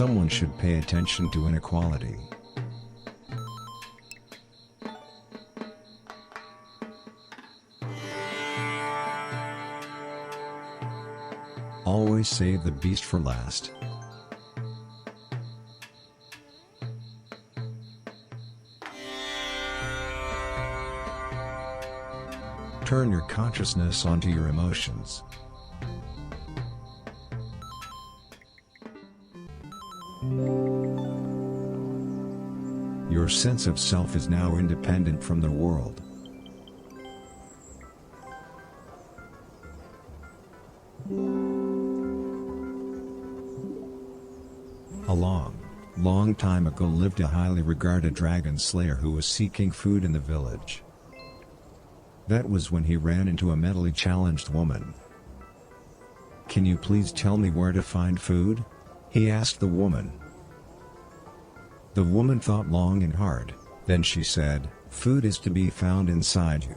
Someone should pay attention to inequality. Always save the beast for last. Turn your consciousness onto your emotions. Your sense of self is now independent from the world. A long time ago lived a highly regarded dragon slayer who was seeking food in the village. That was when he ran into a mentally challenged woman. "Can you please tell me where to find food?" he asked the woman. The woman thought long and hard, then she said, "Food is to be found inside you."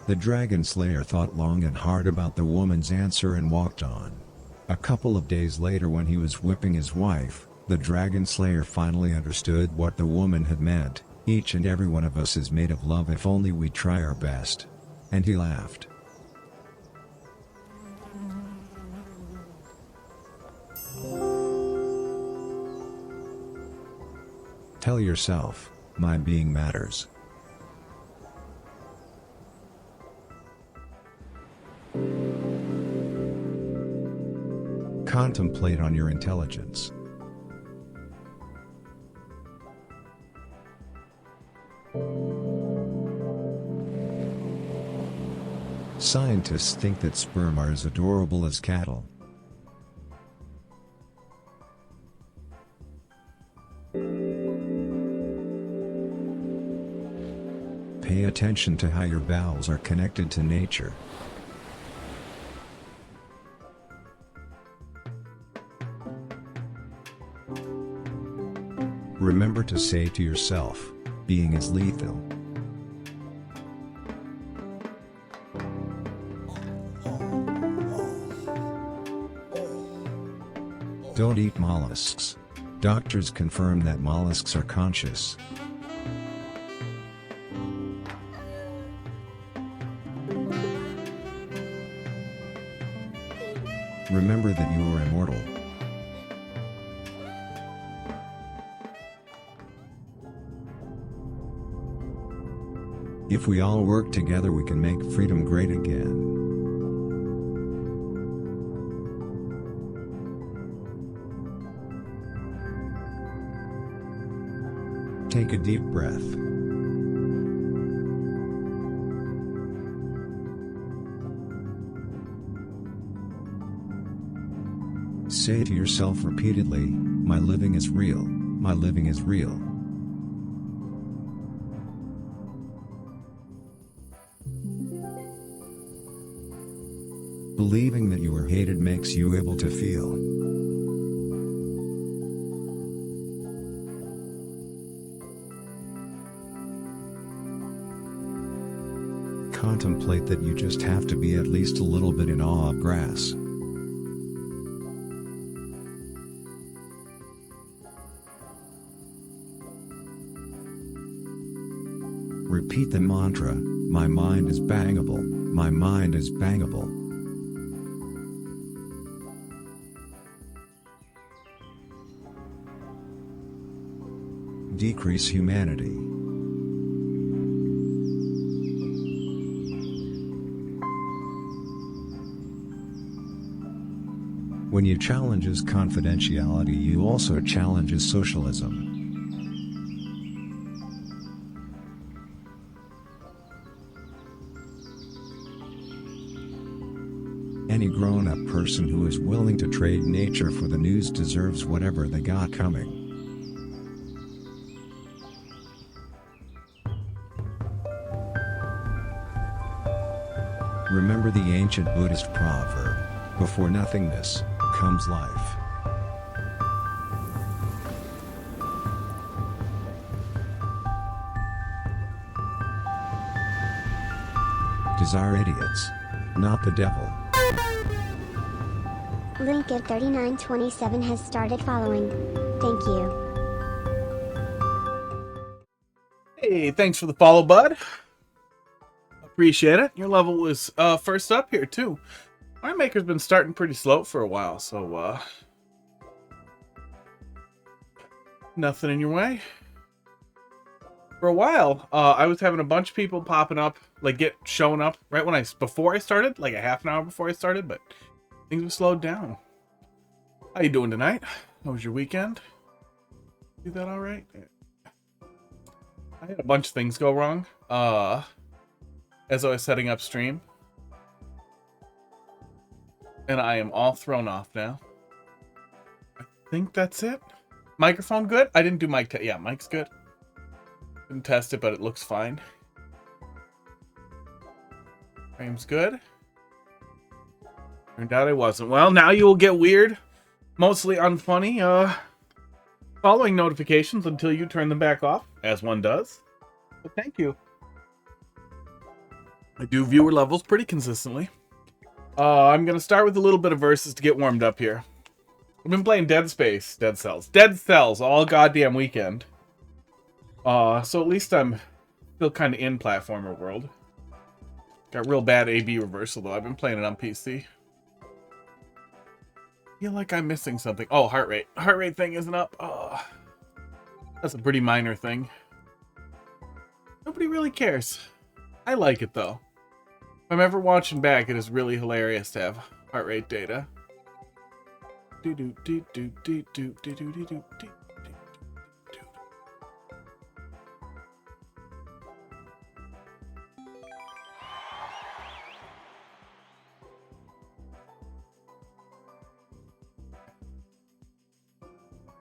The dragon slayer thought long and hard about the woman's answer and walked on. A couple of days later, when he was whipping his wife, the dragon slayer finally understood what the woman had meant. Each and every one of us is made of love if only we try our best. And he laughed. Tell yourself, my being matters. Contemplate on your intelligence. Scientists think that sperm are as adorable as cattle. Pay attention to how your bowels are connected to nature. Remember to say to yourself, being is lethal. Don't eat mollusks. Doctors confirm that mollusks are conscious. Remember that you are immortal. If we all work together, we can make freedom great again. Take a deep breath. Say to yourself repeatedly, my living is real, my living is real. Believing that you are hated makes you able to feel. Contemplate that you just have to be at least a little bit in awe of grass. Repeat the mantra, my mind is bangable, my mind is bangable. Decrease humanity. When you challenges confidentiality, you also challenges socialism. Any grown-up person who is willing to trade nature for the news deserves whatever they got coming. Remember the ancient Buddhist proverb, before nothingness comes life. Desire idiots, not the devil. Link at 3927 has started following. Thank you. Hey, thanks for the follow, bud. Appreciate it. Your level was first up here, too. My maker's been starting pretty slow for a while, so nothing in your way. For a while, I was having a bunch of people popping up, like showing up right when before I started, like a half an hour before I started, but things have slowed down. How you doing tonight? How was your weekend? Do that all right? I had a bunch of things go wrong as I was setting up stream, and I am all thrown off now. I think that's it. Microphone good? I didn't do mic test. Yeah, mic's good. Didn't test it, but it looks fine. Frame's good. Turned out I wasn't. Well, now you will get weird, mostly unfunny, following notifications until you turn them back off, as one does. But thank you. I do viewer levels pretty consistently. I'm going to start with a little bit of verses to get warmed up here. I've been playing Dead Cells all goddamn weekend. So at least I'm still kind of in platformer world. Got real bad AB reversal though. I've been playing it on PC. Feel like I'm missing something. Oh, heart rate. Heart rate thing isn't up. Oh, that's a pretty minor thing. Nobody really cares. I like it though. If I'm ever watching back, it is really hilarious to have heart rate data. Do do do do do do do do do do.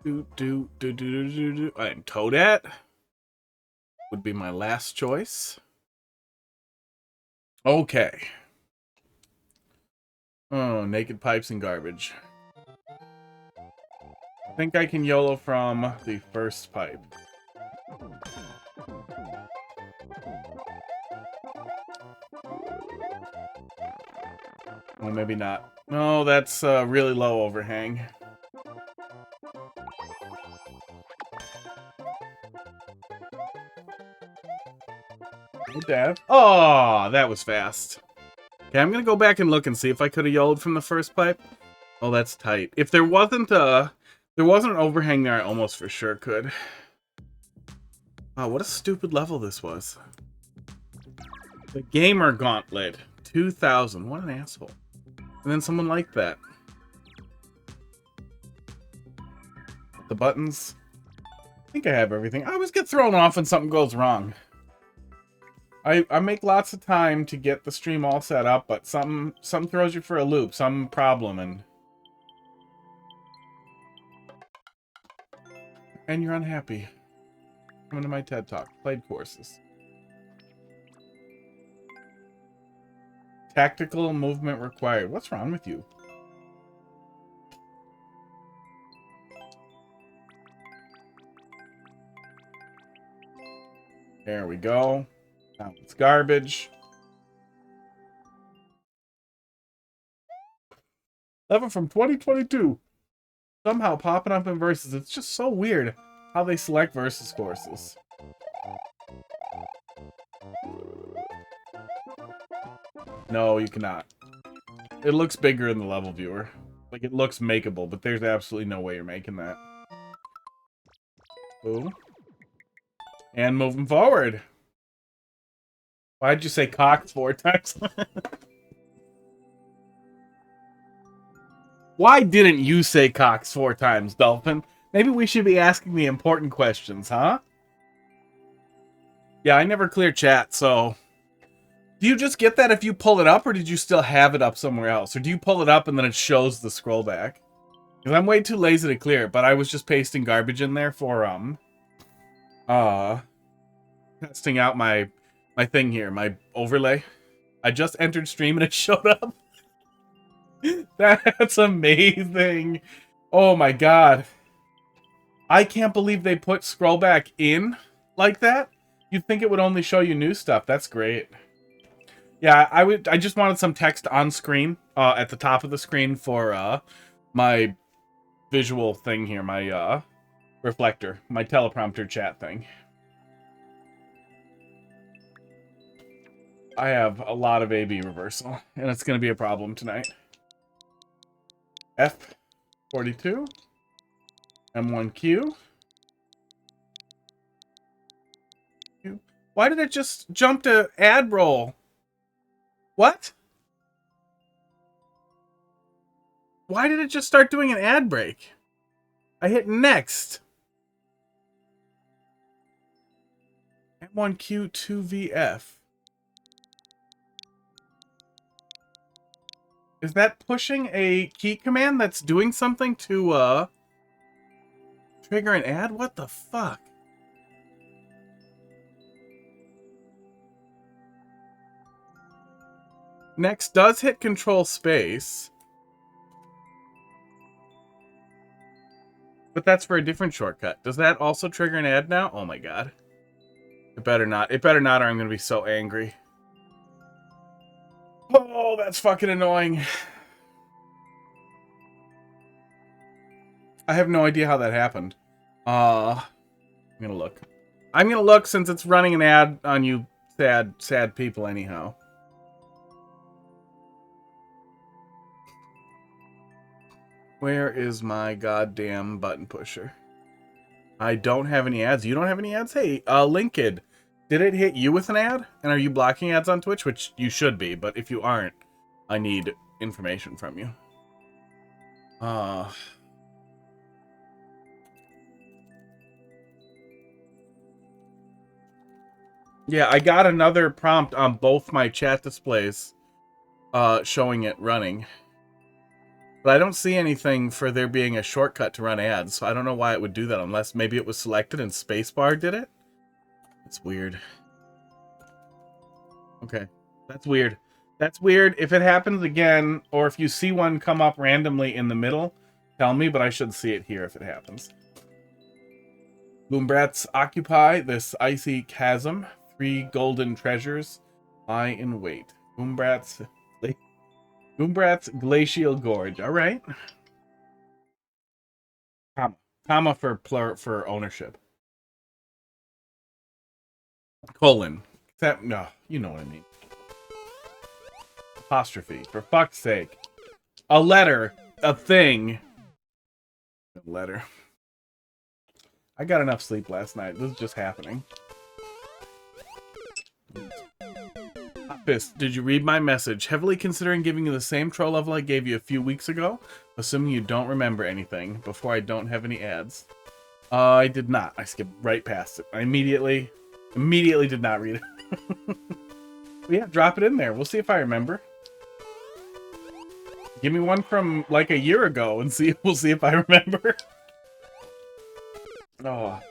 And Toadette would be my last choice. Okay. Oh, naked pipes and garbage. I think I can YOLO from the first pipe. Well, maybe not. No, that's really low overhang. Dev. Oh, that was fast. Okay, I'm gonna go back and look and see if I could have YOLO'd from the first pipe. Oh, that's tight. If there wasn't an overhang there, I almost for sure could. Oh, what a stupid level this was. The Gamer Gauntlet 2000. What an asshole. And then someone liked that. The buttons. I think I have everything. I always get thrown off when something goes wrong. I make lots of time to get the stream all set up, but some throws you for a loop, some problem, and you're unhappy. Coming to my TED Talk. Played courses. Tactical movement required. What's wrong with you? There we go. Now it's garbage. 11 from 2022. Somehow popping up in verses. It's just so weird how they select versus courses. No, you cannot. It looks bigger in the level viewer. Like, it looks makeable, but there's absolutely no way you're making that. Boom. And moving forward. Why'd you say cocked 4 times? Why didn't you say cocks 4 times, Dolphin? Maybe we should be asking the important questions, huh? Yeah, I never clear chat, so... Do you just get that if you pull it up, or did you still have it up somewhere else? Or do you pull it up and then it shows the scroll back? Because I'm way too lazy to clear it, but I was just pasting garbage in there for, testing out my thing here, my overlay. I just entered stream and it showed up. That's amazing. Oh my god. I can't believe they put scroll back in like that. You'd think it would only show you new stuff. That's great. Yeah, I just wanted some text on screen, at the top of the screen for my visual thing here, my reflector, my teleprompter chat thing. I have a lot of AB reversal, and it's going to be a problem tonight. F42, M1Q. Why did it just jump to ad roll? What? Why did it just start doing an ad break? I hit next. M1Q2VF. Is that pushing a key command that's doing something to trigger an ad? What the fuck? Next does hit control space. But that's for a different shortcut. Does that also trigger an ad now? Oh my god. It better not. It better not, or I'm going to be so angry. Oh, that's fucking annoying. I have no idea how that happened. I'm going to look. I'm going to look since it's running an ad on you sad people anyhow. Where is my goddamn button pusher? I don't have any ads. You don't have any ads? Hey, Linked, did it hit you with an ad? And are you blocking ads on Twitch? Which you should be, but if you aren't, I need information from you. Yeah, I got another prompt on both my chat displays showing it running. But I don't see anything for there being a shortcut to run ads, so I don't know why it would do that unless maybe it was selected and spacebar did it. It's weird. Okay, that's weird. That's weird. If it happens again, or if you see one come up randomly in the middle, tell me, but I should see it here if it happens. Boombrats occupy this icy chasm. 3 golden treasures lie in wait. Boombrats Glacial Gorge. All right. Comma for ownership. Colon. No, you know what I mean. Apostrophe. For fuck's sake. A letter. A thing. A letter. I got enough sleep last night. This is just happening. Fist, did you read my message? Heavily considering giving you the same troll level I gave you a few weeks ago, assuming you don't remember anything, before I don't have any ads. I did not. I skipped right past it. I immediately did not read it. But yeah, drop it in there. We'll see if I remember. Give me one from like a year ago and we'll see if I remember. Oh.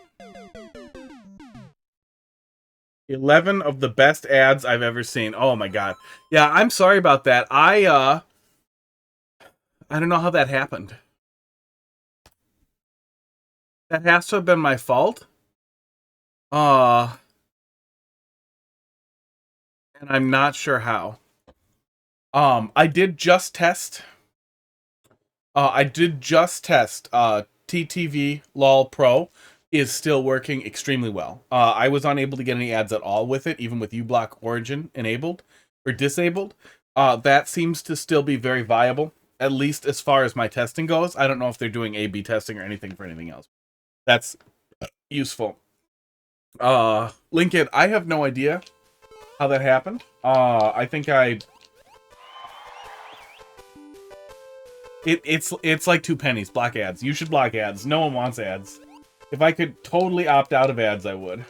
11 of the best ads I've ever seen. Oh my god. Yeah, I'm sorry about that. I don't know how that happened. That has to have been my fault. And I'm not sure how. I did just test TTV LOL Pro is still working extremely well. I was unable to get any ads at all with it, even with uBlock Origin enabled or disabled. That seems to still be very viable, at least as far as my testing goes. I don't know if they're doing A/B testing or anything for anything else. That's useful. Lincoln, I have no idea how that happened. I think it's like 2 pennies. Block ads. You should block ads. No one wants ads. If I could totally opt out of ads, I would.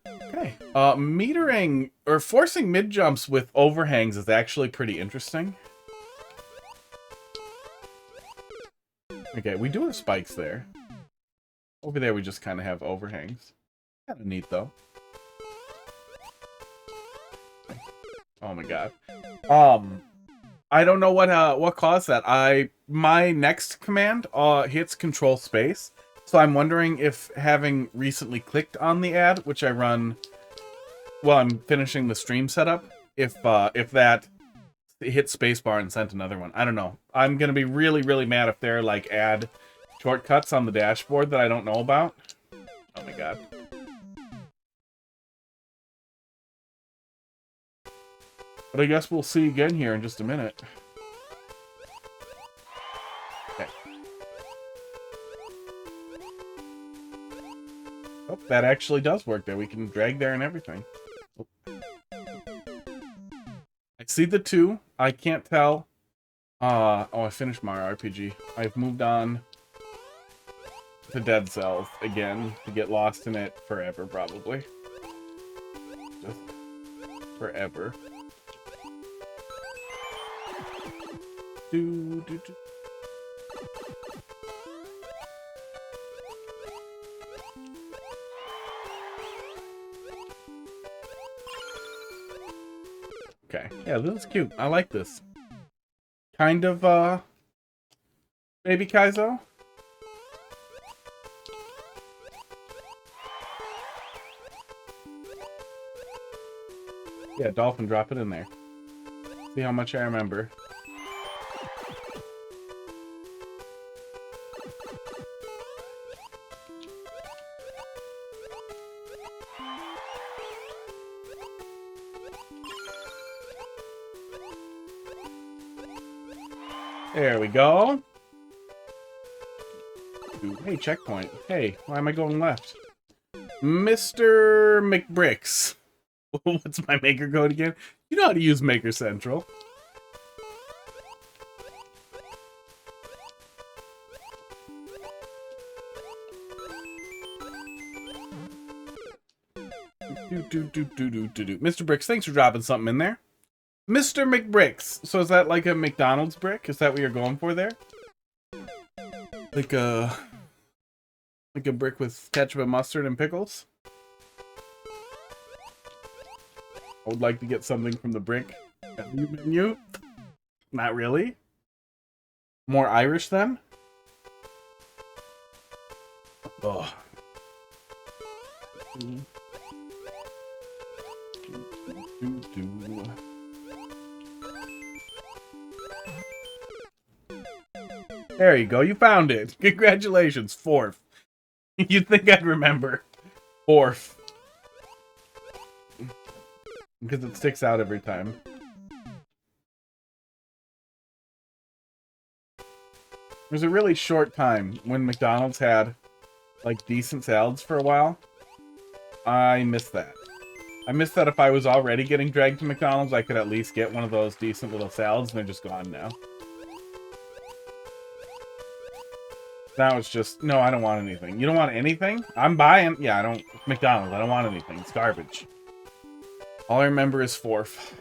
Okay. Metering or forcing mid jumps with overhangs is actually pretty interesting. Okay, we do have spikes there. Over there, we just kind of have overhangs. Kind of neat, though. Oh my god. I don't know what caused that. My next command hits control space. So I'm wondering if having recently clicked on the ad, which I run while I'm finishing the stream setup, if that hit spacebar and sent another one. I don't know. I'm gonna be really, really mad if they're like add shortcuts on the dashboard that I don't know about. Oh my god. But I guess we'll see again here in just a minute. Okay. Oh, that actually does work there. We can drag there and everything. Oh. I see the 2. I can't tell. Oh, I finished my RPG. I've moved on to Dead Cells again to get lost in it forever, probably. Just forever. Do. Okay, yeah, this is cute. I like this. Kind of, Baby Kaizo? Yeah, dolphin, drop it in there. See how much I remember. There we go. Ooh, hey, checkpoint. Hey, why am I going left? Mr. McBricks. What's my maker code again? You know how to use Maker Central. Mr. Bricks, thanks for dropping something in there. Mr. McBricks. So is that like a McDonald's brick? Is that what you're going for there? Like a brick with ketchup and mustard and pickles? I would like to get something from the brick menu. Not really. More Irish then? Oh. There you go, you found it. Congratulations, 4th. You'd think I'd remember. 4th. Because it sticks out every time. There's a really short time when McDonald's had, like, decent salads for a while. I miss that. I miss that if I was already getting dragged to McDonald's, I could at least get one of those decent little salads, and they're just gone now. Now it's just, no, I don't want anything. You don't want anything? I'm buying. Yeah, I don't. McDonald's, I don't want anything. It's garbage. All I remember is 4th.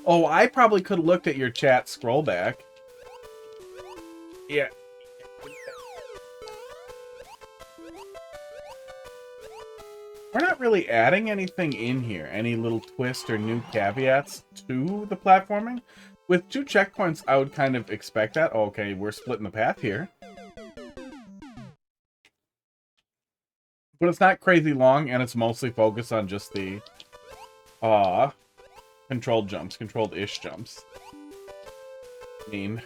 Oh, I probably could have looked at your chat scroll back. Yeah. We're not really adding anything in here. Any little twist or new caveats to the platforming. With 2 checkpoints, I would kind of expect that. Oh, okay, we're splitting the path here. But it's not crazy long, and it's mostly focused on just the controlled jumps, controlled-ish jumps. I mean,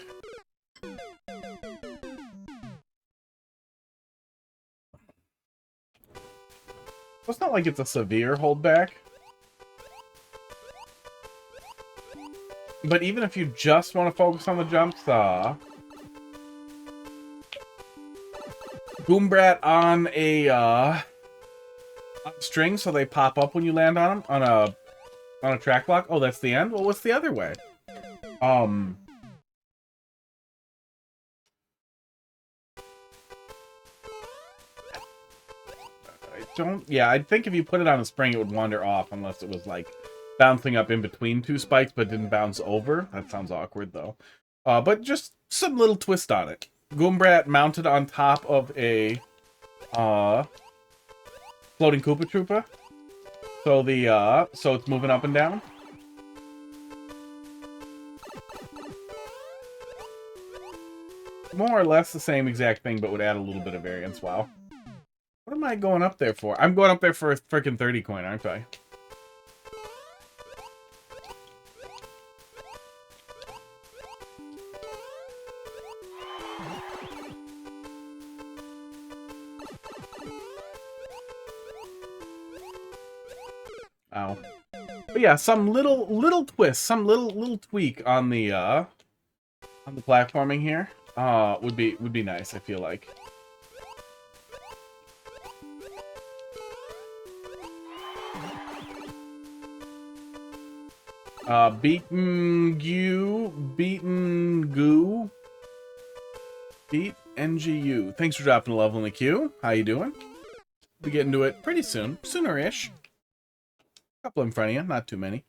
it's not like it's a severe holdback. But even if you just want to focus on the jumps, Boombrat on a string, so they pop up when you land on them on a track block. Oh, that's the end. Well, what's the other way? Yeah, I think if you put it on a spring, it would wander off unless it was like bouncing up in between 2 spikes, but didn't bounce over. That sounds awkward though. But just some little twist on it. Goombrat mounted on top of a floating Koopa Troopa. So so it's moving up and down. More or less the same exact thing, but would add a little bit of variance. Wow. What am I going up there for? I'm going up there for a freaking 30 coin, aren't I? Ow. But yeah, some little twist, some little tweak on the platforming here would be nice, I feel like. Beaten Goo. Beat NGU. Thanks for dropping a level in the queue. How you doing? Be getting to it pretty soon. Sooner-ish. Couple in front of you, not too many.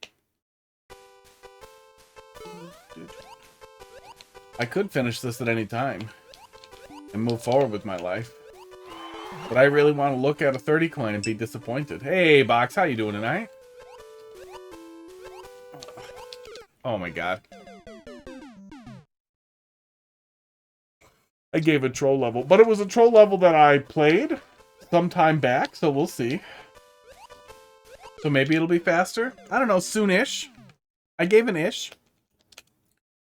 I could finish this at any time and move forward with my life. But I really want to look at a 30 coin and be disappointed. Hey, Box, how you doing tonight? Oh my god. I gave a troll level, but it was a troll level that I played some time back, so we'll see. So maybe it'll be faster. I don't know, soon-ish. I gave an ish.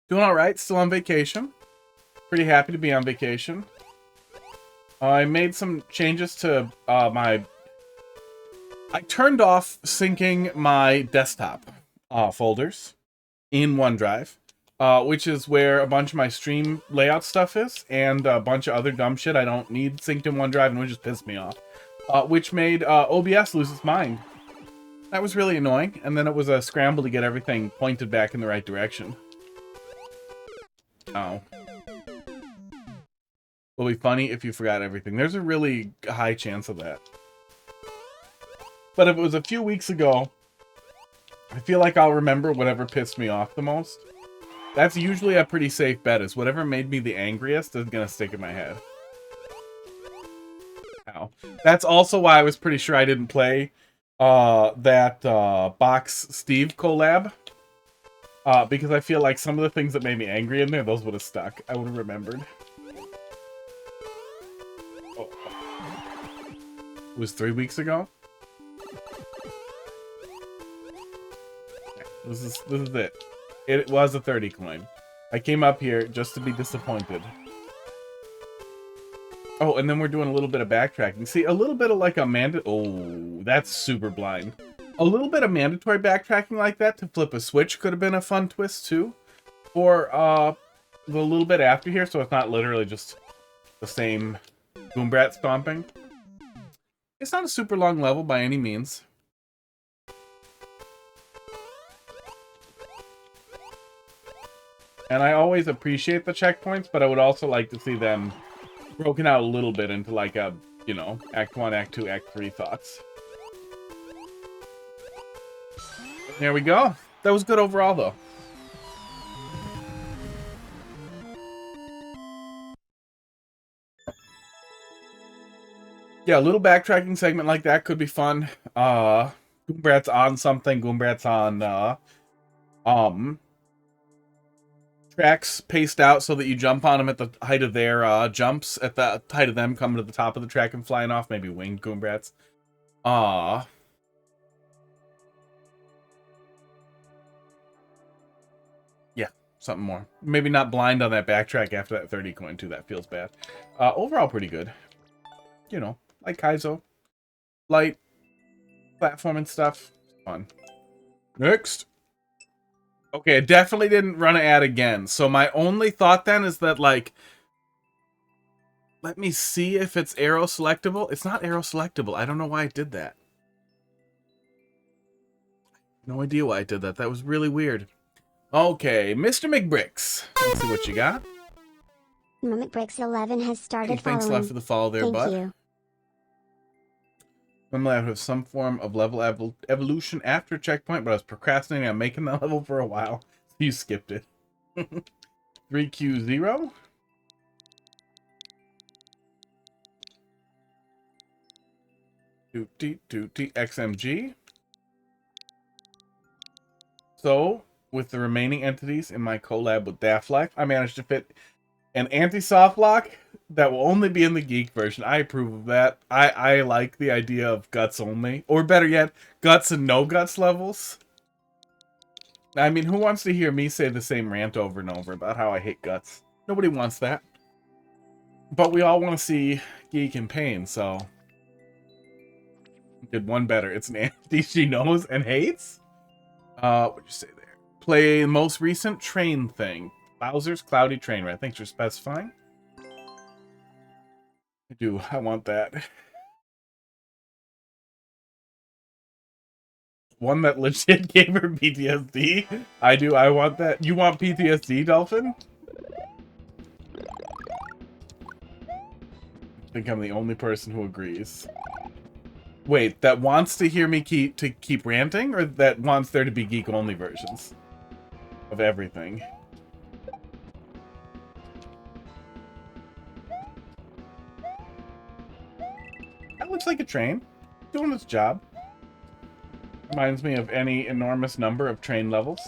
Doing alright, still on vacation. Pretty happy to be on vacation. I made some changes to I turned off syncing my desktop folders in OneDrive, which is where a bunch of my stream layout stuff is, and a bunch of other dumb shit I don't need synced in OneDrive, and it just pissed me off. Which made OBS lose its mind. That was really annoying, and then it was a scramble to get everything pointed back in the right direction. Oh. It'll be funny if you forgot everything. There's a really high chance of that. But if it was a few weeks ago, I feel like I'll remember whatever pissed me off the most. That's usually a pretty safe bet, is whatever made me the angriest is gonna stick in my head. Ow. That's also why I was pretty sure I didn't play that Box Steve collab. Because I feel like some of the things that made me angry in there, those would have stuck. I would have remembered. Oh. It was 3 weeks ago? This is it. It was a 30 coin. I came up here just to be disappointed. Oh, and then we're doing a little bit of backtracking. See, a little bit of like a oh, that's super blind. A little bit of mandatory backtracking like that to flip a switch could have been a fun twist too. For the little bit after here, so it's not literally just the same Goombrat stomping. It's not a super long level by any means. And I always appreciate the checkpoints, but I would also like to see them broken out a little bit into like a, you know, Act 1, Act 2, Act 3 thoughts. There we go. That was good overall, though. Yeah, a little backtracking segment like that could be fun. Goombrat's on something. Goombrat's on, tracks paced out so that you jump on them at the height of their jumps, at the height of them coming to the top of the track and flying off. Maybe winged Goombrats. Yeah, something more. Maybe not blind on that backtrack after that 30 coin too. That feels bad. Overall, pretty good. You know, like Kaizo. Light. Platform and stuff. Fun. Next. Okay, I definitely didn't run an ad again. So my only thought then is that, like, let me see if it's arrow selectable. It's not arrow selectable. I don't know why I did that. No idea why I did that. That was really weird. Okay, Mr. McBricks. Let's see what you got. McBricks11 has started Hey, thanks a lot following. for the follow there, Thank bud. you. Normally I would have some form of level evolution after checkpoint, but I was procrastinating on making that level for a while. So you skipped it. 3Q0. XMG. So, with the remaining entities in my collab with Daft Life, I managed to fit an anti-soft lock that will only be in the Geek version. I approve of that. I like the idea of guts only. Or better yet, guts and no guts levels. I mean, who wants to hear me say the same rant over and over about how I hate guts? Nobody wants that. But we all want to see Geek in pain, so... Did one better. It's an auntie she knows and hates. What'd you say there? Play most recent train thing. Bowser's Cloudy Train Ride. Thanks for specifying. I do. I want that. One that legit gave her PTSD. I do. I want that. You want PTSD, Dolphin? I think I'm the only person who agrees. Wait, that wants to hear me keep ranting, or that wants there to be geek-only versions of everything? That looks like a train. Doing its job. Reminds me of any enormous number of train levels.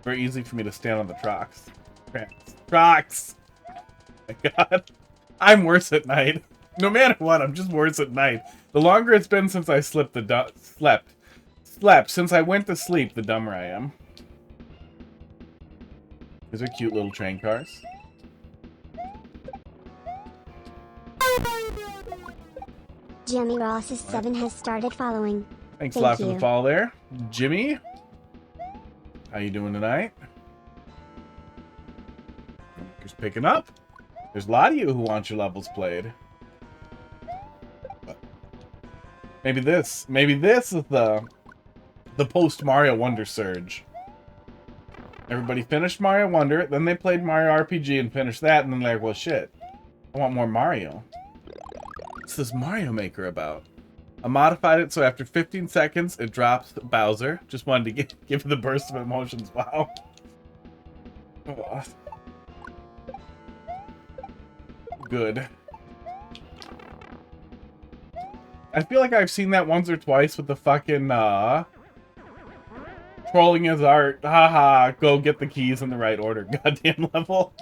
Very easy for me to stand on the tracks. Tracks! Oh my god. I'm worse at night. No matter what, I'm just worse at night. The longer it's been since I slept. Since I went to sleep, the dumber I am. These are cute little train cars. Jimmy Ross's 7 has started following. Thanks a lot for the follow there. Jimmy, how you doing tonight? Just picking up. There's a lot of you who want your levels played. But maybe this is the post Mario Wonder surge. Everybody finished Mario Wonder, then they played Mario RPG and finished that, and then they're like, well, shit, I want more Mario. What's this Mario Maker about? I modified it so after 15 seconds, it drops Bowser. Just wanted to give it the burst of emotions. Wow. Oh. Good. I feel like I've seen that once or twice with the fucking, trolling his art. Haha, go get the keys in the right order. Goddamn level.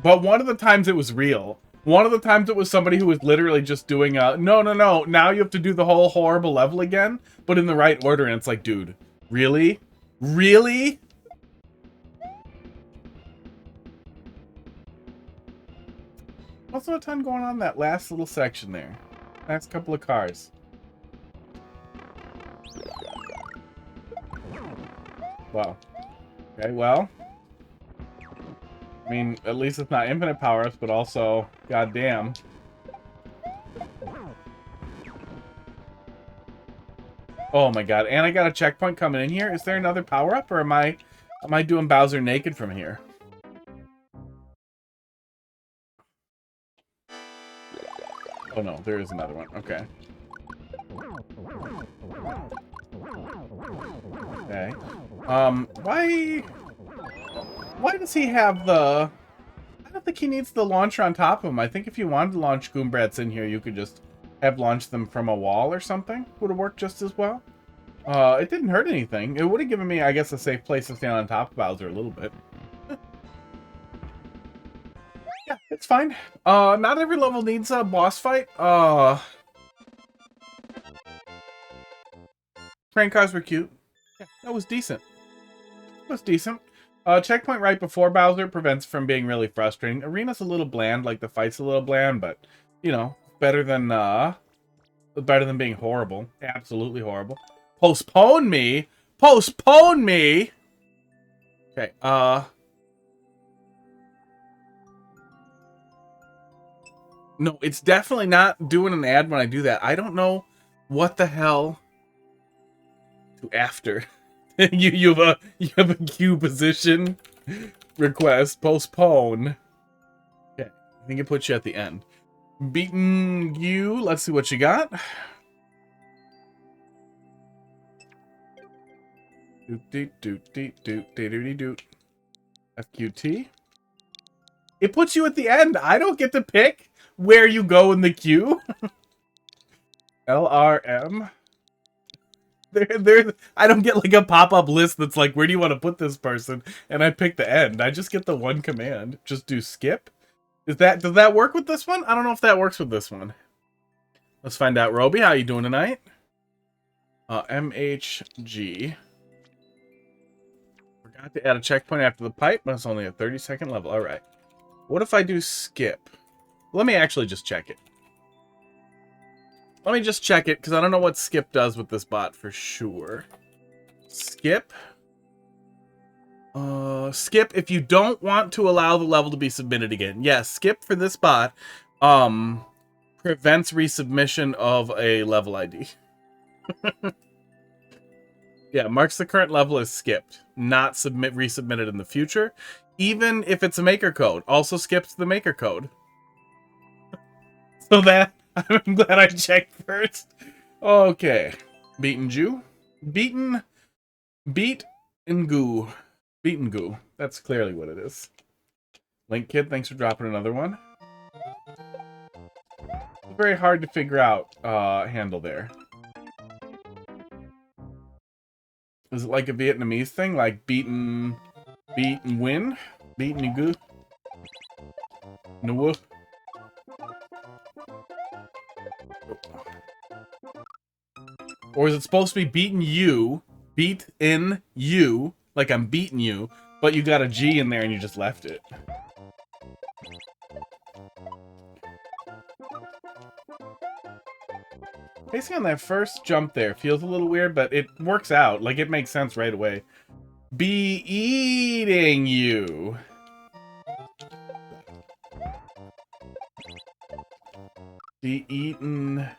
But one of the times it was real. One of the times it was somebody who was literally just doing a, no, now you have to do the whole horrible level again, but in the right order, and it's like, dude, really? Really? Also a ton going on in that last little section there. Last couple of cars. Wow. Okay, well. I mean, at least it's not infinite power-ups, but also, goddamn. Oh my god, and I got a checkpoint coming in here. Is there another power-up, or am I doing Bowser naked from here? Oh no, there is another one. Okay. Okay. Why does he have the... I don't think he needs the launcher on top of him. I think if you wanted to launch Goombrats in here, you could just have launched them from a wall or something. Would have worked just as well. It didn't hurt anything. It would have given me, I guess, a safe place to stand on top of Bowser a little bit. Yeah, it's fine. Not every level needs a boss fight. Train cars were cute. Yeah, that was decent. That was decent. Checkpoint right before Bowser prevents from being really frustrating. Arena's a little bland, like the fight's a little bland, but, you know, better than being horrible. Absolutely horrible. Postpone me? Postpone me? Okay, no, it's definitely not doing an ad when I do that. I don't know what the hell to after. you have a queue position request. Postpone. Okay, I think it puts you at the end. Beaten you. Let's see what you got. FQT. It puts you at the end. I don't get to pick where you go in the queue. LRM. I don't get like a pop-up list that's like, where do you want to put this person? And I pick the end. I just get the one command. Just do skip. Does that work with this one? I don't know if that works with this one. Let's find out. Roby, how you doing tonight? MHG. Forgot to add a checkpoint after the pipe, but it's only a 30-second level. Alright. What if I do skip? Let me actually just check it. Let me just check it, because I don't know what skip does with this bot for sure. Skip. Skip if you don't want to allow the level to be submitted again. Yes, skip for this bot prevents resubmission of a level ID. Yeah, marks the current level as skipped, not resubmitted in the future. Even if it's a maker code, also skips the maker code. So that, I'm glad I checked first. Okay. Beaten Jew? Beat and goo. Beat and goo. That's clearly what it is. Link Kid, thanks for dropping another one. It's very hard to figure out handle there. Is it like a Vietnamese thing? Like beat and win? Beat and goo? No. Or is it supposed to be beaten you, like I'm beating you, but you got a G in there and you just left it? Basically on that first jump there feels a little weird, but it works out. Like, it makes sense right away. Be eating you. Be eaten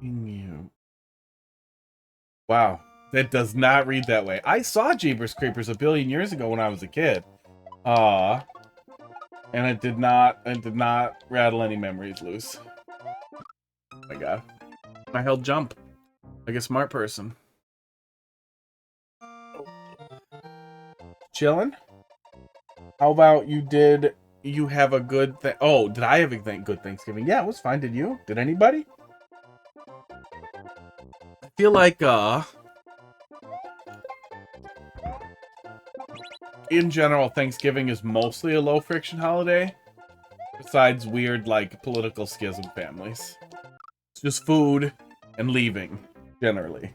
you. Wow, that does not read that way. I saw Jeepers Creepers a billion years ago when I was a kid. And it did not rattle any memories loose. Oh my god. I held jump. Like a smart person. Chillin'? How about you have a good oh, did I have a good Thanksgiving? Yeah, it was fine. Did you? Did anybody? I feel like, in general, Thanksgiving is mostly a low-friction holiday. Besides weird, like, political schism families. It's just food and leaving, generally.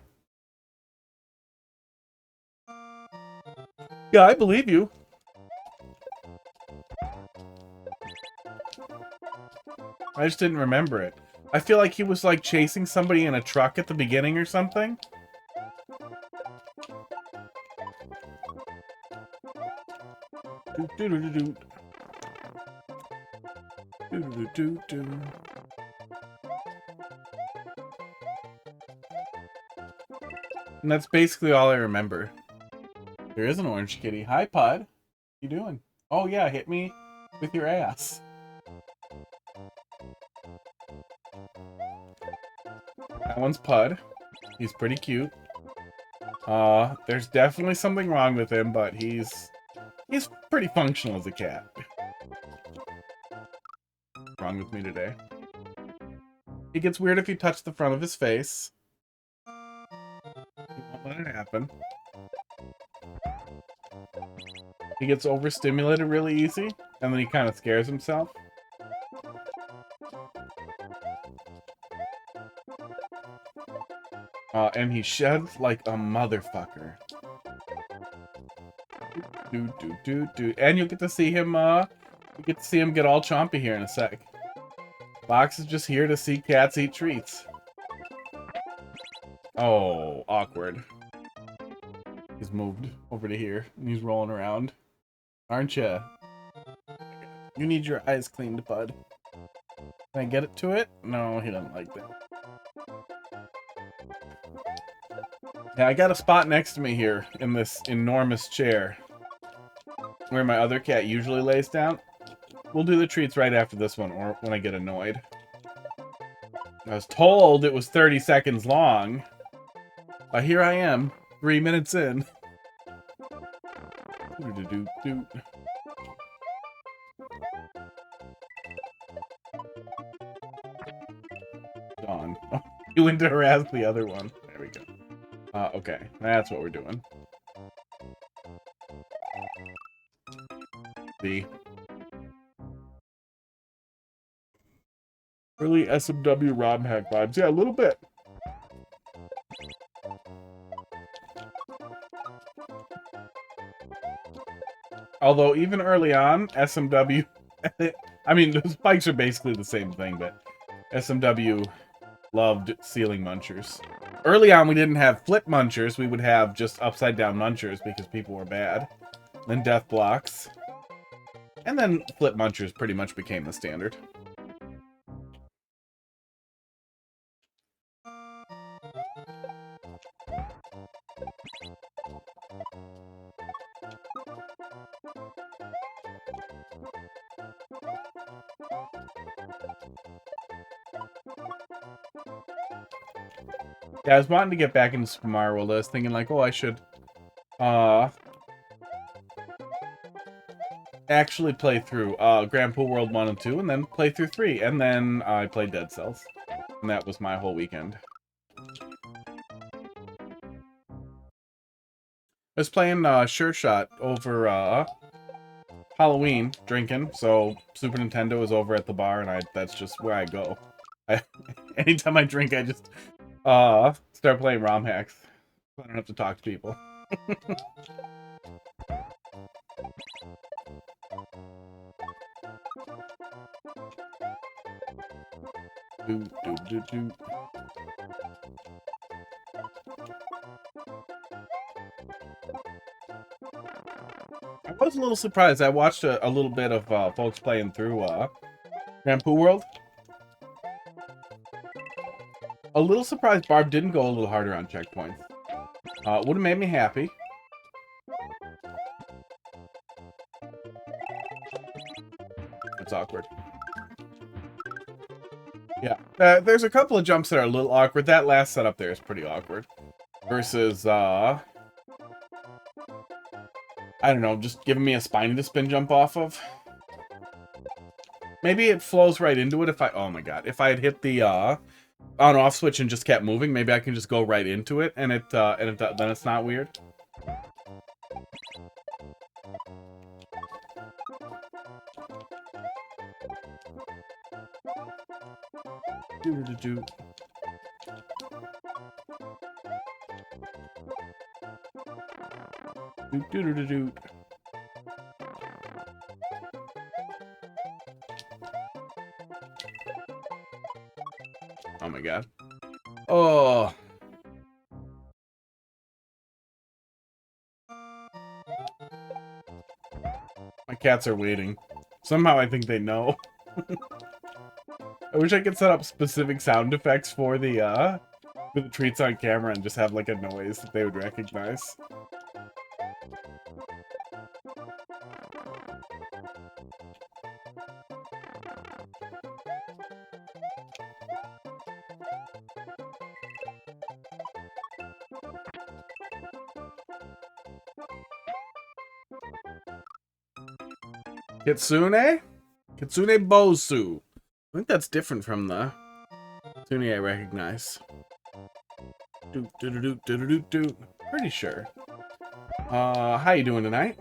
Yeah, I believe you. I just didn't remember it. I feel like he was, like, chasing somebody in a truck at the beginning or something. And that's basically all I remember. There is an orange kitty. Hi, Pud. You doing? Oh, yeah, hit me with your ass. That one's Pud. He's pretty cute. There's definitely something wrong with him, but he's pretty functional as a cat. What's wrong with me today? It gets weird if you touch the front of his face. You won't let it happen. He gets overstimulated really easy, and then he kind of scares himself. And he sheds like a motherfucker. And you'll get to see him, get all chompy here in a sec. Box is just here to see cats eat treats. Oh, awkward. He's moved over to here, and he's rolling around. Aren't ya? You need your eyes cleaned, bud. Can I get it to it? No, he doesn't like that. Yeah, I got a spot next to me here in this enormous chair where my other cat usually lays down. We'll do the treats right after this one, or when I get annoyed. I was told it was 30 seconds long. But here I am, 3 minutes in. Dawn. Oh, you went to harass the other one. There we go. Okay, that's what we're doing. The early SMW ROM hack vibes. Yeah, a little bit. Although even early on, SMW I mean, the spikes are basically the same thing, but SMW loved ceiling munchers. Early on, we didn't have flip munchers. We would have just upside down munchers because people were bad. Then death blocks. And then flip munchers pretty much became the standard. Yeah, I was wanting to get back into Super Mario World. I was thinking like, oh, I should actually play through Grand Pool World 1 and 2, and then play through 3, and then I played Dead Cells. And that was my whole weekend. I was playing Sure Shot over Halloween, drinking, so Super Nintendo was over at the bar, and that's just where I go. Anytime I drink, I just start playing ROM hacks. So I don't have to talk to people. I was a little surprised. I watched a little bit of folks playing through Grand Poo World. A little surprised Barb didn't go a little harder on checkpoints. Would have made me happy. It's awkward. Yeah, there's a couple of jumps that are a little awkward. That last setup there is pretty awkward. Versus, I don't know, just giving me a spiny to spin jump off of. Maybe it flows right into it if I... Oh my god. If I had hit the on-off switch and just kept moving, maybe I can just go right into it, and then it's not weird. Do-do-do-do. Do-do-do-do-do. Oh my god. Oh. My cats are waiting. Somehow I think they know. I wish I could set up specific sound effects for the treats on camera and just have like a noise that they would recognize. Kitsune? Kitsune Bosu. I think that's different from the Kitsune I recognize. Pretty sure. How you doing tonight?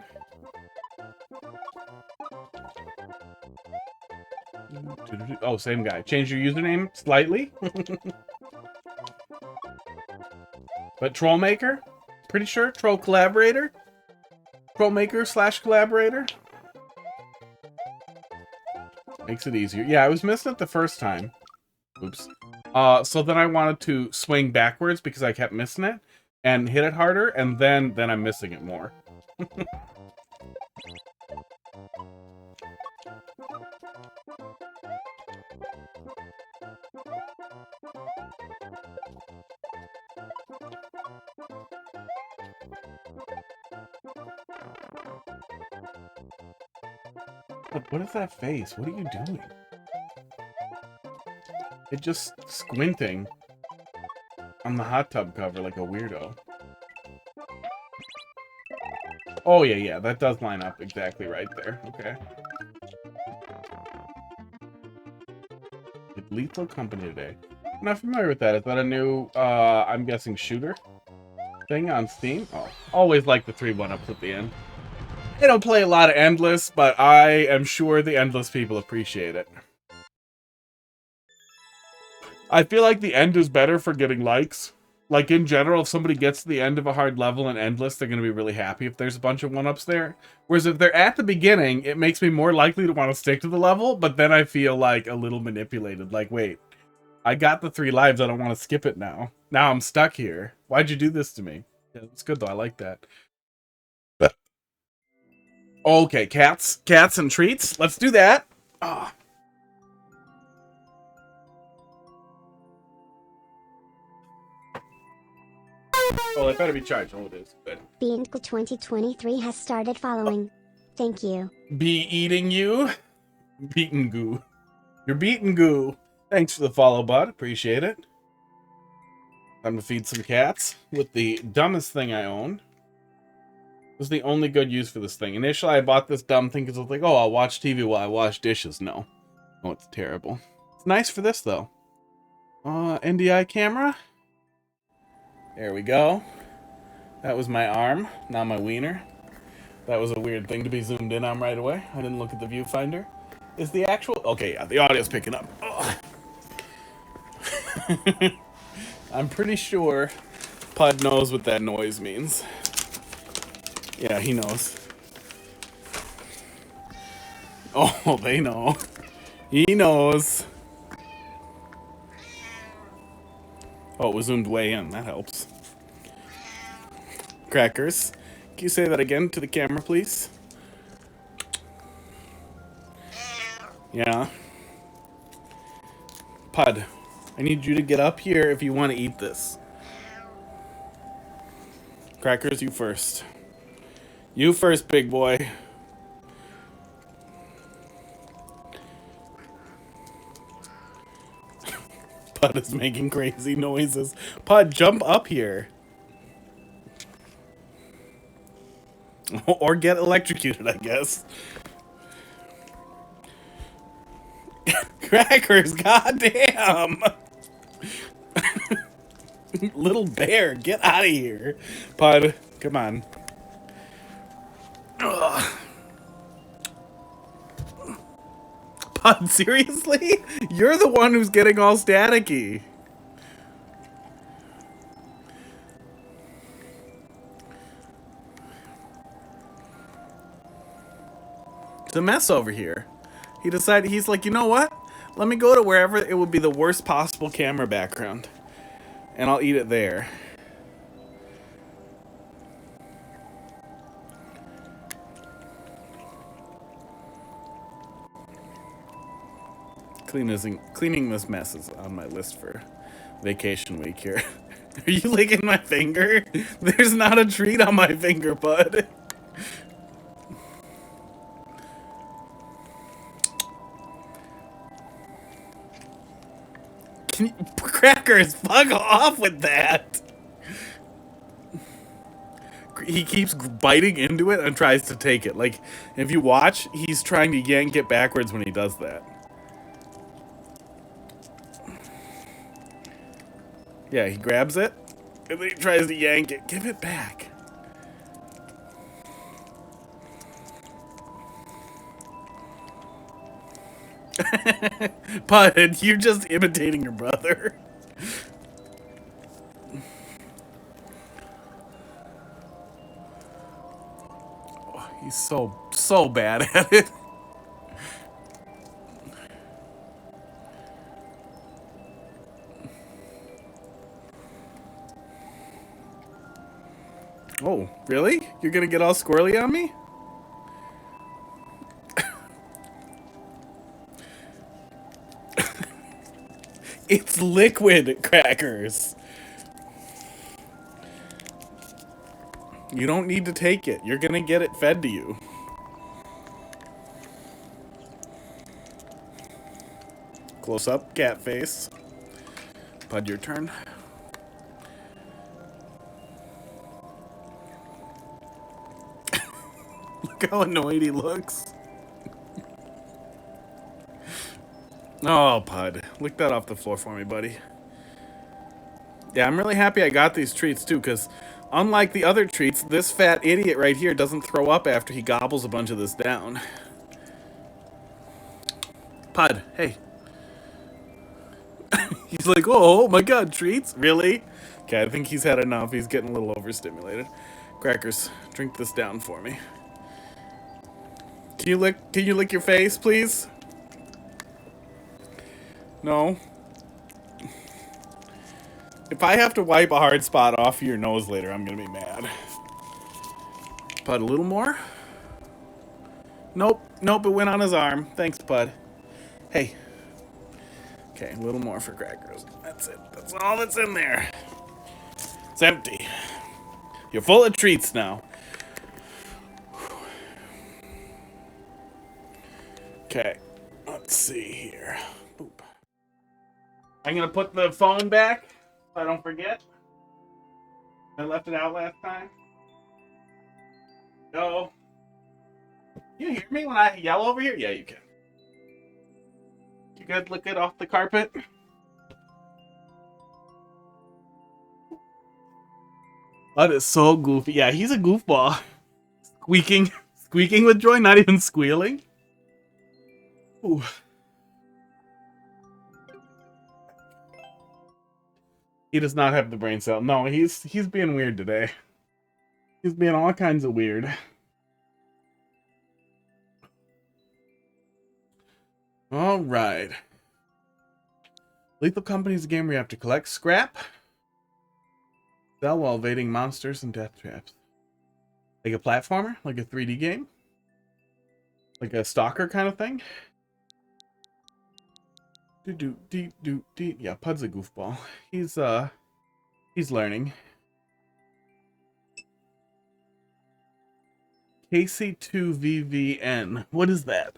Oh, same guy. Change your username slightly. But Trollmaker? Pretty sure. Troll Collaborator? Trollmaker / Collaborator? Makes it easier. Yeah, I was missing it the first time. Oops. So then I wanted to swing backwards because I kept missing it and hit it harder, and then I'm missing it more. What is that face? What are you doing? It just squinting on the hot tub cover like a weirdo. Oh, yeah, that does line up exactly right there. Okay. Lethal Company today. I'm not familiar with that. Is that a new, I'm guessing, shooter thing on Steam? Oh, always like the 3 1-ups at the end. I don't play a lot of Endless, but I am sure the Endless people appreciate it. I feel like the end is better for getting likes Like, in general, if somebody gets to the end of a hard level in Endless, they're going to be really happy if there's a bunch of 1-ups there. Whereas if they're at the beginning, it makes me more likely to want to stick to the level, but then I feel, like, a little manipulated. Like, wait, I got the 3 lives, I don't want to skip it now. Now I'm stuck here. Why'd you do this to me? Yeah, it's good, though. I like that. Okay, cats. Cats and treats. Let's do that. Ah. Well, it better be charged. Oh, it is. Good. Beankle 2023 has started following. Thank you. Be eating you. Beaten goo. You're beaten goo. Thanks for the follow, bud. Appreciate it. Time to feed some cats with the dumbest thing I own. This is the only good use for this thing. Initially, I bought this dumb thing because I was like, oh, I'll watch TV while I wash dishes. No. Oh, it's terrible. It's nice for this, though. NDI camera. There we go. That was my arm, not my wiener. That was a weird thing to be zoomed in on right away. I didn't look at the viewfinder. Is the actual... Okay, yeah, the audio's picking up. I'm pretty sure Pud knows what that noise means. Yeah, he knows. Oh, they know. He knows. Oh, it was zoomed way in. That helps. Crackers. Can you say that again to the camera, please? Yeah. Pud, I need you to get up here if you want to eat this. Crackers, you first. You first, big boy. Pud is making crazy noises. Pud, jump up here. Or get electrocuted, I guess. Crackers, goddamn! Little bear, get out of here. Pud, come on. Ugh. Pud, seriously? You're the one who's getting all staticky. It's a mess over here. He decided, he's like, you know what? Let me go to wherever it would be the worst possible camera background. And I'll eat it there. Cleaning this mess is on my list for vacation week here. Are you licking my finger? There's not a treat on my finger, bud. Crackers, fuck off with that. He keeps biting into it and tries to take it. Like, if you watch, he's trying to yank it backwards when he does that. Yeah, he grabs it, and then he tries to yank it. Give it back. Pud, you're just imitating your brother. Oh, he's so bad at it. Oh, really? You're gonna get all squirrely on me? It's liquid, Crackers. You don't need to take it. You're gonna get it fed to you. Close up, cat face. Pud, your turn. Look how annoyed he looks. Oh, Pud. Lick that off the floor for me, buddy. Yeah, I'm really happy I got these treats, too, because unlike the other treats, this fat idiot right here doesn't throw up after he gobbles a bunch of this down. Pud, hey. He's like, oh my god, treats? Really? Okay, I think he's had enough. He's getting a little overstimulated. Crackers, drink this down for me. Can you lick your face, please? No. If I have to wipe a hard spot off your nose later, I'm gonna be mad. Pud, a little more? Nope, nope, it went on his arm. Thanks, Pud. Hey. Okay, a little more for Crackers. That's it. That's all that's in there. It's empty. You're full of treats now. Okay, let's see here. Boop. I'm gonna put the phone back so I don't forget. I left it out last time. No. You hear me when I yell over here? Yeah, you can. You good? Look it off the carpet? That is so goofy. Yeah, he's a goofball. Squeaking with joy, not even squealing. Ooh. He does not have the brain cell. No, he's being weird today. He's being all kinds of weird. All right. Lethal Company is a game where you have to collect scrap, sell while evading monsters and death traps. Like a platformer, like a 3D game, like a stalker kind of thing. Yeah, Pud's a goofball. He's learning. KC2VVN. What is that?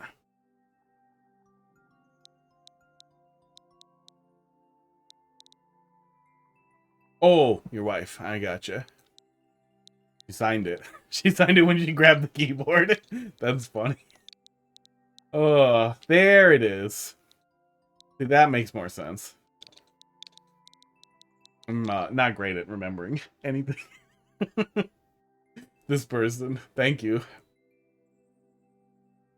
Oh, your wife. I gotcha. She signed it. She signed it when she grabbed the keyboard. That's funny. Oh, there it is. See, that makes more sense. I'm not great at remembering anything. This person. Thank you.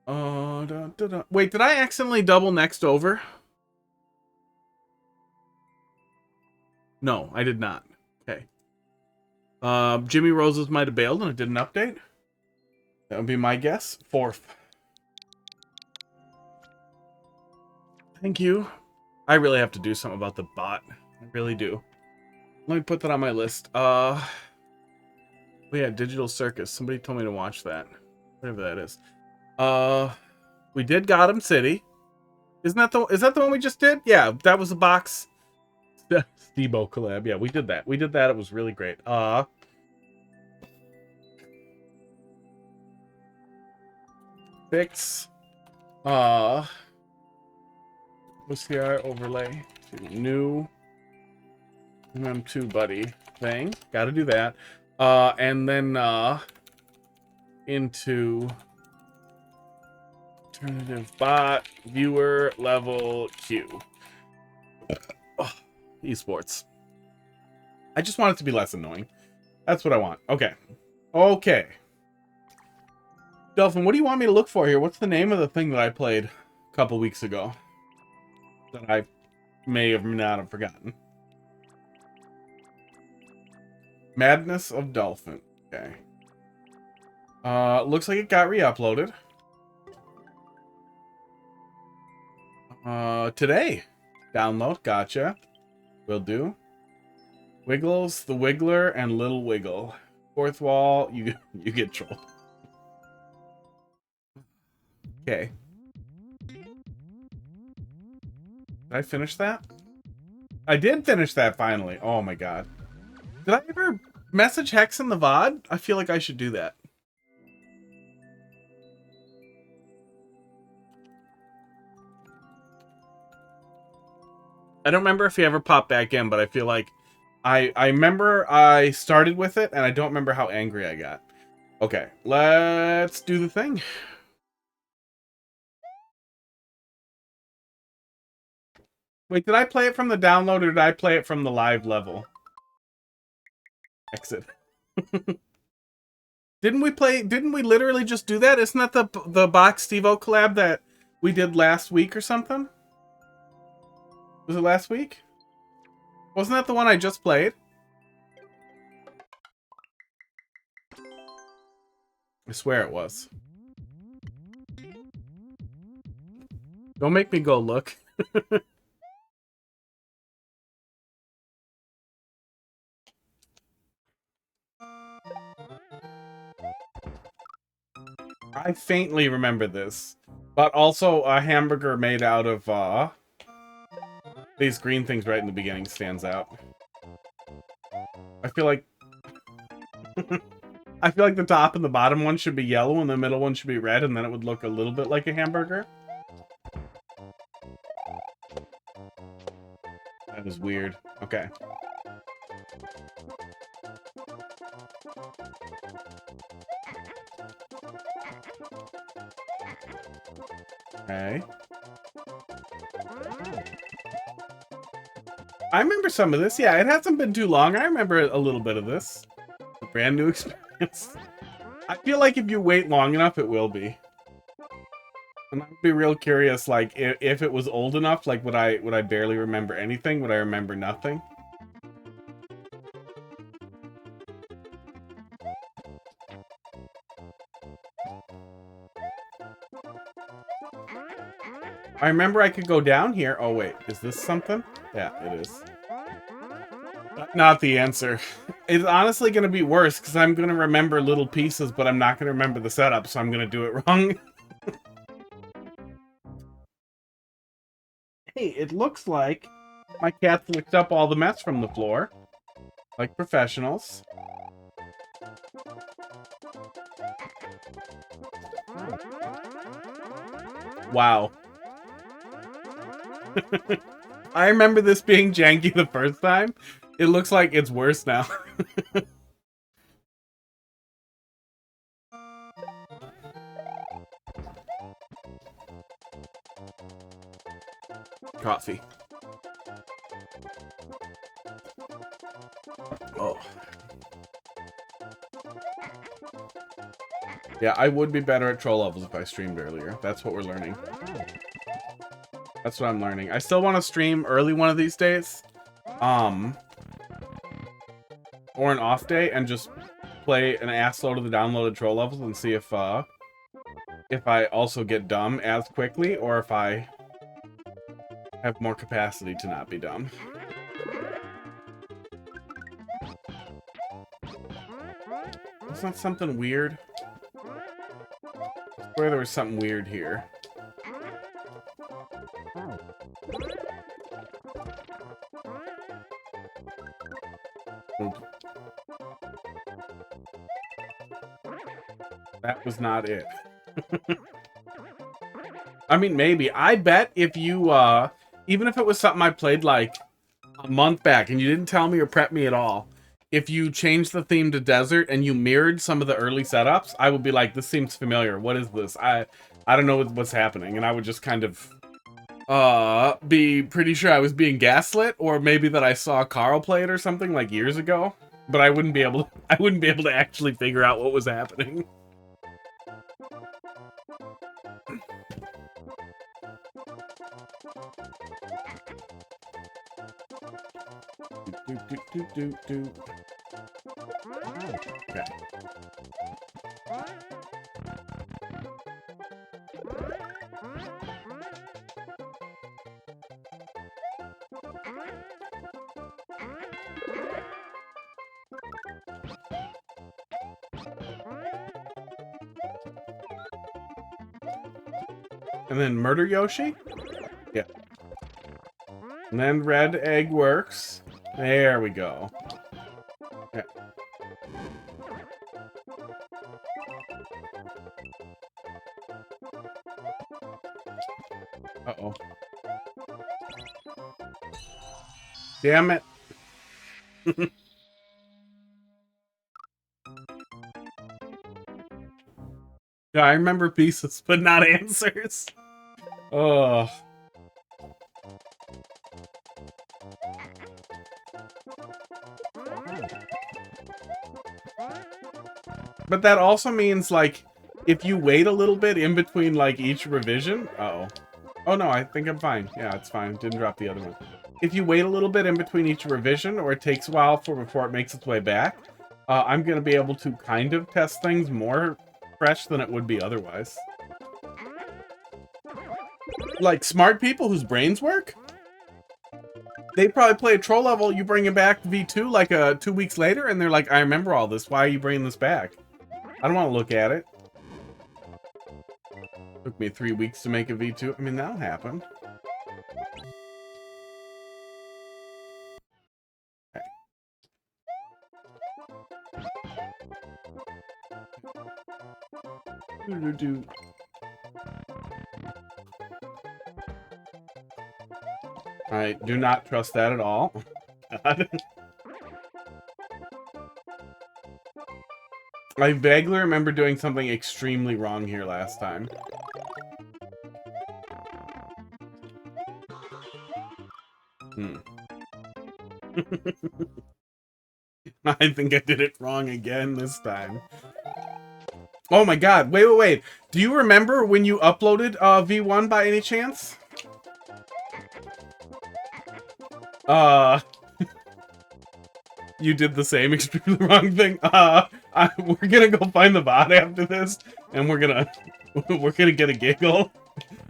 Wait, did I accidentally double next over? No, I did not. Okay. Jimmy Roses might have bailed and it didn't update. That would be my guess. 4th. Thank you. I really have to do something about the bot. I really do. Let me put that on my list. Oh yeah, Digital Circus. Somebody told me to watch that. Whatever that is. We did Gotham City. Is that the one we just did? Yeah, that was a box. Stebo collab. Yeah, we did that. We did that. It was really great. Fix. OCR overlay to new MM2 buddy thing. Got to do that. And then into alternative bot viewer level Q. Oh, esports. I just want it to be less annoying. That's what I want. Okay. Okay. Dolphin, what do you want me to look for here? What's the name of the thing that I played a couple weeks ago that I may or may not have forgotten? Madness of Dolphin. Okay. Looks like it got re-uploaded. Today. Download. Gotcha. Will do. Wiggles, the Wiggler, and Little Wiggle. Fourth wall, you get trolled. Okay. Did I finish that? I did finish that finally. Oh my god. Did I ever message Hex in the VOD? I feel like I should do that. I don't remember if he ever popped back in, but I feel like I remember I started with it, and I don't remember how angry I got. Okay, let's do the thing. Wait, did I play it from the download, or did I play it from the live level? Exit. Didn't we literally just do that? Isn't that the Box Stevo collab that we did last week or something? Was it last week? Wasn't that the one I just played? I swear it was. Don't make me go look. I faintly remember this. But also a hamburger made out of these green things right in the beginning stands out. I feel like I feel like the top and the bottom one should be yellow and the middle one should be red, and then it would look a little bit like a hamburger. That is weird. Okay. Okay. I remember some of this. Yeah, it hasn't been too long. I remember a little bit of this. A brand new experience. I feel like if you wait long enough, it will be. And I'd be real curious, like, if it was old enough, like, would I barely remember anything? Would I remember nothing? I remember I could go down here. Oh, wait. Is this something? Yeah, it is. Not the answer. It's honestly going to be worse, because I'm going to remember little pieces, but I'm not going to remember the setup, so I'm going to do it wrong. Hey, it looks like my cat's licked up all the mess from the floor. Like professionals. Wow. I remember this being janky the first time. It looks like it's worse now. Coffee. Oh. Yeah, I would be better at troll levels if I streamed earlier. That's what we're learning. That's what I'm learning. I still want to stream early one of these days. Or an off day and just play an assload of the downloaded troll levels and see if I also get dumb as quickly or if I have more capacity to not be dumb. Isn't that something weird? I swear there was something weird here. That was not it. I mean, maybe. I bet if you, even if it was something I played like a month back and you didn't tell me or prep me at all, if you changed the theme to desert and you mirrored some of the early setups, I would be like, this seems familiar. What is this? I don't know what's happening. And I would just kind of be pretty sure I was being gaslit, or maybe that I saw Carl play it or something like years ago. But I wouldn't be able to actually figure out what was happening. Okay. And then murder Yoshi? Yeah. And then red egg works. There we go. Yeah. Uh-oh. Damn it. Yeah, I remember pieces, but not answers. Oh. But that also means, like, if you wait a little bit in between, like, each revision... Uh-oh. Oh, no, I think I'm fine. Yeah, it's fine. Didn't drop the other one. if you wait a little bit in between each revision, or it takes a while before it makes its way back, I'm going to be able to kind of test things more fresh than it would be otherwise. Like, smart people whose brains work, they probably play a troll level, you bring it back to V2 like 2 weeks later, and they're like, I remember all this, why are you bringing this back? I don't want to look at it. Took me 3 weeks to make a V2. I mean, that'll happen. Okay. I do not trust that at all. I vaguely remember doing something extremely wrong here last time. I think I did it wrong again this time. Oh my god, wait. Do you remember when you uploaded V1 by any chance? You did the same extremely wrong thing. We're gonna go find the VOD after this, and we're gonna get a giggle.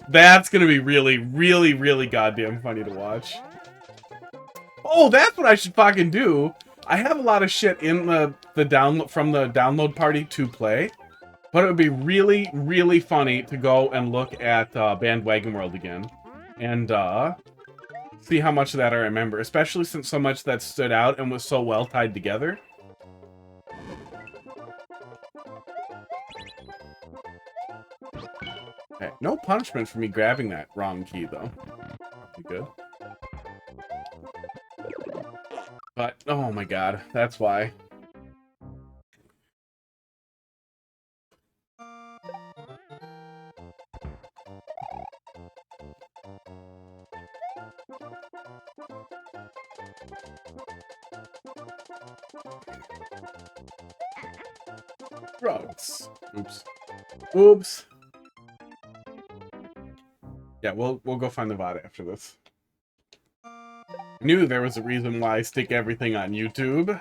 That's gonna be really goddamn funny to watch. Oh, that's what I should fucking do. I have a lot of shit in the download from the download party to play, but it would be really funny to go and look at Bandwagon World again, and see how much of that I remember, especially since so much that stood out and was so well tied together. Okay, no punishment for me grabbing that wrong key, though. Be good. But, oh my god, that's why. Drugs. Oops. Yeah, we'll go find the VOD after this. I knew there was a reason why I stick everything on YouTube.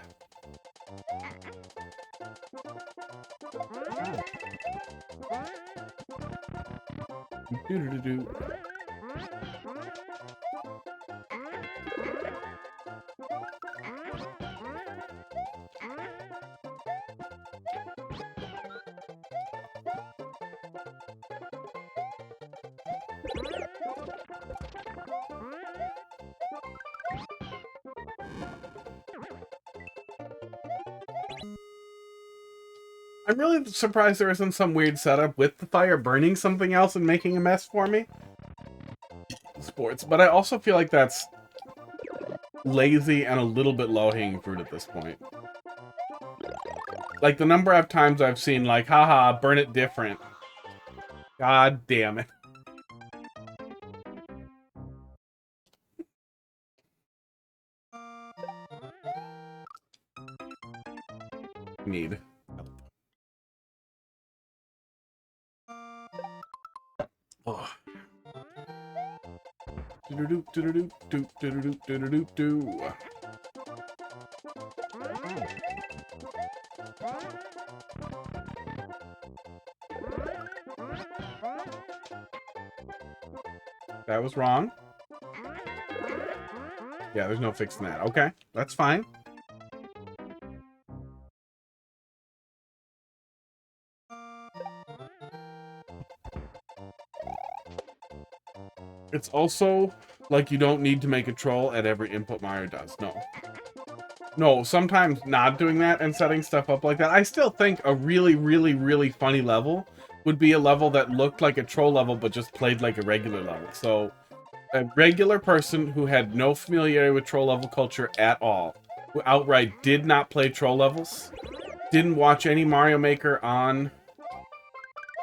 I'm really surprised there isn't some weird setup with the fire burning something else and making a mess for me. Sports, but I also feel like that's lazy and a little bit low-hanging fruit at this point. Like, the number of times I've seen, like, haha, burn it different. God damn it. Need. Oh. That was wrong. Yeah, there's no fixing that. Okay, that's fine. It's also like you don't need to make a troll at every input Mario does. No, sometimes not doing that and setting stuff up like that. I still think a really funny level would be a level that looked like a troll level but just played like a regular level. So a regular person who had no familiarity with troll level culture at all, who outright did not play troll levels, didn't watch any Mario Maker on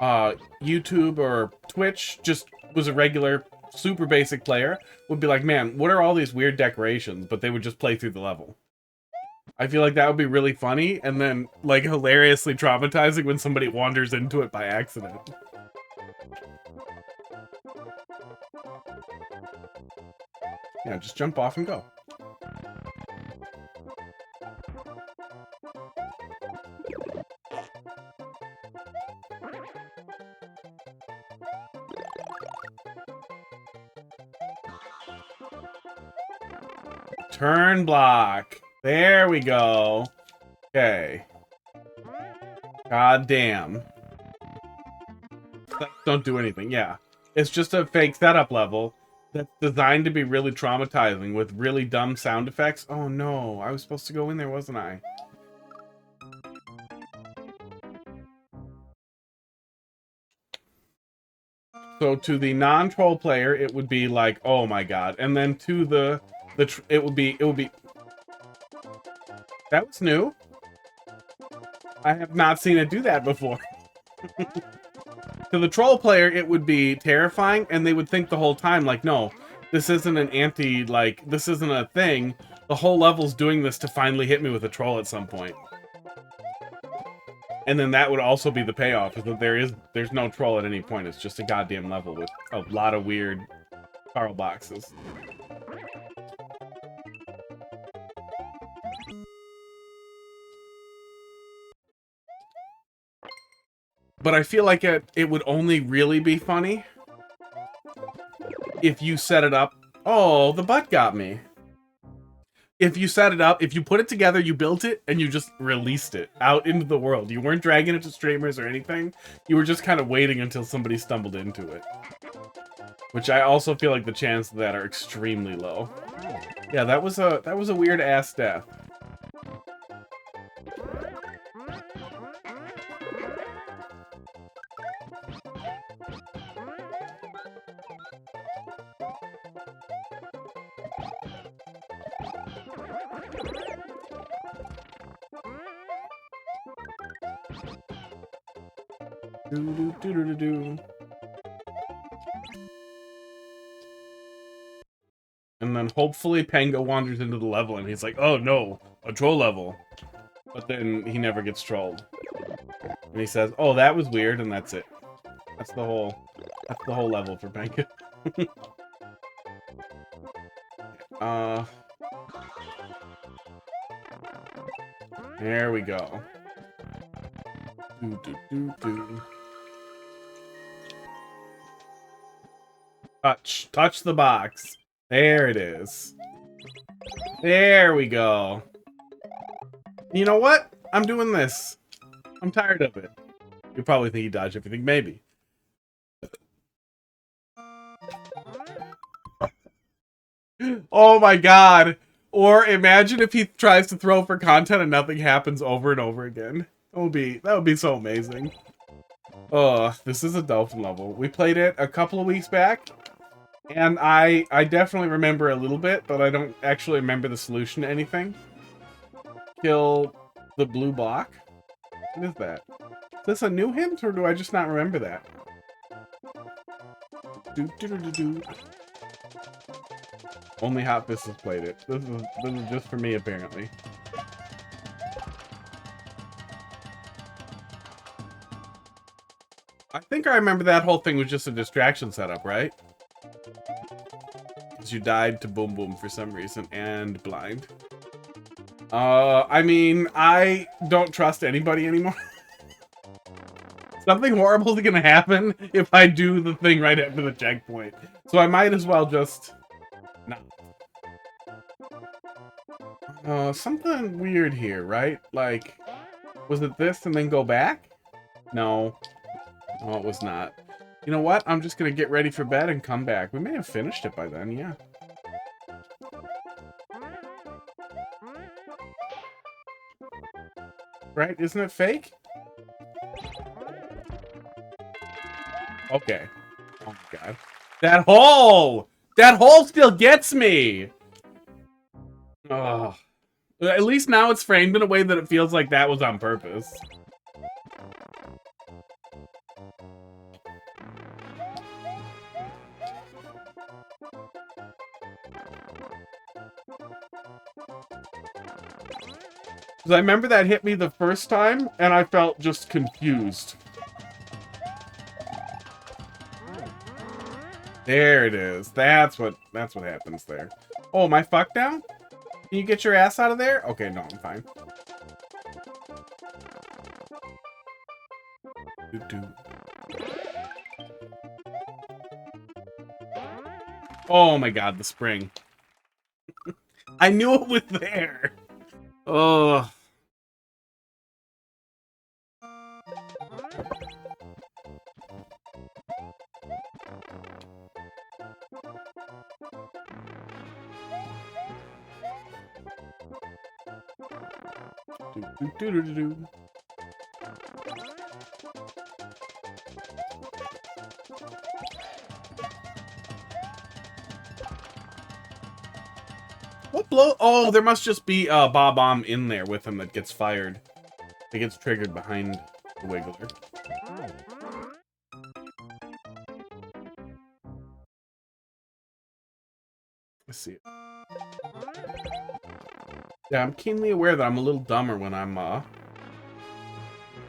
YouTube or Twitch, just was a regular super basic player, would be like, man, what are all these weird decorations? But they would just play through the level. I feel like that would be really funny, and then, like, hilariously traumatizing when somebody wanders into it by accident. Yeah, just jump off and go. Turn block. There we go. Okay. God damn. Don't do anything. Yeah. It's just a fake setup level that's designed to be really traumatizing with really dumb sound effects. Oh no, I was supposed to go in there, wasn't I? So to the non-troll player, it would be like, oh my god. And then to it would be that was new. I have not seen it do that before. To the troll player, it would be terrifying, and they would think the whole time, like, no, this isn't an this isn't a thing. The whole level's doing this to finally hit me with a troll at some point. And then that would also be the payoff, is that there's no troll at any point. It's just a goddamn level with a lot of weird Carl boxes. But I feel like it would only really be funny if you set it up. Oh, the butt got me. If you set it up, if you put it together, you built it, and you just released it out into the world. You weren't dragging it to streamers or anything. You were just kind of waiting until somebody stumbled into it. Which I also feel like the chances of that are extremely low. Yeah, that was a weird ass death. Do. And then hopefully Pango wanders into the level and he's like, oh no, a troll level. But then he never gets trolled. And he says, oh, that was weird, and that's it. That's the whole level for Pango. There we go. Do. Touch the box. There it is. There we go. You know what? I'm doing this. I'm tired of it. You probably think he dodged everything. Maybe. Oh my god. Or imagine if he tries to throw for content and nothing happens over and over again. That would be so amazing. Oh, this is a dolphin level. We played it a couple of weeks back. And I definitely remember a little bit, but I don't actually remember the solution to anything. Kill the blue block? What is that? Is this a new hint, or do I just not remember that? Only Hot Fist has played it. This is just for me, apparently. I think I remember that whole thing was just a distraction setup, right? Because you died to Boom Boom for some reason, and blind. I mean, I don't trust anybody anymore. Something horrible is gonna happen if I do the thing right after the checkpoint. So I might as well just... No. Something weird here, right? Like, was it this and then go back? No. No, it was not. You know what? I'm just gonna get ready for bed and come back. We may have finished it by then, yeah. Right? Isn't it fake? Okay. Oh my god. That hole! That hole still gets me! Ugh. At least now it's framed in a way that it feels like that was on purpose. Because I remember that hit me the first time, and I felt just confused. There it is. That's what happens there. Oh, am I fucked now? Can you get your ass out of there? Okay, no, I'm fine. Oh my god, the spring. I knew it was there. Oh. What blow? Oh, there must just be a Bob-omb in there with him that gets fired. It gets triggered behind the Wiggler. Let's see it. Yeah, I'm keenly aware that I'm a little dumber when when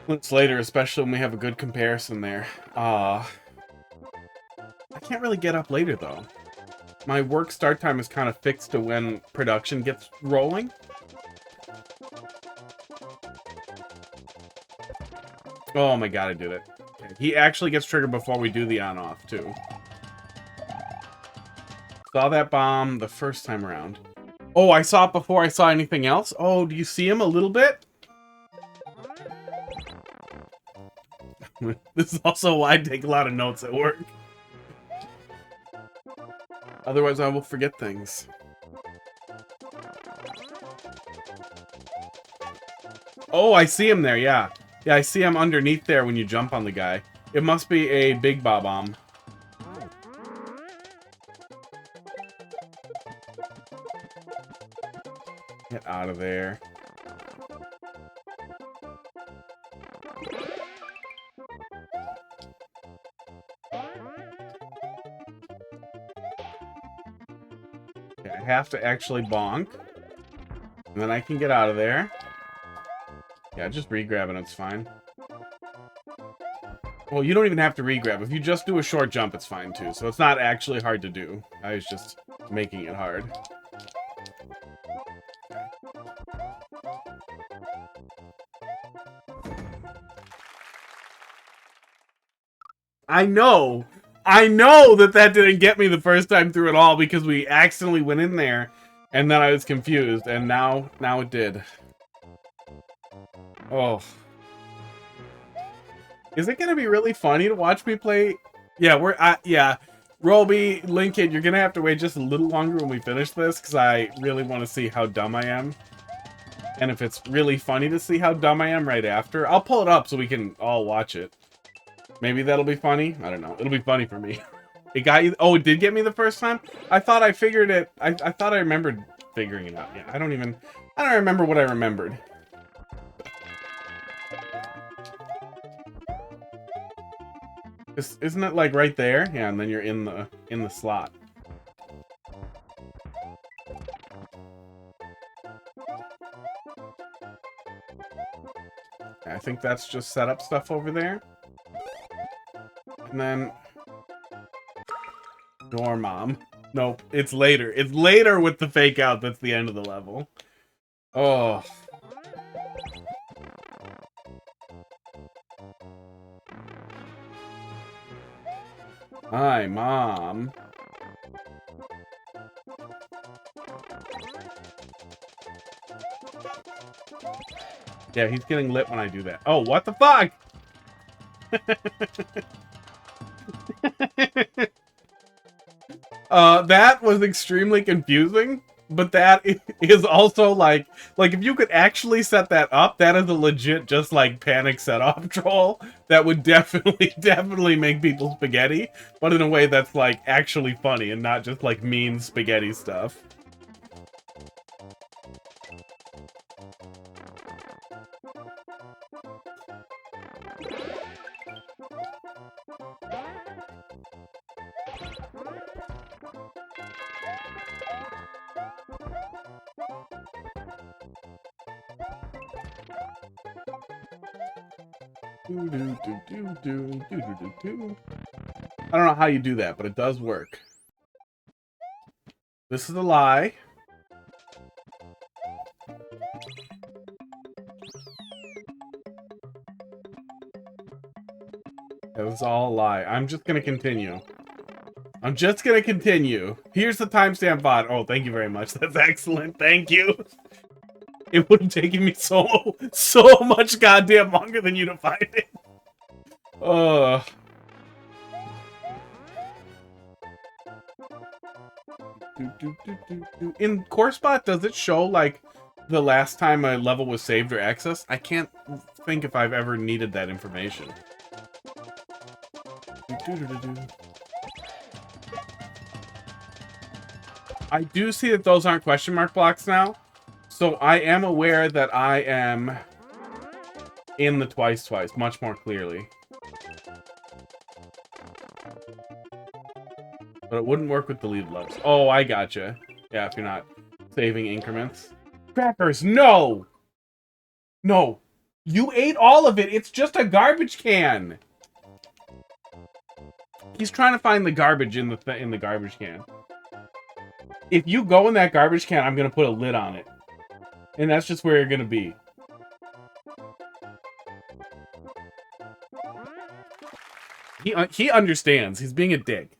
it's later, especially when we have a good comparison there. I can't really get up later though. My work start time is kind of fixed to when production gets rolling. Oh my god, I did it. Okay. He actually gets triggered before we do the on-off, too. Saw that bomb the first time around. Oh, I saw it before I saw anything else? Oh, do you see him a little bit? This is also why I take a lot of notes at work. Otherwise, I will forget things. Oh, I see him there, yeah. Yeah, I see him underneath there when you jump on the guy. It must be a big Bob-omb. Get out of there. Okay, I have to actually bonk. And then I can get out of there. Yeah, just re-grab and it's fine. Well, you don't even have to re-grab. If you just do a short jump, it's fine too. So it's not actually hard to do. I was just making it hard. I know that didn't get me the first time through at all because we accidentally went in there and then I was confused and now it did. Oh. Is it gonna be really funny to watch me play? Yeah, yeah. Roby, Lincoln, you're gonna have to wait just a little longer when we finish this because I really want to see how dumb I am. And if it's really funny to see how dumb I am right after, I'll pull it up so we can all watch it. Maybe that'll be funny. I don't know. It'll be funny for me. It got you. Oh, it did get me the first time? I thought I figured it. I thought I remembered figuring it out. Yeah, I don't remember what I remembered. Isn't it like right there? Yeah, and then you're in the slot. I think that's just setup stuff over there. And then your mom. Nope, it's later. It's later with the fake out that's the end of the level. Oh. Hi, Mom. Yeah, he's getting lit when I do that. Oh, what the fuck? That was extremely confusing, but that is also like if you could actually set that up, that is a legit just like panic set off troll that would definitely make people spaghetti, but in a way that's like actually funny and not just like mean spaghetti stuff. Do do do do do do do do do. I don't know how you do that, but it does work. This is a lie. That was all a lie. I'm just gonna continue. I'm just gonna continue. Here's the timestamp VOD. Oh, thank you very much. That's excellent. Thank you. It would have taken me so much goddamn longer than you to find it. In CourseBot, does it show, like, the last time a level was saved or accessed? I can't think if I've ever needed that information. I do see that those aren't question mark blocks now, so I am aware that I am in the twice much more clearly. But it wouldn't work with deleted levels. Oh, I gotcha. Yeah, if you're not saving increments. Crackers, no! No. You ate all of it. It's just a garbage can. He's trying to find the garbage in the garbage can. If you go in that garbage can, I'm gonna put a lid on it. And that's just where you're gonna be. He understands. He's being a dick.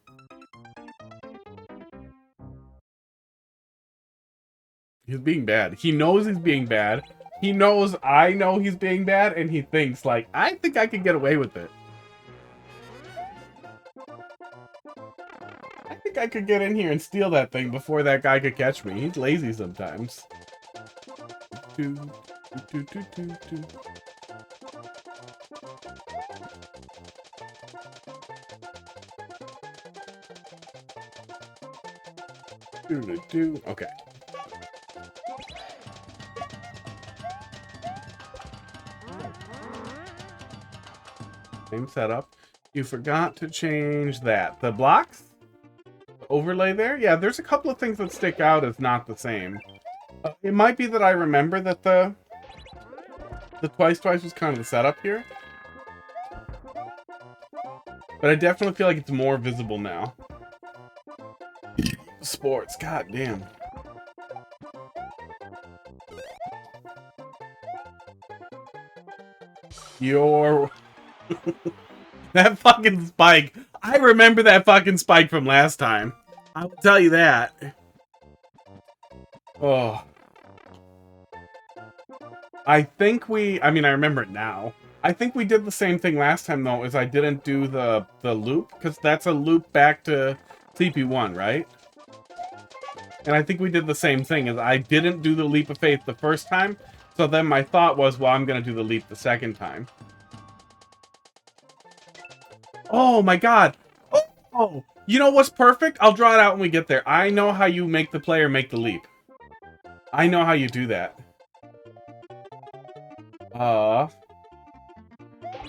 He's being bad. He knows he's being bad. He knows I know he's being bad, and he thinks, like, I think I can get away with it. I think I could get in here and steal that thing before that guy could catch me. He's lazy sometimes. Okay. Same setup. You forgot to change that. The blocks? The overlay there? Yeah, there's a couple of things that stick out as not the same. It might be that I remember that the twice was kind of the setup here. But I definitely feel like it's more visible now. Sports, god damn. That fucking spike. I remember that fucking spike from last time. I will tell you that. Oh. I remember it now. I think we did the same thing last time, though, is I didn't do the loop, because that's a loop back to CP1, right? And I think we did the same thing, is I didn't do the leap of faith the first time, so then my thought was, well, I'm going to do the leap the second time. Oh my god! Oh! You know what's perfect? I'll draw it out when we get there. I know how you make the player make the leap. I know how you do that.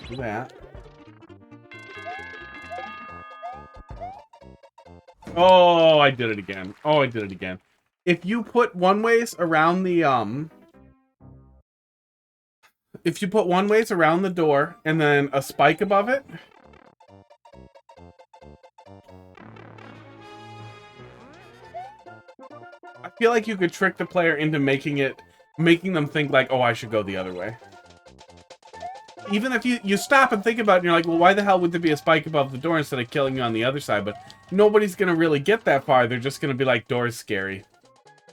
Do that. Oh, I did it again. Oh, I did it again. If you put one-ways around the, if you put one-ways around the door and then a spike above it, I feel like you could trick the player into making them think like, oh, I should go the other way. Even if you stop and think about it and you're like, well, why the hell would there be a spike above the door instead of killing you on the other side? But nobody's going to really get that far. They're just going to be like, door's scary.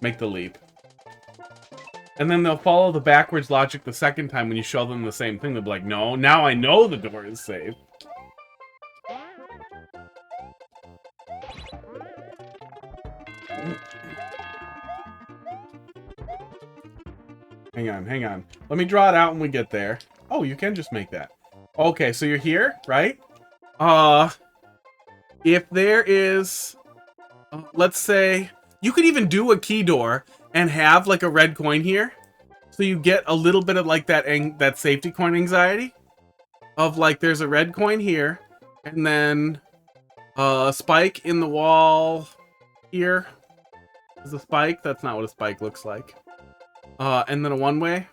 Make the leap. And then they'll follow the backwards logic the second time when you show them the same thing. They'll be like, no, now I know the door is safe. Hang on. Let me draw it out when we get there. Oh, you can just make that. Okay, so you're here, right? If there is, let's say, you could even do a key door and have like a red coin here. So you get a little bit of like that safety coin anxiety. Of like, there's a red coin here. And then a spike in the wall here. Is a spike? That's not what a spike looks like. And then a one-way.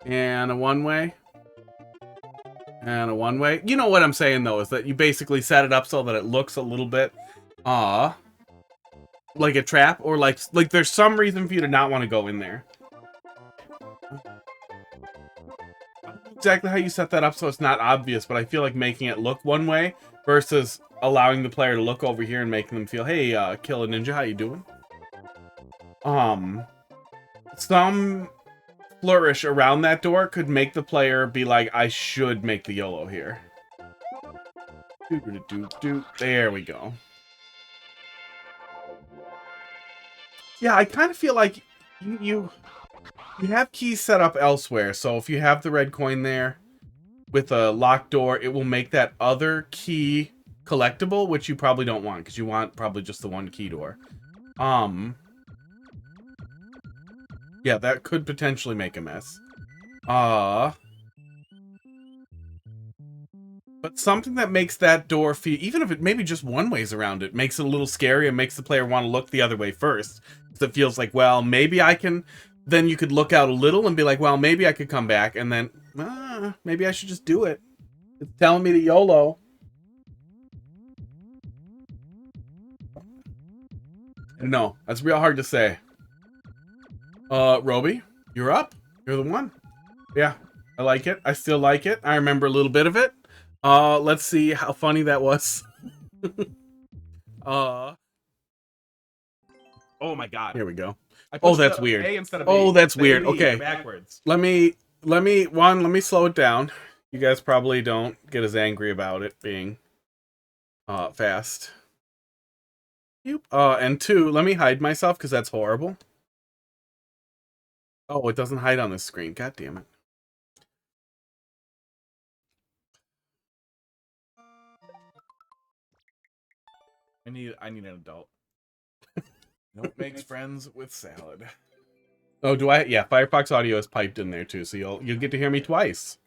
And a one-way. And a one-way. You know what I'm saying, though, is that you basically set it up so that it looks a little bit, like a trap, or like there's some reason for you to not want to go in there. Exactly how you set that up so it's not obvious, but I feel like making it look one way versus allowing the player to look over here and making them feel, hey, Killer Ninja, how you doing? Some flourish around that door could make the player be like, I should make the YOLO here. There we go. Yeah, I kind of feel like you have keys set up elsewhere. So if you have the red coin there with a locked door, it will make that other key collectible, which you probably don't want because you want probably just the one key door. Yeah, that could potentially make a mess. But something that makes that door feel, even if it maybe just one way's around it, makes it a little scary and makes the player want to look the other way first. So it feels like, well, maybe I can, then you could look out a little and be like, well, maybe I could come back, and then, maybe I should just do it. It's telling me to YOLO. No, that's real hard to say. Roby, you're up. You're the one. Yeah, I like it. I still like it. I remember a little bit of it. Let's see how funny that was. Oh my god. Here we go. Oh, that's weird. Oh, that's weird. Okay. Backwards. Let me slow it down. You guys probably don't get as angry about it being fast. And 2, let me hide myself because that's horrible. Oh, it doesn't hide on this screen. God damn it. I need an adult. Nope, makes friends with salad. Oh, do I? Yeah, Firefox audio is piped in there too, so you'll get to hear me twice.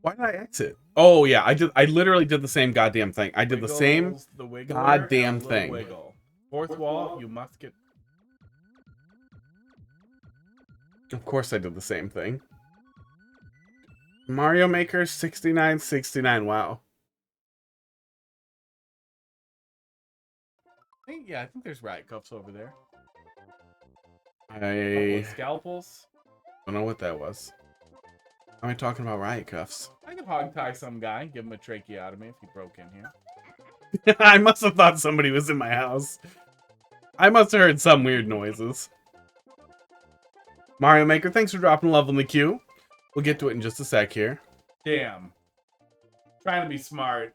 Why did I exit? Oh yeah, I literally did the same goddamn thing. I did the same goddamn thing. Wiggle. Fourth wall, you must get. Of course I did the same thing. Mario Maker 6969. Wow. I think there's riot cuffs over there. Scalpels. Don't know what that was. Am I talking about riot cuffs? I could hog tie some guy, give him a tracheotomy if he broke in here. I must have thought somebody was in my house. I must have heard some weird noises. Mario Maker, thanks for dropping a level in the queue. We'll get to it in just a sec here. Damn. Trying to be smart.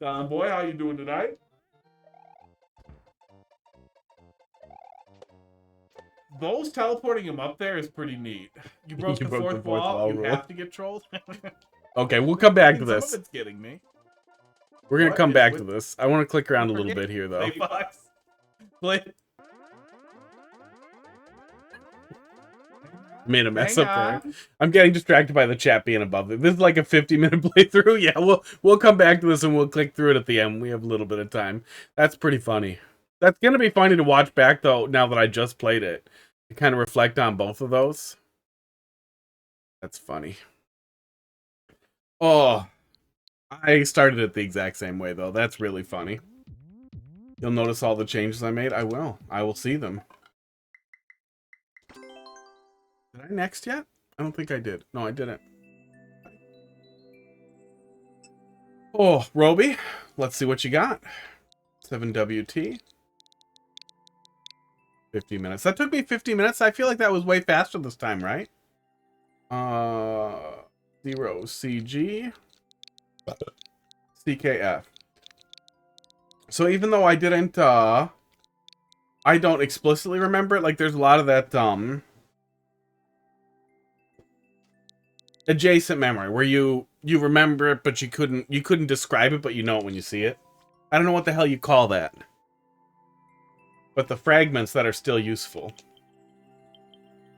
Silent boy, how you doing tonight? Those teleporting him up there is pretty neat. You broke the fourth wall. You have to get trolled. Okay, we'll come back to this. Some of it's getting me. We're gonna come back to this. I want to click around a little bit here, though. Play. Made a mess up there. I'm getting distracted by the chat being above it. This is like a 50-minute playthrough. Yeah, we'll come back to this and we'll click through it at the end. We have a little bit of time. That's pretty funny. That's gonna be funny to watch back though. Now that I just played it, to kind of reflect on both of those. That's funny. Oh, I started it the exact same way though. That's really funny. You'll notice all the changes I made. I will see them. Did I next yet? I don't think I did. No, I didn't. Oh, Roby, let's see what you got. 7WT. 50 minutes. That took me 50 minutes. I feel like that was way faster this time, right? 0CG. CKF. So even though I didn't, I don't explicitly remember it, like there's a lot of that, adjacent memory where you remember it but you couldn't describe it, but you know it when you see it. I don't know what the hell you call that, but the fragments that are still useful.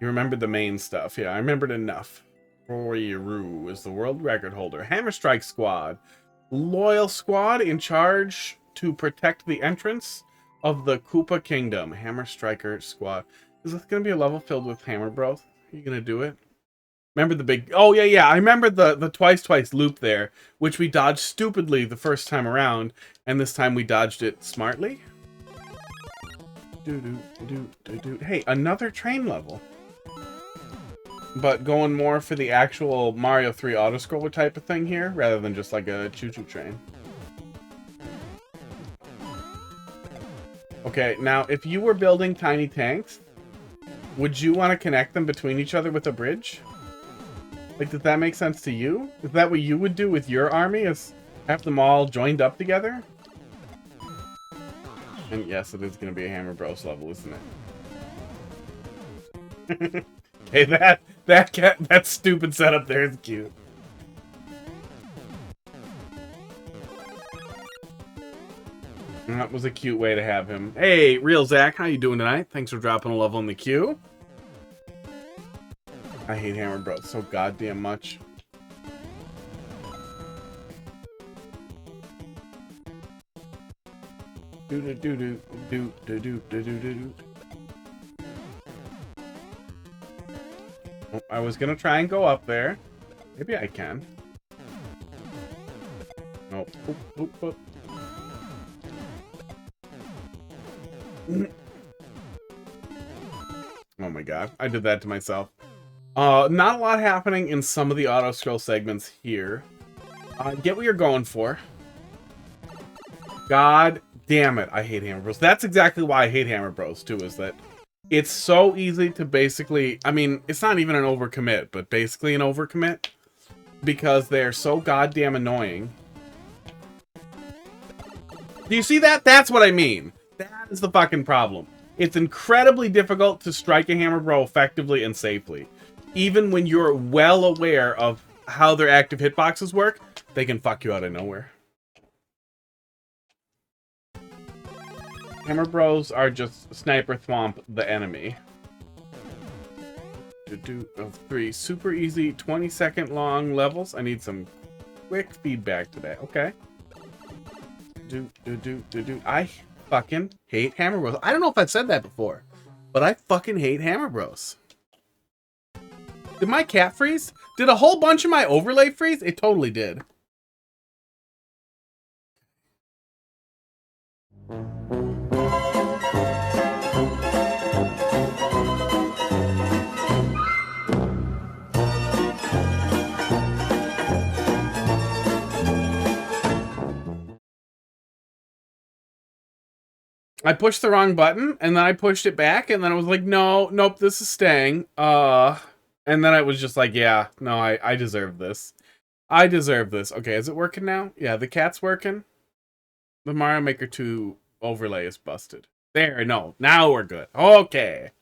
You remembered the main stuff. Yeah, I remembered enough. Royeru is the world record holder. Hammer Strike Squad, loyal squad in charge to protect the entrance of the Koopa Kingdom. Hammer Striker Squad. Is this gonna be a level filled with Hammer Bros? Are you gonna do it? Remember the big... Oh, yeah. I remember the twice loop there, which we dodged stupidly the first time around, and this time we dodged it smartly. Hey, another train level. But going more for the actual Mario 3 auto-scroller type of thing here, rather than just like a choo-choo train. Okay, now, if you were building tiny tanks, would you want to connect them between each other with a bridge? Like, does that make sense to you? Is that what you would do with your army, is have them all joined up together? And yes, it is going to be a Hammer Bros level, isn't it? Hey, that stupid setup there is cute. That was a cute way to have him. Hey, Real Zach, how you doing tonight? Thanks for dropping a level in the queue. I hate Hammer Bros so goddamn much. Oh, I was gonna try and go up there. Maybe I can. Nope. Oop, oop. Oh my god, I did that to myself. Not a lot happening in some of the auto scroll segments here. Get what you're going for. God damn it, I hate Hammer Bros. That's exactly why I hate Hammer Bros too, is that it's so easy to basically, I mean, it's not even an overcommit, but basically an overcommit, because they're so goddamn annoying. Do you see that? That's what I mean. That is the fucking problem. It's incredibly difficult to strike a Hammer Bro effectively and safely. Even when you're well aware of how their active hitboxes work, they can fuck you out of nowhere. Hammer Bros are just Sniper Thwomp the enemy. Of 3 super easy 20-second long levels. I need some quick feedback today. Okay. I fucking hate Hammer Bros. I don't know if I've said that before, but I fucking hate Hammer Bros. Did my cat freeze? Did a whole bunch of my overlay freeze? It totally did. I pushed the wrong button, and then I pushed it back, and then I was like, no, nope, this is staying. And then I was just like, yeah, no, I deserve this. I deserve this. Okay, is it working now? Yeah, the cat's working. The Mario Maker 2 overlay is busted. There, no, now we're good. Okay.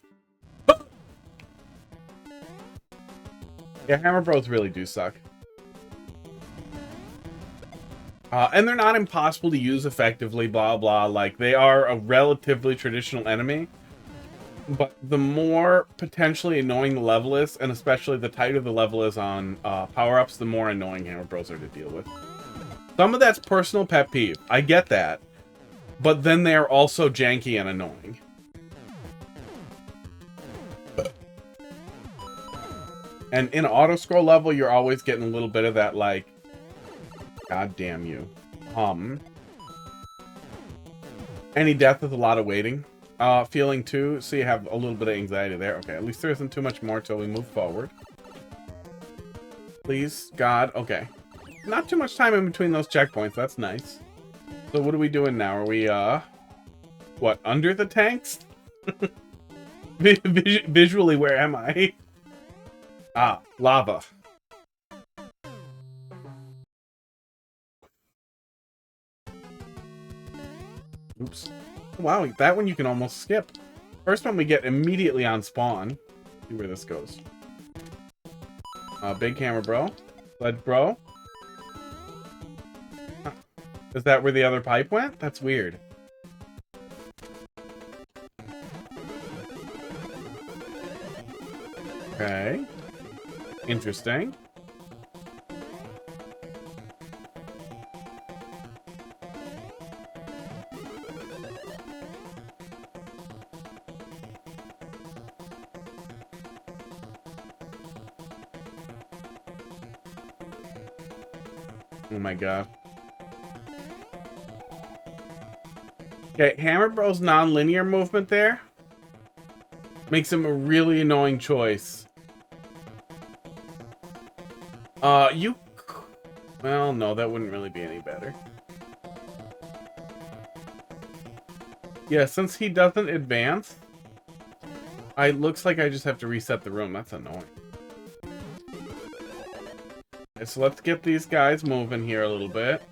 Yeah, Hammer Bros really do suck. And they're not impossible to use effectively, blah, blah. Like, they are a relatively traditional enemy. But the more potentially annoying the level is, and especially the tighter the level is on power-ups, the more annoying Hammer Bros are to deal with. Some of that's personal pet peeve. I get that. But then they are also janky and annoying. And in auto-scroll level, you're always getting a little bit of that, like, God damn you. Any death is a lot of waiting. Feeling too, so you have a little bit of anxiety there. Okay, at least there isn't too much more till we move forward. Please, God, okay. Not too much time in between those checkpoints, that's nice. So what are we doing now? Are we, what, under the tanks? Visually, where am I? Ah, lava. Oops. Wow, that one you can almost skip. First one we get immediately on spawn. See where this goes. Big Hammer Bro. Sled Bro. Huh. Is that where the other pipe went? That's weird. Okay. Interesting. Oh my god. Okay, Hammer Bros non-linear movement there makes him a really annoying choice. Well, no, that wouldn't really be any better. Yeah, since he doesn't advance, it looks like I just have to reset the room. That's annoying. Okay, so let's get these guys moving here a little bit.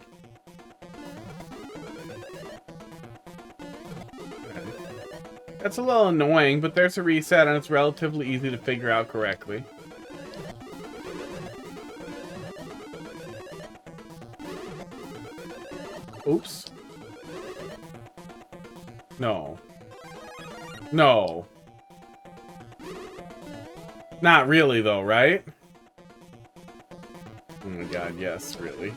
That's a little annoying, but there's a reset and it's relatively easy to figure out correctly. Oops. No. No. Not really, though, right? Oh my god, yes, really.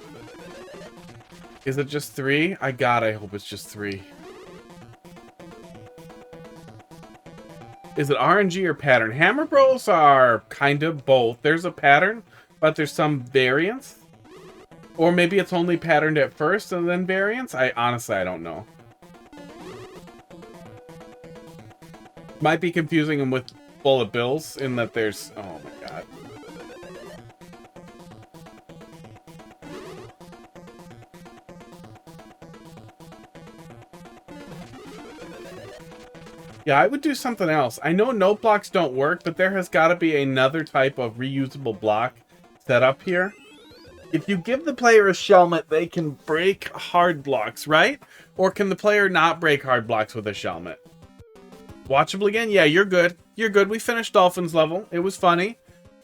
Is it just 3? I hope it's just 3. Is it RNG or pattern? Hammer Bros are kind of both. There's a pattern, but there's some variance. Or maybe it's only patterned at first and then variance? Honestly, I don't know. Might be confusing them with bullet bills in that there's... Oh my god. Yeah, I would do something else. I know note blocks don't work, but there has got to be another type of reusable block set up here. If you give the player a shellmet, they can break hard blocks, right? Or can the player not break hard blocks with a shellmet? Watchable again? Yeah, you're good. You're good. We finished Dolphins level. It was funny.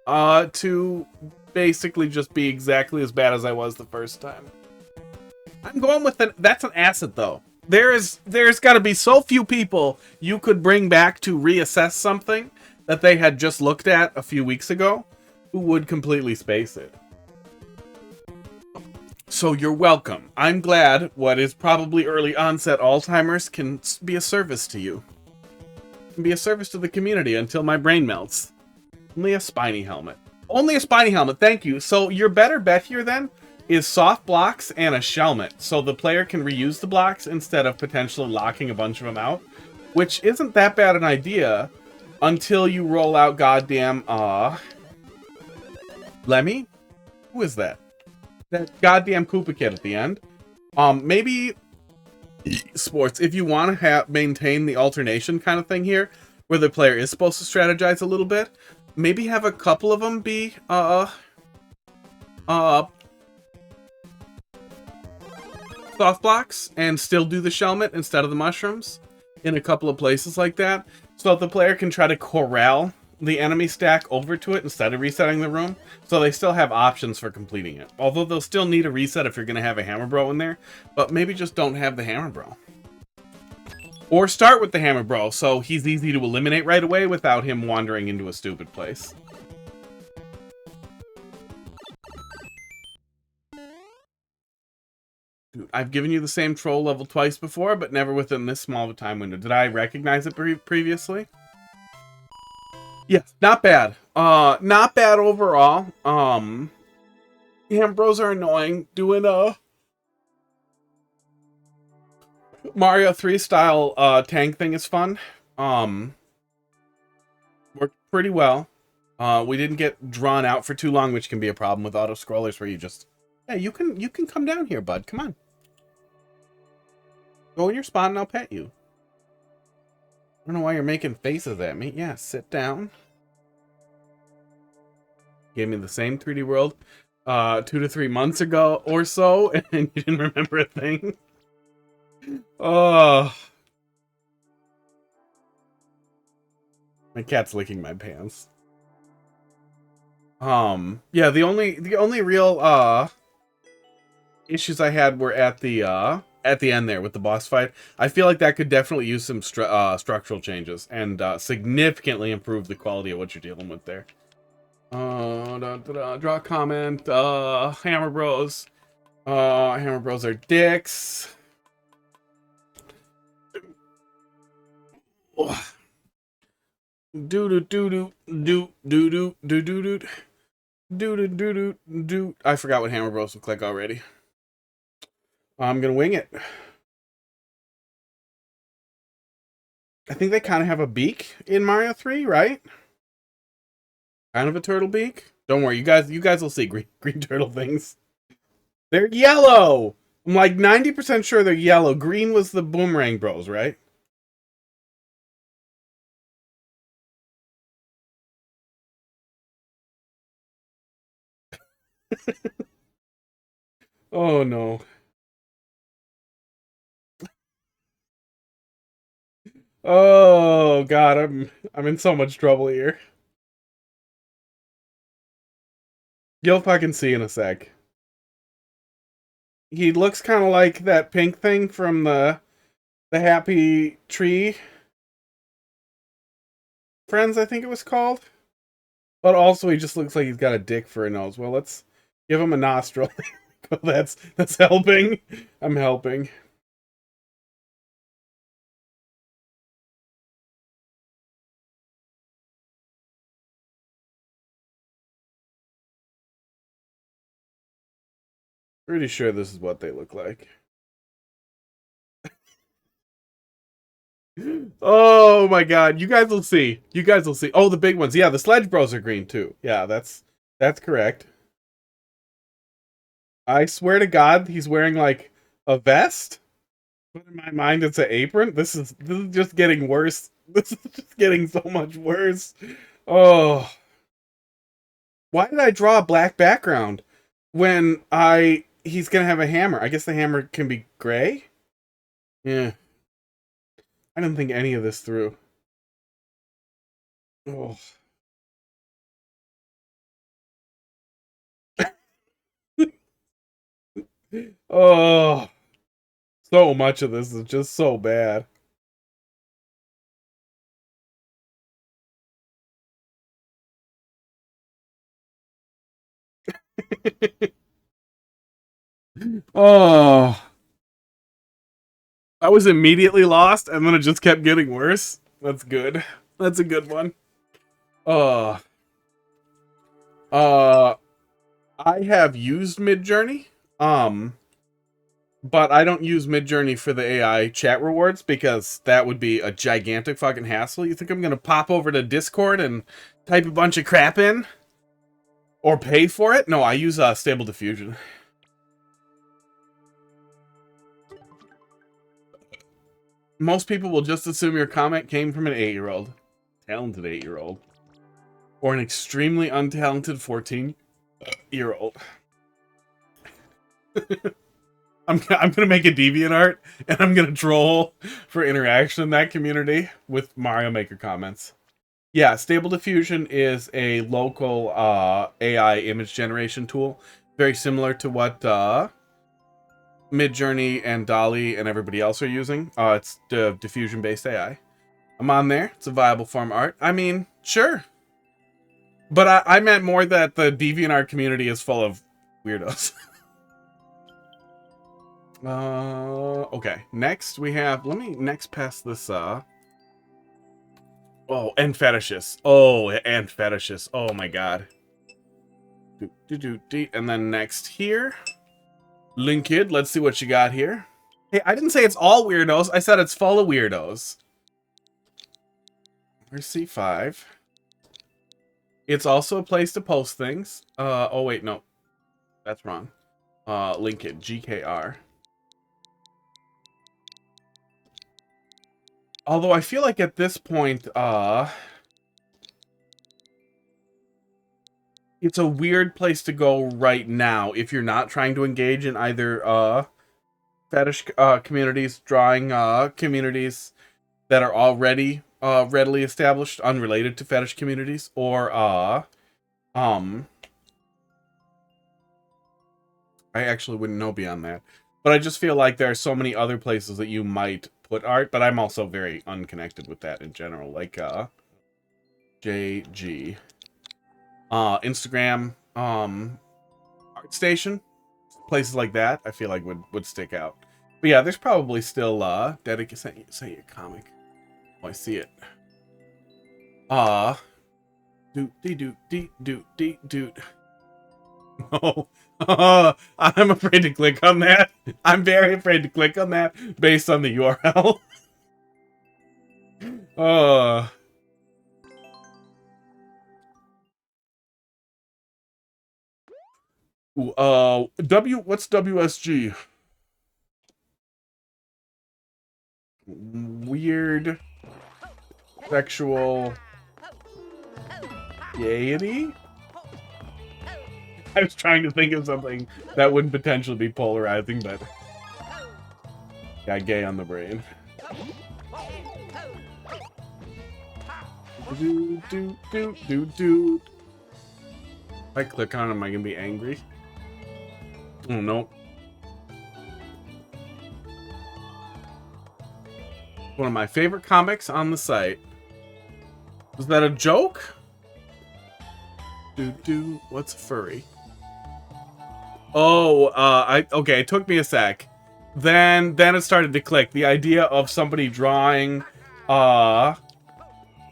To basically just be exactly as bad as I was the first time. I'm going with that's an asset, though. There's got to be so few people you could bring back to reassess something that they had just looked at a few weeks ago who would completely space it. So you're welcome. I'm glad what is probably early onset Alzheimer's can be a service to you. Can be a service to the community until my brain melts. Only a spiny helmet. Only a spiny helmet, thank you. So your better bet here then is soft blocks and a shellmet. So the player can reuse the blocks instead of potentially locking a bunch of them out. Which isn't that bad an idea until you roll out goddamn, Lemmy? Who is that? That goddamn Koopa Kid at the end. Maybe sports, if you want to maintain the alternation kind of thing here, where the player is supposed to strategize a little bit, maybe have a couple of them be soft blocks and still do the shellmet instead of the mushrooms in a couple of places like that, so that the player can try to corral the enemy stack over to it instead of resetting the room, so they still have options for completing it. Although they'll still need a reset if you're going to have a Hammer Bro in there, but maybe just don't have the Hammer Bro. Or start with the Hammer Bro, so he's easy to eliminate right away without him wandering into a stupid place. Dude, I've given you the same troll level twice before, but never within this small of a time window. Did I recognize it previously? Yes, not bad. Not bad overall. Hammer Bros are annoying. Doing Mario 3 style tank thing is fun. Worked pretty well. We didn't get drawn out for too long, which can be a problem with auto scrollers where you just, yeah, you can come down here, bud. Come on. Go in your spot and I'll pet you. I don't know why you're making faces at me. Yeah, sit down. Gave me the same 3D World 2 to 3 months ago or so, and you didn't remember a thing. Oh. My cat's licking my pants. Yeah, the only real issues I had were at the end there with the boss fight. I feel like that could definitely use some structural changes and significantly improve the quality of what you're dealing with there. Draw a comment. Hammer Bros. Hammer Bros are dicks. Do do do do do do do do do do Do. I forgot what Hammer Bros look like already. I'm gonna wing it. I think they kind of have a beak in Mario 3, right? Kind of a turtle beak. Don't worry, you guys will see green turtle things. They're yellow. I'm like 90% sure they're yellow. Green was the Boomerang Bros, right? Oh no. Oh god, I'm in so much trouble here. You'll fucking see in a sec. He looks kind of like that pink thing from the Happy Tree Friends, I think it was called. But also he just looks like he's got a dick for a nose. Well, let's give him a nostril. That's helping. I'm helping. Pretty sure this is what they look like. Oh my god, you guys will see. You guys will see. Oh, the big ones. Yeah, the Sledge Bros are green too. Yeah, that's correct. I swear to God, he's wearing like a vest. But in my mind, it's an apron. This is just getting worse. This is just getting so much worse. Oh, why did I draw a black background when he's gonna have a hammer? I guess the hammer can be gray. Yeah, I didn't think any of this through. Oh. Oh, so much of this is just so bad. Oh, I was immediately lost, and then it just kept getting worse. That's good. That's a good one. Uh, uh, I have used Midjourney, but I don't use Midjourney for the AI chat rewards because that would be a gigantic fucking hassle. You think I'm gonna pop over to Discord and type a bunch of crap in, or pay for it? No, I use Stable Diffusion. Most people will just assume your comment came from an 8-year-old. Talented 8-year-old. Or an extremely untalented 14-year-old. I'm gonna make a DeviantArt, and I'm gonna troll for interaction in that community with Mario Maker comments. Yeah, Stable Diffusion is a local AI image generation tool. Very similar to what Midjourney and Dolly and everybody else are using. It's the diffusion-based AI. I'm on there. It's a viable form of art. I mean, sure. But I meant more that the DeviantArt community is full of weirdos. Okay. Next we have, let me next pass this, oh, and fetishes. Oh, and fetishes. Oh my god. And then next here, Linkid, let's see what you got here. Hey, I didn't say it's all weirdos. I said it's full of weirdos. Here's C5. It's also a place to post things. Oh wait, no. That's wrong. Linkid, GKR. Although I feel like at this point, it's a weird place to go right now if you're not trying to engage in either fetish communities, drawing communities that are already readily established, unrelated to fetish communities, or I actually wouldn't know beyond that. But I just feel like there are so many other places that you might put art, but I'm also very unconnected with that in general, like JG. Instagram, ArtStation, places like that, I feel like would stick out. But yeah, there's probably still dedicated. Say your comic. Oh, I see it. Doot. Oh, I'm afraid to click on that. I'm very afraid to click on that based on the URL. uh, what's WSG? Weird sexual gaiety? I was trying to think of something that would potentially be polarizing, but got gay on the brain. Do. If I click on it, am I gonna be angry? Oh no. One of my favorite comics on the site. Was that a joke? What's a furry? Oh, okay, it took me a sec. Then it started to click. The idea of somebody drawing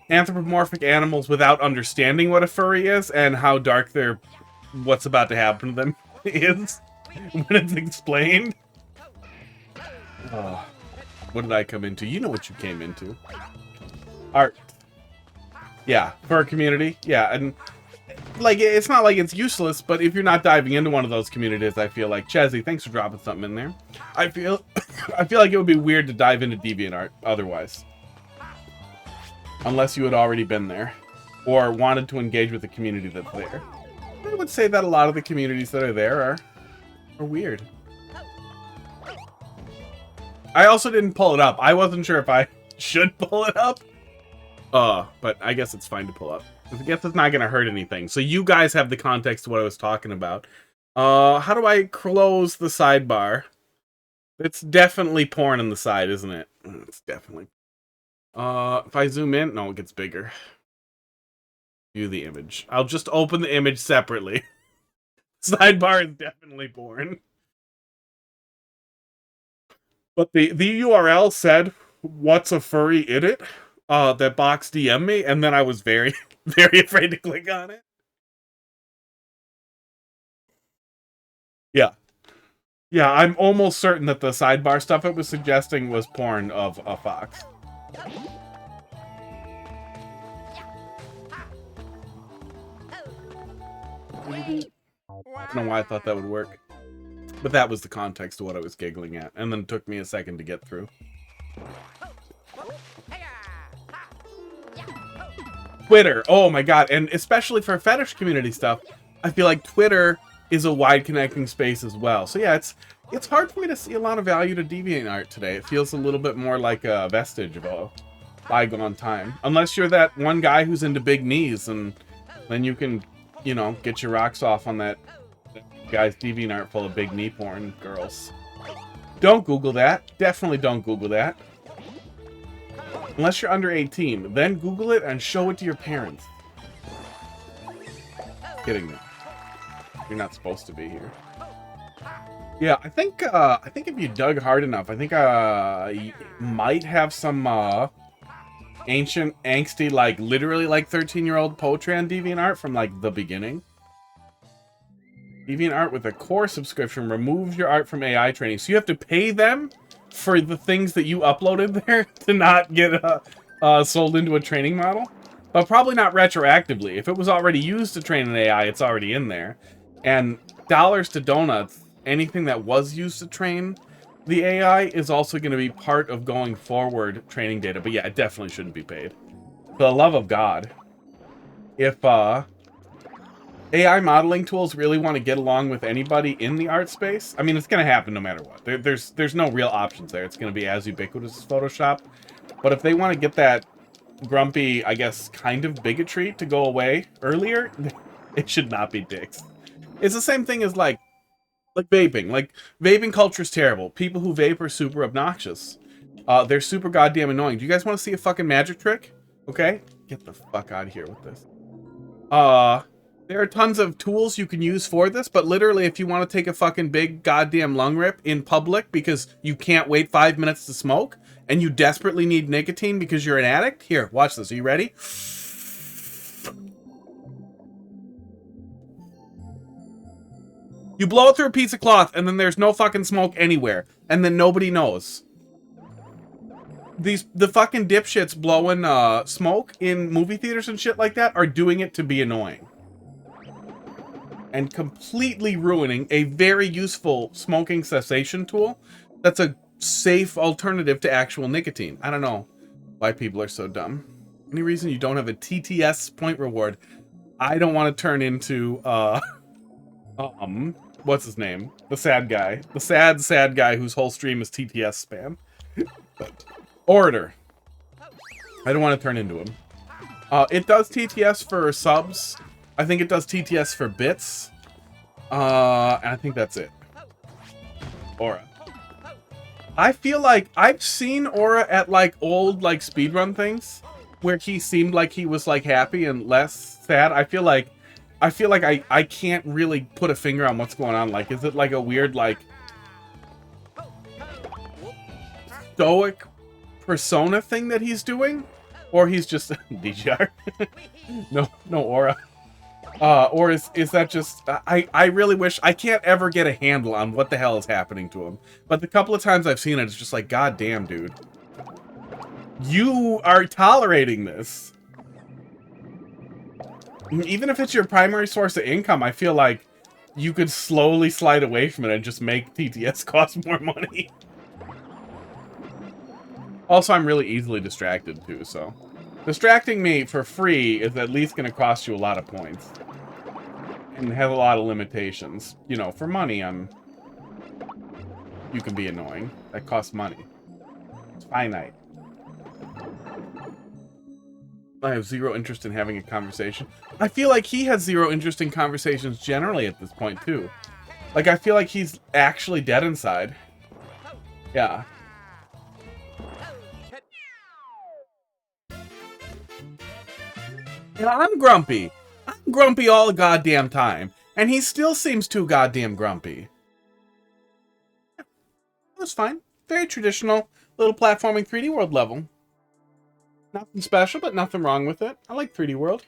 anthropomorphic animals without understanding what a furry is and how dark what's about to happen to them is when it's explained. What did I come into? You know what you came into. Art. Yeah, fur community. Yeah, and like, it's not like it's useless, but if you're not diving into one of those communities, I feel like, Chazzy, thanks for dropping something in there. I feel like it would be weird to dive into DeviantArt otherwise. Unless you had already been there. Or wanted to engage with the community that's there. I would say that a lot of the communities that are there are weird. I also didn't pull it up. I wasn't sure if I should pull it up. But I guess it's fine to pull up. I guess it's not going to hurt anything. So you guys have the context of what I was talking about. How do I close the sidebar? It's definitely porn on the side, isn't it? It's definitely. If I zoom in, no, it gets bigger. View the image. I'll just open the image separately. Sidebar is definitely porn. But the URL said, "What's a furry in it?" That box DM me, and then I was very, very afraid to click on it. Yeah. Yeah, I'm almost certain that the sidebar stuff it was suggesting was porn of a fox. I don't know why I thought that would work. But that was the context of what I was giggling at. And then it took me a second to get through. Twitter. Oh my god. And especially for fetish community stuff, I feel like Twitter is a wide connecting space as well. So yeah, it's hard for me to see a lot of value to DeviantArt today. It feels a little bit more like a vestige of a bygone time. Unless you're that one guy who's into big knees, and then you can, you know, get your rocks off on that guy's DeviantArt full of big knee porn girls. Don't Google that. Definitely don't Google that. Unless you're under 18. Then Google it and show it to your parents. Kidding me. You're not supposed to be here. Yeah, I think if you dug hard enough, I think you might have some ancient, angsty, like literally like 13-year-old poetry on DeviantArt from like the beginning. DeviantArt with a core subscription removes your art from AI training. So you have to pay them for the things that you uploaded there to not get sold into a training model. But probably not retroactively. If it was already used to train an AI, it's already in there. And dollars to donuts, anything that was used to train the AI is also going to be part of going forward training data. But yeah, it definitely shouldn't be paid. For the love of God. If AI modeling tools really want to get along with anybody in the art space, I mean, it's going to happen no matter what. There's no real options there. It's going to be as ubiquitous as Photoshop. But if they want to get that grumpy, I guess, kind of bigotry to go away earlier, it should not be dicks. It's the same thing as, like vaping. Like, vaping culture is terrible. People who vape are super obnoxious. They're super goddamn annoying. Do you guys want to see a fucking magic trick? Okay? Get the fuck out of here with this. There are tons of tools you can use for this, but literally if you want to take a fucking big goddamn lung rip in public because you can't wait 5 minutes to smoke, and you desperately need nicotine because you're an addict, here, watch this. Are you ready? You blow it through a piece of cloth, and then there's no fucking smoke anywhere, and then nobody knows. The fucking dipshits blowing smoke in movie theaters and shit like that are doing it to be annoying. And completely ruining a very useful smoking cessation tool that's a safe alternative to actual nicotine. I don't know why people are so dumb. Any reason you don't have a TTS point reward? I don't want to turn into, what's his name? The sad guy. The sad guy whose whole stream is TTS spam. Orator. I don't want to turn into him. It does TTS for subs. I think it does TTS for bits. And I think that's it. Aura. I feel like I've seen Aura at like old like speedrun things where he seemed like he was like happy and less sad. I feel like I can't really put a finger on what's going on. Like, is it like a weird like stoic persona thing that he's doing, or he's just DGR? no Aura. Or is that just... I really wish... I can't ever get a handle on what the hell is happening to him. But the couple of times I've seen it, it's just like, God damn, dude. You are tolerating this. Even if it's your primary source of income, I feel like you could slowly slide away from it and just make TTS cost more money. Also, I'm really easily distracted, too, so... Distracting me for free is at least going to cost you a lot of points. And have a lot of limitations. You know, for money, you can be annoying. That costs money. It's finite. I have zero interest in having a conversation. I feel like he has zero interest in conversations generally at this point, too. Like, I feel like he's actually dead inside. Yeah. Yeah, I'm grumpy. I'm grumpy all the goddamn time. And he still seems too goddamn grumpy. That's fine. Very traditional little platforming 3D World level. Nothing special, but nothing wrong with it. I like 3D World.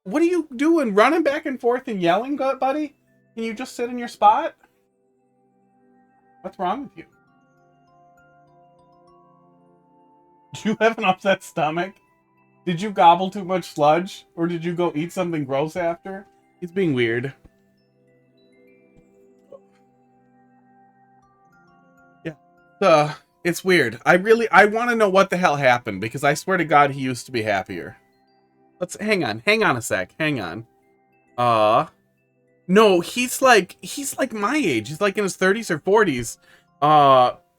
What are you doing? Running back and forth and yelling, buddy? Can you just sit in your spot? What's wrong with you? Do you have an upset stomach? Did you gobble too much sludge? Or did you go eat something gross after? He's being weird. Yeah. It's weird. I want to know what the hell happened, because I swear to God he used to be happier. Hang on a sec. Hang on. No, he's like my age. He's like in his 30s or 40s.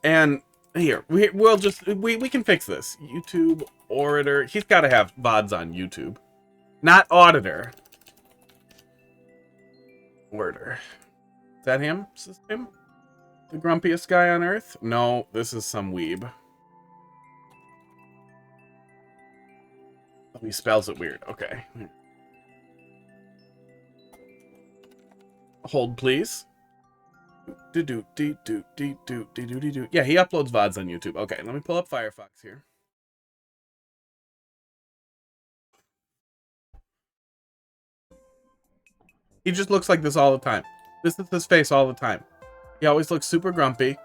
And here, we can fix this. YouTube Orator. He's got to have VODs on YouTube. Not Auditor. Orator. Is that him? Is this him? The grumpiest guy on Earth? No, this is some weeb. Oh, he spells it weird. Okay. Hold, please. Yeah, he uploads VODs on YouTube. Okay, let me pull up Firefox here. He just looks like this all the time. This is his face all the time. He always looks super grumpy.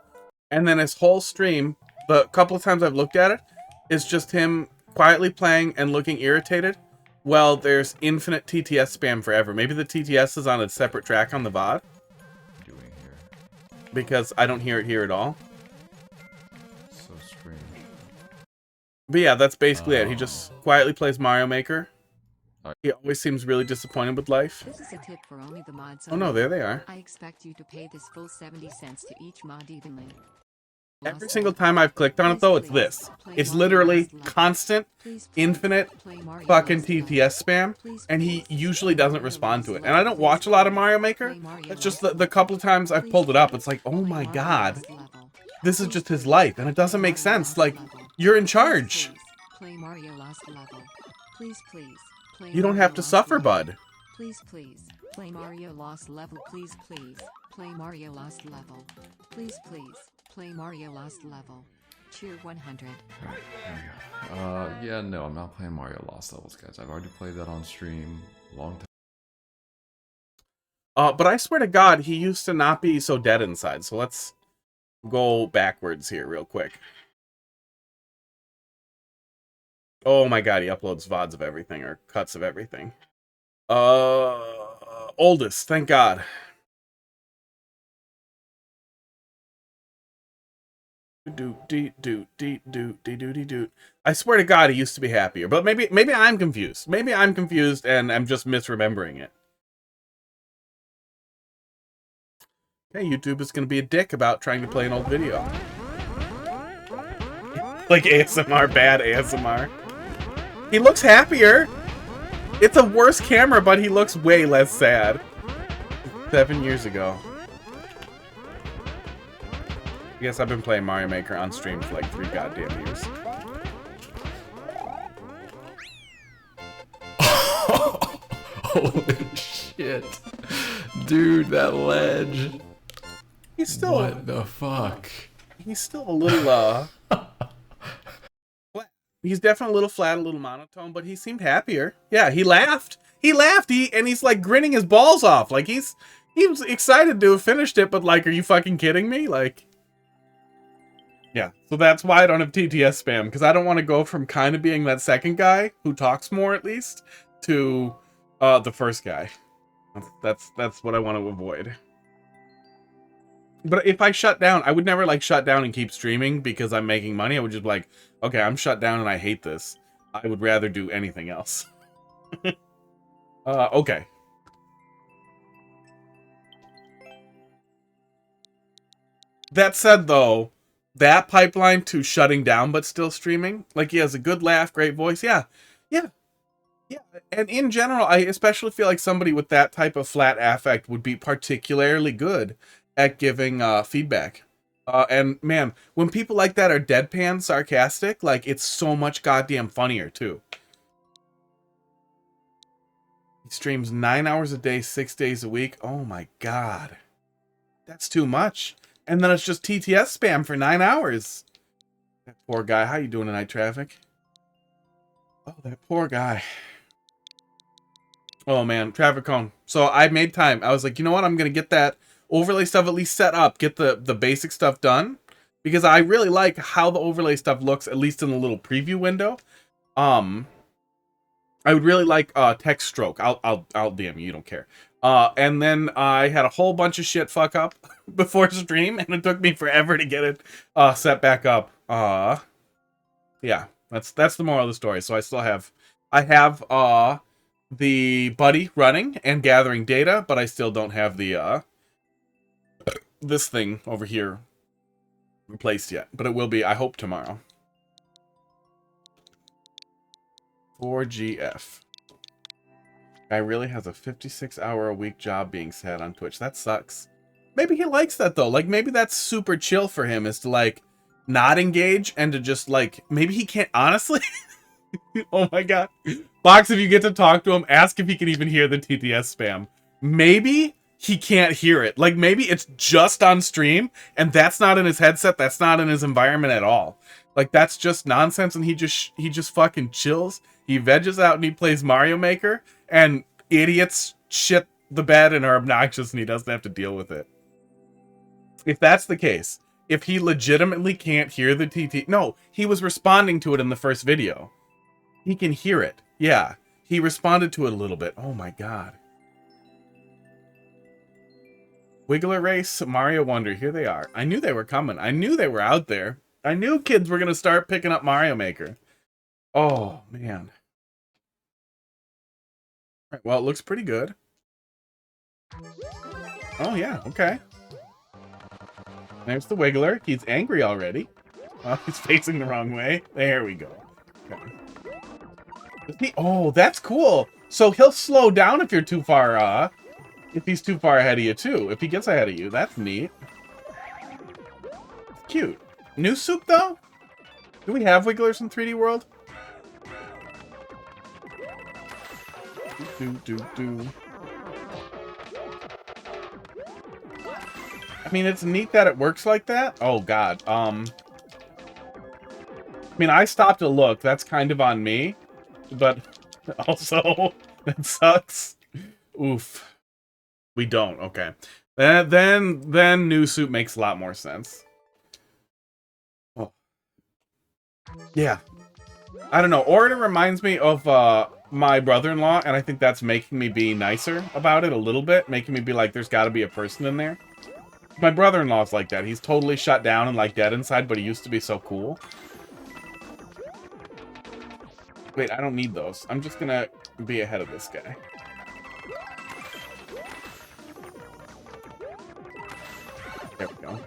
And then his whole stream, the couple of times I've looked at it, is just him quietly playing and looking irritated. Well, there's infinite TTS spam forever. Maybe the TTS is on a separate track on the VOD. Because I don't hear it here at all. So strange. But yeah, that's basically it. He just quietly plays Mario Maker. He always seems really disappointed with life. This is a tip for only the mods. Oh no, there they are. I expect you to pay this full 70 cents to each mod evenly. Every single time I've clicked on it though, it's this. It's literally constant, infinite fucking TTS spam, and he usually doesn't respond to it. And I don't watch a lot of Mario Maker. It's just the couple of times I've pulled it up, it's like, oh my god. This is just his life, and it doesn't make sense. Like, you're in charge. Play Mario Lost Level. Please. You don't have to suffer, bud. Please. Play Mario Lost Level. Please. Play Mario Lost Level. Please. Play Mario Lost Level. Cheer 100. Alright, there we go. Yeah, no, I'm not playing Mario Lost Levels, guys. I've already played that on stream a long time. But I swear to God, he used to not be so dead inside. So let's go backwards here real quick. Oh my God, he uploads VODs of everything or cuts of everything. Oldest, thank God. I swear to God, he used to be happier, but maybe I'm confused. Maybe I'm confused and I'm just misremembering it. Hey, YouTube is going to be a dick about trying to play an old video. Like ASMR, bad ASMR. He looks happier. It's a worse camera, but he looks way less sad. 7 years ago. I guess I've been playing Mario Maker on stream for like 3 goddamn years. Holy shit. Dude, that ledge. He's still... What the fuck? He's still a little, flat. He's definitely a little flat, a little monotone, but he seemed happier. Yeah, he laughed. He laughed, and he's like grinning his balls off. Like he was excited to have finished it, but like, are you fucking kidding me? Like... Yeah, so that's why I don't have TTS spam, because I don't want to go from kind of being that second guy, who talks more at least, to the first guy. That's what I want to avoid. But if I shut down, I would never like shut down and keep streaming because I'm making money. I would just be like, okay, I'm shut down and I hate this. I would rather do anything else. Okay. That said, though, that pipeline to shutting down but still streaming, like he has a good laugh, great voice. Yeah. And in general, I especially feel like somebody with that type of flat affect would be particularly good at giving feedback. And man, when people like that are deadpan sarcastic, like it's so much goddamn funnier too. He streams 9 hours a day, 6 days a week. Oh my God. That's too much. And then it's just TTS spam for 9 hours. That poor guy. How you doing tonight, Traffic? Oh, that poor guy. Oh man, Traffic Cone. So I made time. I was like, you know what? I'm going to get that overlay stuff at least set up. Get the basic stuff done. Because I really like how the overlay stuff looks, at least in the little preview window. I would really like text stroke. I'll DM you don't care. And then I had a whole bunch of shit fuck up before stream, and it took me forever to get it set back up. Yeah, that's the moral of the story. So I have the buddy running and gathering data, but I still don't have the this thing over here replaced yet. But it will be, I hope, tomorrow. 4GF. Guy really has a 56-hour-a-week job being sad on Twitch. That sucks. Maybe he likes that, though. Like, maybe that's super chill for him, is to, like, not engage and to just, like, maybe he can't, honestly. Oh my God. Box, if you get to talk to him, ask if he can even hear the TTS spam. Maybe he can't hear it. Like, maybe it's just on stream, and that's not in his headset, that's not in his environment at all. Like, that's just nonsense, and he just fucking chills. He veges out and he plays Mario Maker, and idiots shit the bed and are obnoxious, and he doesn't have to deal with it. If that's the case, if he legitimately can't hear the TT... No, he was responding to it in the first video. He can hear it. Yeah, he responded to it a little bit. Oh my God. Wiggler Race, Mario Wonder, here they are. I knew they were coming. I knew they were out there. I knew kids were going to start picking up Mario Maker. Oh, man. All right, well, it looks pretty good. Oh, yeah, okay. There's the Wiggler. He's angry already. Oh, he's facing the wrong way. There we go. Okay. Oh, that's cool. So he'll slow down if you're too far, if he's too far ahead of you, too. If he gets ahead of you, that's neat. Cute. New soup, though? Do we have Wigglers in 3D World? I mean, it's neat that it works like that. Oh, God. I mean, I stopped to look. That's kind of on me. But also, that sucks. Oof. We don't. Okay. Then New Soup makes a lot more sense. Oh. Yeah. I don't know. Orator reminds me of my brother-in-law, and I think that's making me be nicer about it a little bit, making me be like, there's got to be a person in there. My brother-in-law's like that. He's totally shut down and like dead inside, but he used to be so cool. Wait, I don't need those. I'm just gonna be ahead of this guy. There we go.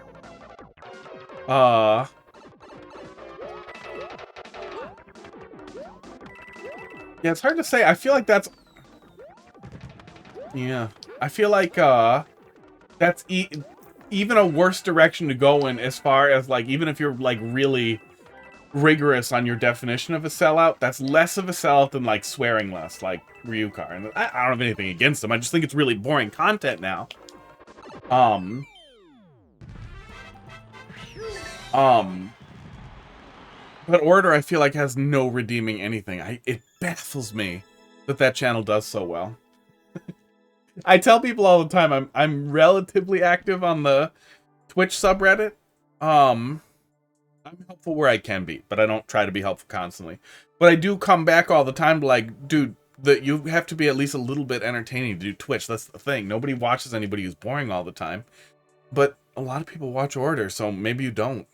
Yeah, it's hard to say. I feel like that's... Yeah. I feel like, that's even a worse direction to go in as far as, like, even if you're, like, really rigorous on your definition of a sellout, that's less of a sellout than, like, swearing less, like Ryukar. And I don't have anything against them. I just think it's really boring content now. But Order, I feel like, has no redeeming anything. It baffles me that channel does so well. I tell people all the time I'm relatively active on the Twitch subreddit. I'm helpful where I can be, but I don't try to be helpful constantly. But I do come back all the time to like, dude, you have to be at least a little bit entertaining to do Twitch. That's the thing. Nobody watches anybody who's boring all the time. But a lot of people watch Order, so maybe you don't.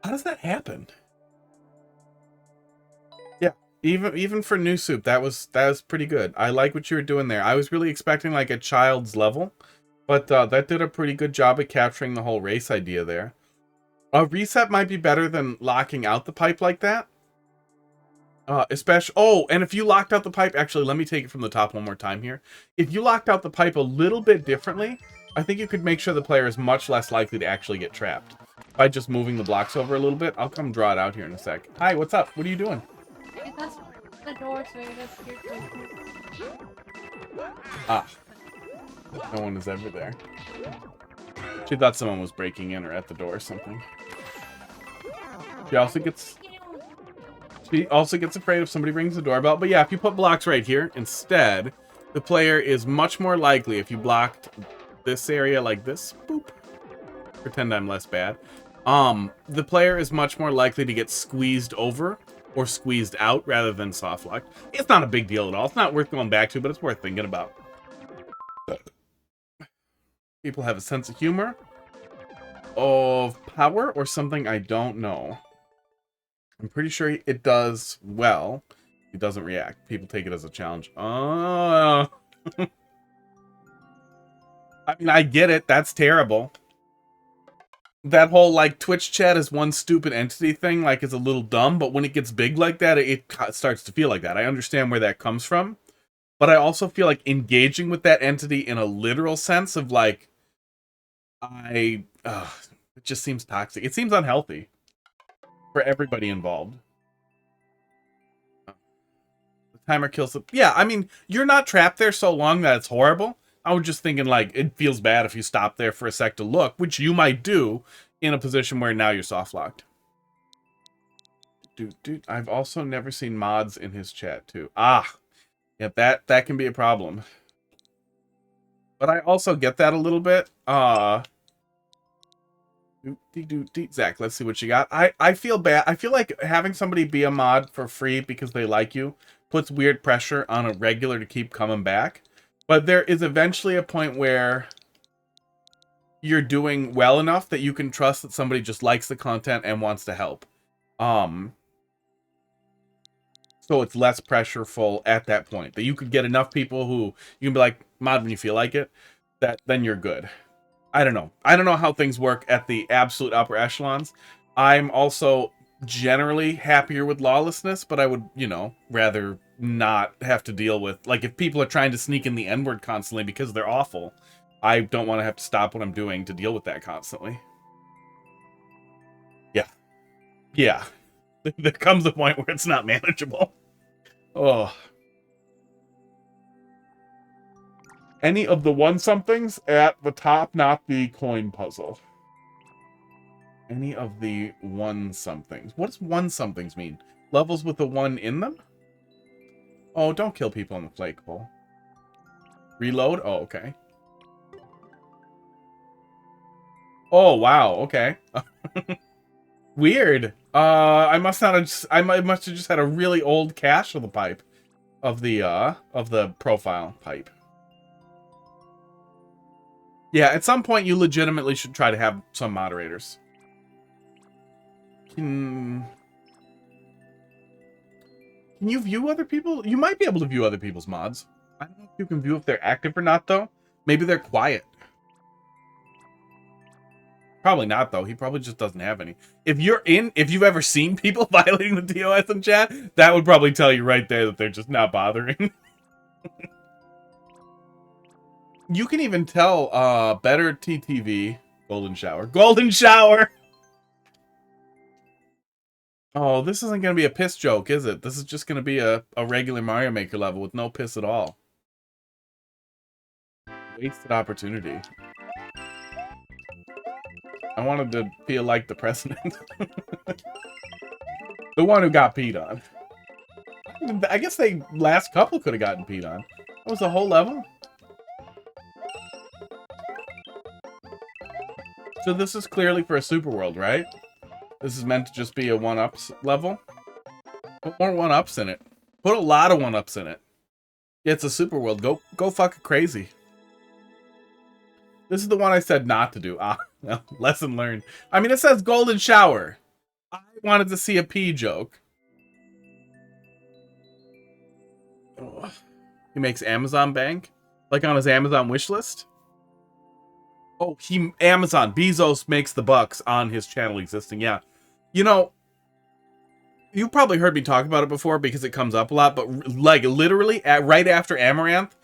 How does that happen? Yeah, even for New Soup, that was pretty good. I like what you were doing there. I was really expecting like a child's level, but that did a pretty good job at capturing the whole race idea there. A reset might be better than locking out the pipe like that. Especially, oh, and if you locked out the pipe, actually, let me take it from the top one more time here. If you locked out the pipe a little bit differently, I think you could make sure the player is much less likely to actually get trapped by just moving the blocks over a little bit. I'll come draw it out here in a sec. Hi, what's up? What are you doing? That's the door, so that's your Ah. No one is ever there. She thought someone was breaking in or at the door or something. She also gets afraid if somebody rings the doorbell. But yeah, if you put blocks right here instead, the player is much more likely, if you blocked this area like this, boop, pretend I'm less bad, the player is much more likely to get squeezed over or squeezed out rather than soft locked. It's not a big deal at all. It's not worth going back to, but it's worth thinking about. People have a sense of humor, of power, or something I don't know. I'm pretty sure it does well. It doesn't react. People take it as a challenge. I mean, I get it. That's terrible. That whole, like, Twitch chat is one stupid entity thing, like, is a little dumb, but when it gets big like that, it starts to feel like that. I understand where that comes from, but I also feel like engaging with that entity in a literal sense of, like, it just seems toxic. It seems unhealthy for everybody involved. The timer kills the... Yeah, I mean, you're not trapped there so long that it's horrible. I was just thinking, like, it feels bad if you stop there for a sec to look, which you might do in a position where now you're soft-locked. Dude, I've also never seen mods in his chat, too. Ah, yeah, that can be a problem. But I also get that a little bit. Zach, let's see what you got. I feel bad. I feel like having somebody be a mod for free because they like you puts weird pressure on a regular to keep coming back. But there is eventually a point where you're doing well enough that you can trust that somebody just likes the content and wants to help. So it's less pressureful at that point. That you could get enough people who you can be like, mod when you feel like it, that then you're good. I don't know. I don't know how things work at the absolute upper echelons. I'm also generally happier with lawlessness, but I would, you know, rather not have to deal with, like, if people are trying to sneak in the N-word constantly because they're awful, I don't want to have to stop what I'm doing to deal with that constantly. Yeah. Yeah. There comes a point where it's not manageable. Oh. Any of the one-somethings at the top, not the coin puzzle. Any of the one-somethings. What does one-somethings mean? Levels with a 1 in them? Oh, don't kill people on the flagpole. Reload? Oh, okay. Oh wow, okay. Weird. I must not have just, must have just had a really old cache of the pipe. Of the profile pipe. Yeah, at some point you legitimately should try to have some moderators. Can you view other people? You might be able to view other people's mods. I don't know if you can view if they're active or not, though. Maybe they're quiet. Probably not, though. He probably just doesn't have any. If you've ever seen people violating the DOS in chat, that would probably tell you right there that they're just not bothering. You can even tell, better TTV, Golden Shower. Golden Shower! Oh, this isn't going to be a piss joke, is it? This is just going to be a regular Mario Maker level with no piss at all. Wasted opportunity. I wanted to feel like the president. The one who got peed on. I guess they last couple could have gotten peed on. That was the whole level? So this is clearly for a super world, right? This is meant to just be a one-ups level. Put more one-ups in it. Put a lot of one-ups in it. Yeah, it's a super world. Go fucking crazy. This is the one I said not to do. Ah, no, lesson learned. I mean, it says golden shower. I wanted to see a pee joke. Ugh. He makes Amazon bank? Like on his Amazon wish list? Oh, Amazon. Bezos makes the bucks on his channel existing. Yeah. You know, you probably heard me talk about it before because it comes up a lot, but like literally right after Amaranth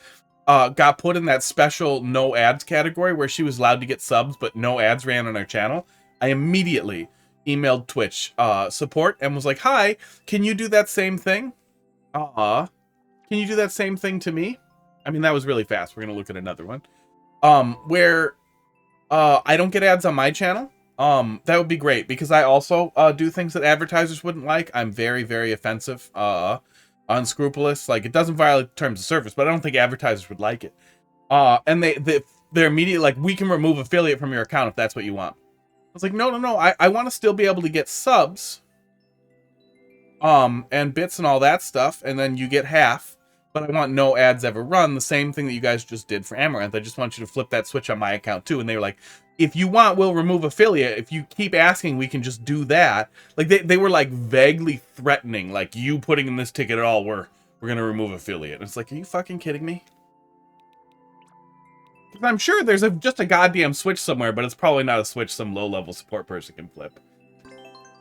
got put in that special no ads category where she was allowed to get subs, but no ads ran on her channel, I immediately emailed Twitch support and was like, hi, can you do that same thing? Can you do that same thing to me? I mean, that was really fast. We're going to look at another one. Where I don't get ads on my channel. That would be great because I also do things that advertisers wouldn't like. I'm very, very offensive, unscrupulous. Like, it doesn't violate terms of service, but I don't think advertisers would like it. And they're immediately like, we can remove affiliate from your account if that's what you want. I was like, no. I want to still be able to get subs, and bits and all that stuff, and then you get half. But I want no ads ever run. The same thing that you guys just did for Amaranth. I just want you to flip that switch on my account too. And they were like, if you want, we'll remove affiliate. If you keep asking, we can just do that. Like they were like vaguely threatening, like, you putting in this ticket at all, we're gonna remove affiliate. And it's like, are you fucking kidding me? I'm sure there's just a goddamn switch somewhere, but it's probably not a switch some low-level support person can flip.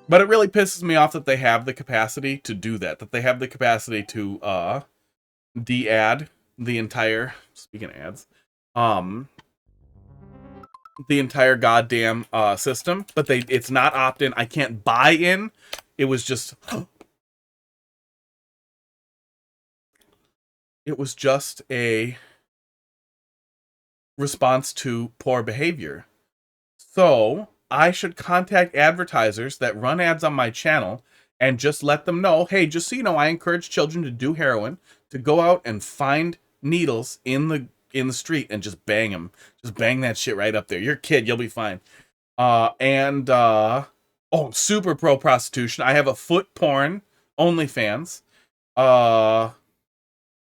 But it really pisses me off that they have the capacity to do that. That they have the capacity to de-ad the entire, speaking of ads, the entire goddamn system, but it's not opt-in. I can't buy in. It was just it was just a response to poor behavior. So I should contact advertisers that run ads on my channel and just let them know, hey, just so you know, I encourage children to do heroin, to go out and find needles in the street and just bang them. Just bang that shit right up there. You're a kid, you'll be fine. Oh, super pro prostitution. I have a foot porn OnlyFans. I'm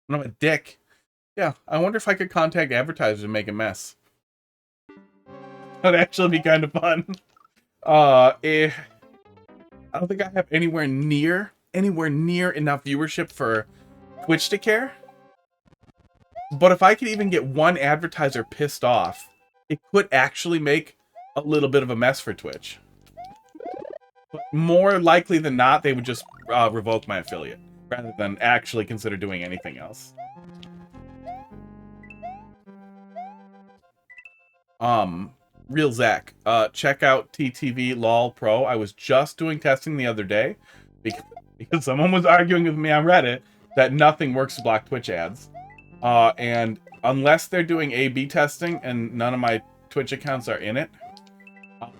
a dick. Yeah, I wonder if I could contact advertisers and make a mess. That'd actually be kind of fun. I don't think I have anywhere near enough viewership for Twitch to care. But if I could even get one advertiser pissed off, it could actually make a little bit of a mess for Twitch. But more likely than not, they would just revoke my affiliate rather than actually consider doing anything else. Real Zach, check out TTV LOL Pro. I was just doing testing the other day because someone was arguing with me on Reddit that nothing works to block Twitch ads. And unless they're doing A/B testing and none of my Twitch accounts are in it,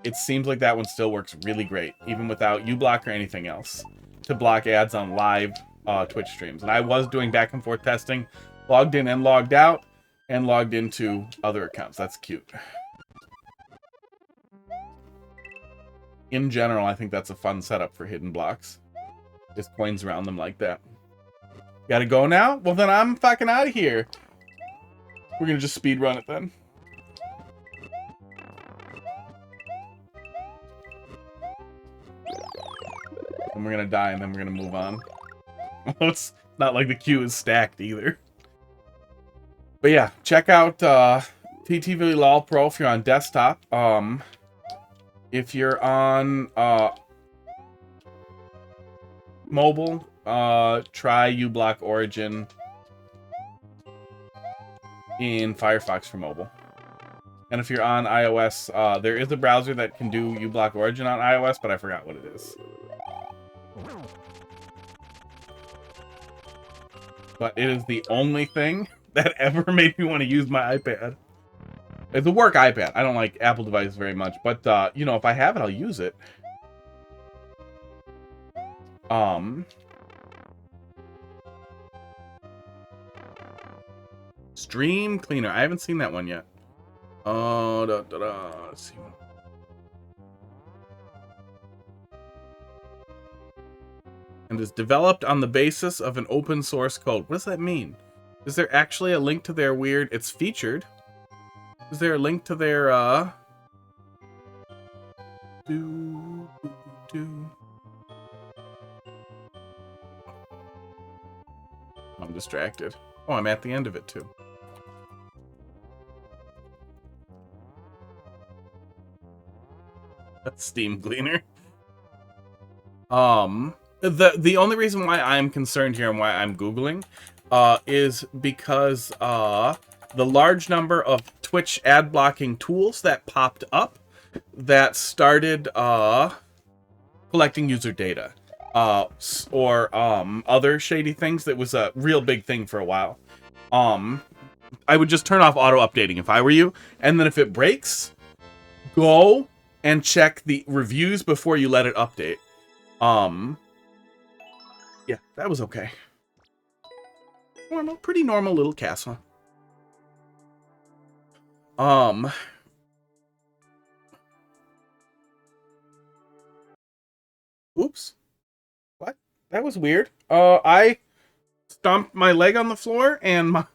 it seems like that one still works really great, even without uBlock or anything else, to block ads on live Twitch streams. And I was doing back and forth testing, logged in and logged out, and logged into other accounts. That's cute. in general, I think that's a fun setup for hidden blocks. Just coins around them like that. Gotta go now? Well, then I'm fucking out of here. We're gonna just speed run it then. And we're gonna die, and then we're gonna move on. It's not like the queue is stacked either. But yeah, check out TTV LOL Pro if you're on desktop. If you're on mobile, try uBlock Origin in Firefox for mobile. And if you're on iOS, there is a browser that can do uBlock Origin on iOS, but I forgot what it is. But it is the only thing that ever made me want to use my iPad. It's a work iPad. I don't like Apple devices very much, but you know, if I have it, I'll use it. Stream Cleaner. I haven't seen that one yet. Let's see. And is developed on the basis of an open source code. What does that mean? Is there actually a link to their weird... It's featured. Is there a link to their, I'm distracted. Oh, I'm at the end of it, too. That's Steam Cleaner. The only reason why I'm concerned here and why I'm Googling is because the large number of Twitch ad blocking tools that popped up that started collecting user data or other shady things. That was a real big thing for a while. I would just turn off auto updating if I were you, and then if it breaks, go and check the reviews before you let it update. Yeah, that was okay. Normal, pretty normal little castle. Oops. What? That was weird. I stomped my leg on the floor and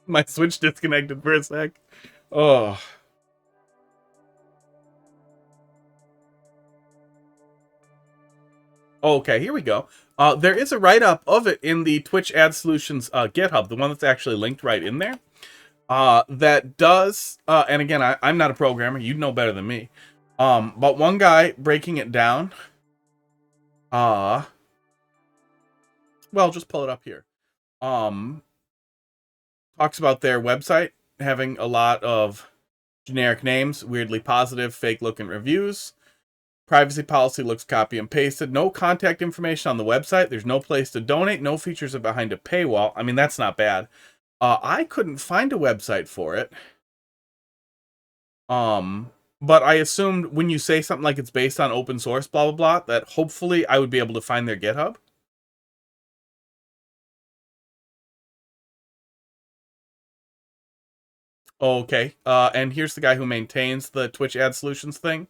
my Switch disconnected for a sec. Oh. Okay, here we go. There is a write-up of it in the Twitch Ad Solutions GitHub, the one that's actually linked right in there. That does, and again, I'm not a programmer, you'd know better than me. But one guy breaking it down, well, just pull it up here. Talks about their website having a lot of generic names, weirdly positive, fake-looking reviews. Privacy policy looks copy and pasted. No contact information on the website. There's no place to donate. No features are behind a paywall. I mean, that's not bad. I couldn't find a website for it. But I assumed when you say something like it's based on open source, blah, blah, blah, that hopefully I would be able to find their GitHub. Okay. And here's the guy who maintains the Twitch Ad Solutions thing.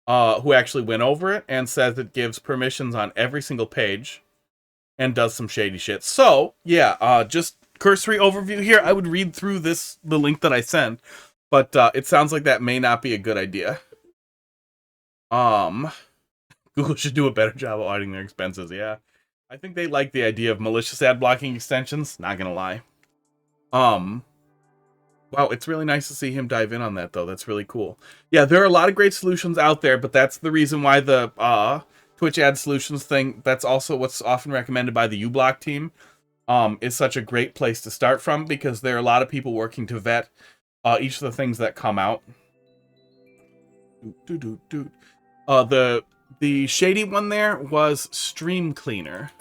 Who actually went over it and says it gives permissions on every single page and does some shady shit. So, yeah, just cursory overview here. I would read through the link that I sent, but it sounds like that may not be a good idea. Google should do a better job of auditing their expenses, yeah. I think they like the idea of malicious ad blocking extensions, not gonna lie. Wow, it's really nice to see him dive in on that, though. That's really cool. Yeah, there are a lot of great solutions out there, but that's the reason why the Twitch Ad Solutions thing, that's also what's often recommended by the uBlock team, is such a great place to start from, because there are a lot of people working to vet each of the things that come out. The shady one there was Stream Cleaner.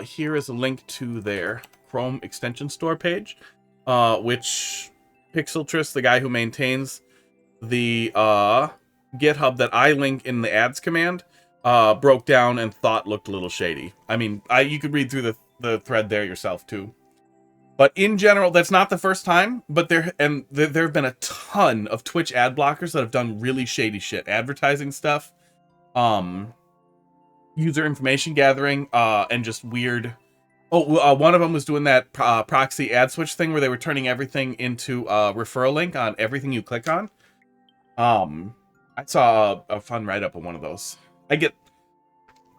Here is a link to their Chrome extension store page. Which Pixeltrist, the guy who maintains the GitHub that I link in the ads command, broke down and thought looked a little shady. I mean, you could read through the thread there yourself too. But in general, that's not the first time. But there have been a ton of Twitch ad blockers that have done really shady shit, advertising stuff user information gathering, and just weird. Oh, one of them was doing that proxy ad switch thing where they were turning everything into a referral link on everything you click on. I saw a fun write-up of one of those. I get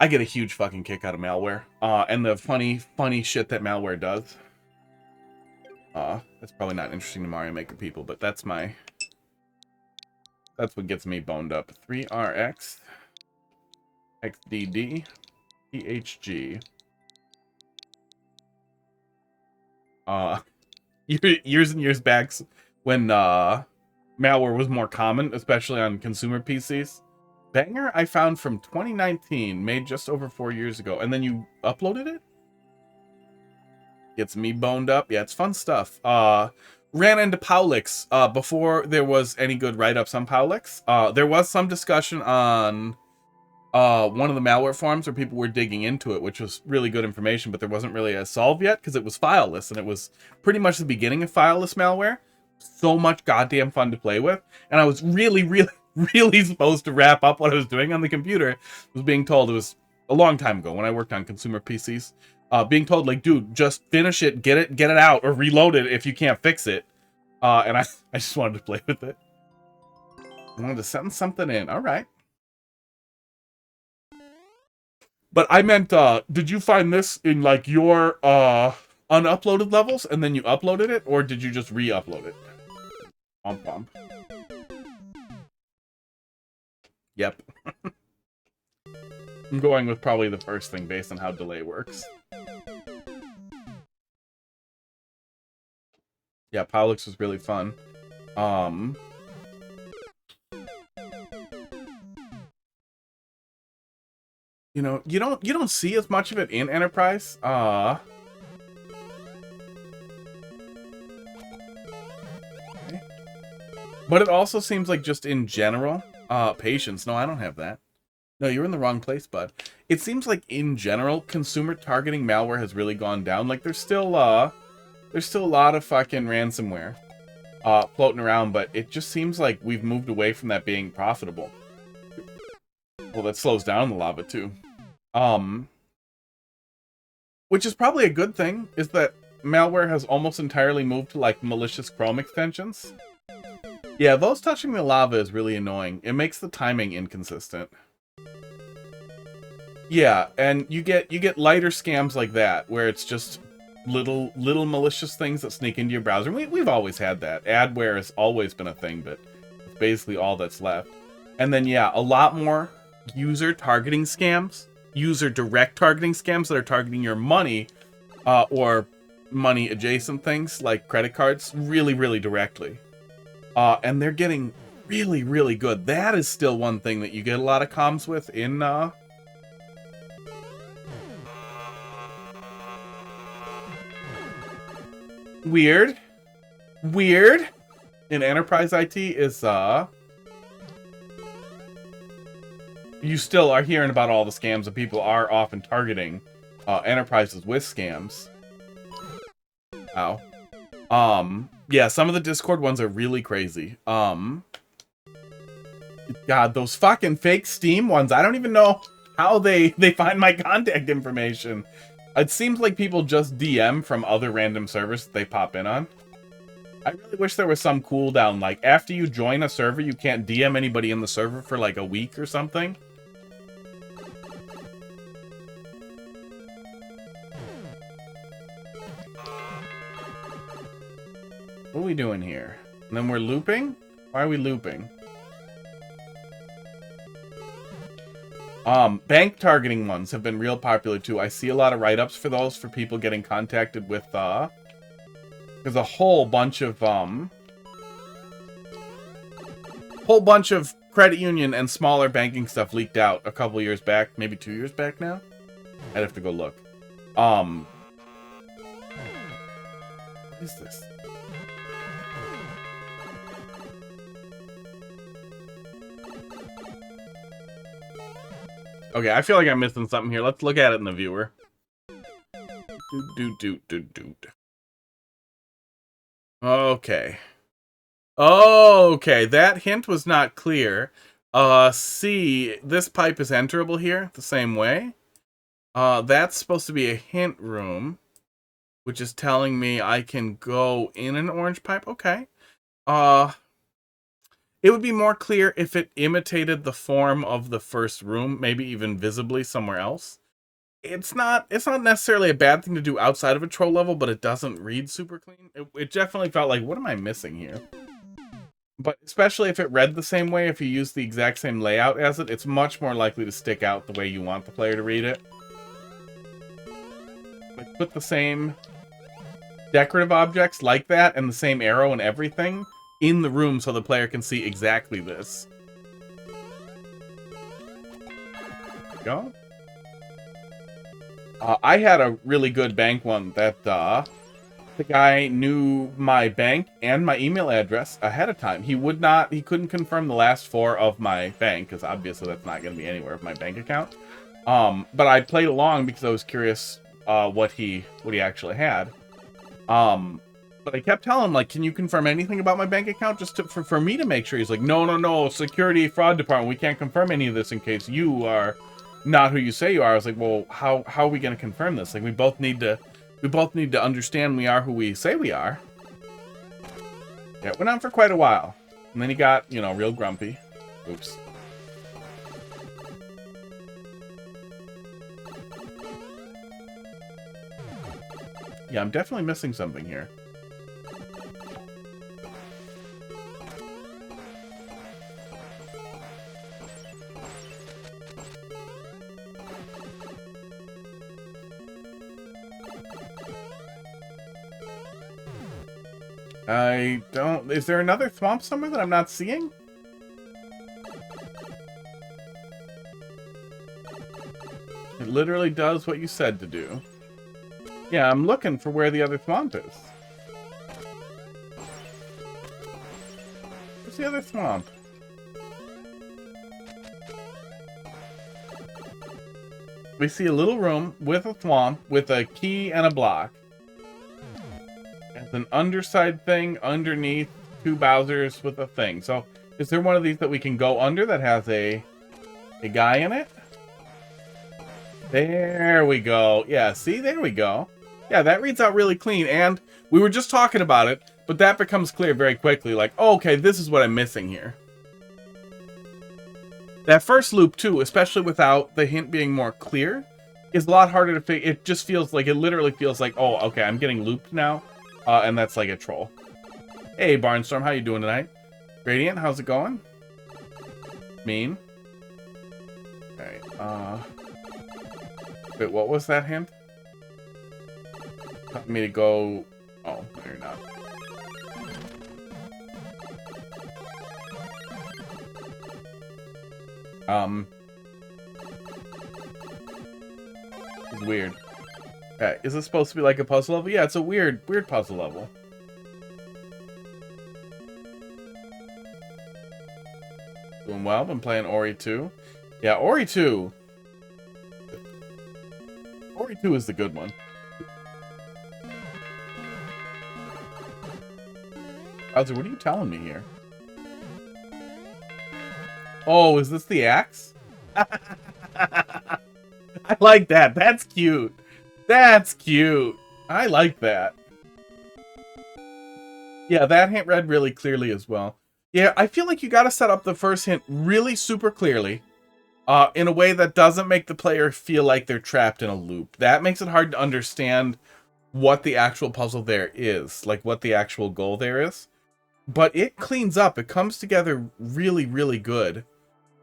a huge fucking kick out of malware, and the funny shit that malware does. That's probably not interesting to Mario Maker people, but that's what gets me boned up. 3RX XDD PHG. Years and years back when malware was more common, especially on consumer PCs. Banger I found from 2019, made just over 4 years ago, and then you uploaded it? Gets me boned up. Yeah, it's fun stuff. Ran into Powlix before there was any good write-ups on Powlix. There was some discussion on one of the malware forums where people were digging into it, which was really good information, but there wasn't really a solve yet because it was fileless, and it was pretty much the beginning of fileless malware. So much goddamn fun to play with, and I was really supposed to wrap up what I was doing on the computer. I was being told, it was a long time ago when I worked on consumer PCs, being told, like, dude, just finish it, get it out, or reload it if you can't fix it. And I just wanted to play with it. I wanted to send something in. All right. But I meant, did you find this in, like, your unuploaded levels, and then you uploaded it, or did you just re-upload it? Pom. Yep. I'm going with probably the first thing based on how delay works. Yeah, Powlix was really fun. You know, you don't see as much of it in Enterprise. Okay. But it also seems like just in general, patience. No, I don't have that. No, you're in the wrong place, bud. It seems like in general, consumer targeting malware has really gone down. Like there's still a lot of fucking ransomware floating around, but it just seems like we've moved away from that being profitable. Well, that slows down the lava too. Which is probably a good thing, is that malware has almost entirely moved to like malicious Chrome extensions. Yeah, those touching the lava is really annoying. It makes the timing inconsistent. Yeah, and you get lighter scams like that, where it's just little malicious things that sneak into your browser. We've always had that. Adware has always been a thing, but it's basically all that's left. And then, yeah, a lot more user targeting scams, user direct targeting scams that are targeting your money, or money adjacent things like credit cards really directly. And they're getting really good. That is still one thing that you get a lot of comms with in Weird in enterprise IT is you still are hearing about all the scams, and people are often targeting enterprises with scams. Ow. Yeah, some of the Discord ones are really crazy. God, those fucking fake Steam ones, I don't even know how they find my contact information. It seems like people just DM from other random servers that they pop in on. I really wish there was some cooldown, like after you join a server, you can't DM anybody in the server for like a week or something. What are we doing here? And then we're looping? Why are we looping? Bank targeting ones have been real popular too. I see a lot of write-ups for those, for people getting contacted with, there's a whole bunch of credit union and smaller banking stuff leaked out a couple years back, maybe 2 years back now. I'd have to go look. What is this? Okay, I feel like I'm missing something here. Let's look at it in the viewer. Okay. Okay, that hint was not clear. C, this pipe is enterable here the same way. That's supposed to be a hint room, which is telling me I can go in an orange pipe. Okay. It would be more clear if it imitated the form of the first room, maybe even visibly somewhere else. It's not necessarily a bad thing to do outside of a troll level, but it doesn't read super clean. It definitely felt like, what am I missing here? But especially if it read the same way, if you use the exact same layout as it, it's much more likely to stick out the way you want the player to read it. Like, put the same decorative objects like that and the same arrow and everything in the room so the player can see exactly this. There we go. I had a really good bank one that the guy knew my bank and my email address ahead of time. He couldn't confirm the last 4 of my bank, because obviously that's not going to be anywhere of my bank account. But I played along because I was curious what he actually had. But I kept telling him, like, can you confirm anything about my bank account just for me to make sure? He's like, no, security fraud department, we can't confirm any of this in case you are not who you say you are. I was like, well, how are we going to confirm this? Like, we both need to understand we are who we say we are. Yeah, it went on for quite a while. And then he got, real grumpy. Oops. Yeah, I'm definitely missing something here. Is there another swamp somewhere that I'm not seeing? It literally does what you said to do. Yeah, I'm looking for where the other swamp is. Where's the other swamp? We see a little room with a swamp with a key and a block. There's an underside thing underneath 2 Bowsers with a thing. So, is there one of these that we can go under that has a guy in it? There we go. Yeah, see? There we go. Yeah, that reads out really clean. And we were just talking about it, but that becomes clear very quickly. Like, oh, okay, this is what I'm missing here. That first loop, too, especially without the hint being more clear, is a lot harder to figure. It just feels like, it literally feels like, oh, okay, I'm getting looped now. And that's like a troll. Hey, Barnstorm, how you doing tonight? Radiant, how's it going? Mean. Okay, wait, what was that hint? Telling me to go... Oh, no, you're not. It's weird. Is this supposed to be like a puzzle level? Yeah, it's a weird puzzle level. Doing well. Been playing Ori 2. Yeah, Ori 2. Ori 2 is the good one. Bowser, what are you telling me here? Oh, is this the axe? I like that. That's cute. That's cute. I like that. Yeah, that hint read really clearly as well. Yeah, I feel like you gotta set up the first hint really super clearly, in a way that doesn't make the player feel like they're trapped in a loop. That makes it hard to understand what the actual puzzle there is, like what the actual goal there is. But it cleans up. It comes together really, really good.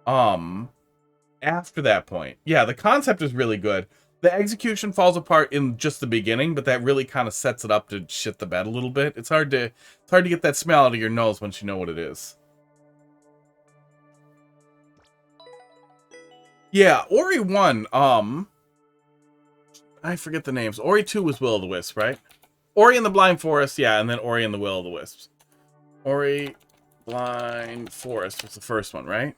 After that point. Yeah, the concept is really good. The execution falls apart in just the beginning, but that really kind of sets it up to shit the bed a little bit. It's hard to get that smell out of your nose once you know what it is. Yeah, Ori 1, I forget the names. Ori 2 was Will-o'-the-Wisp, right? Ori and the Blind Forest, yeah, and then Ori and the Will-o'-the-Wisps. Ori Blind Forest was the first one, right?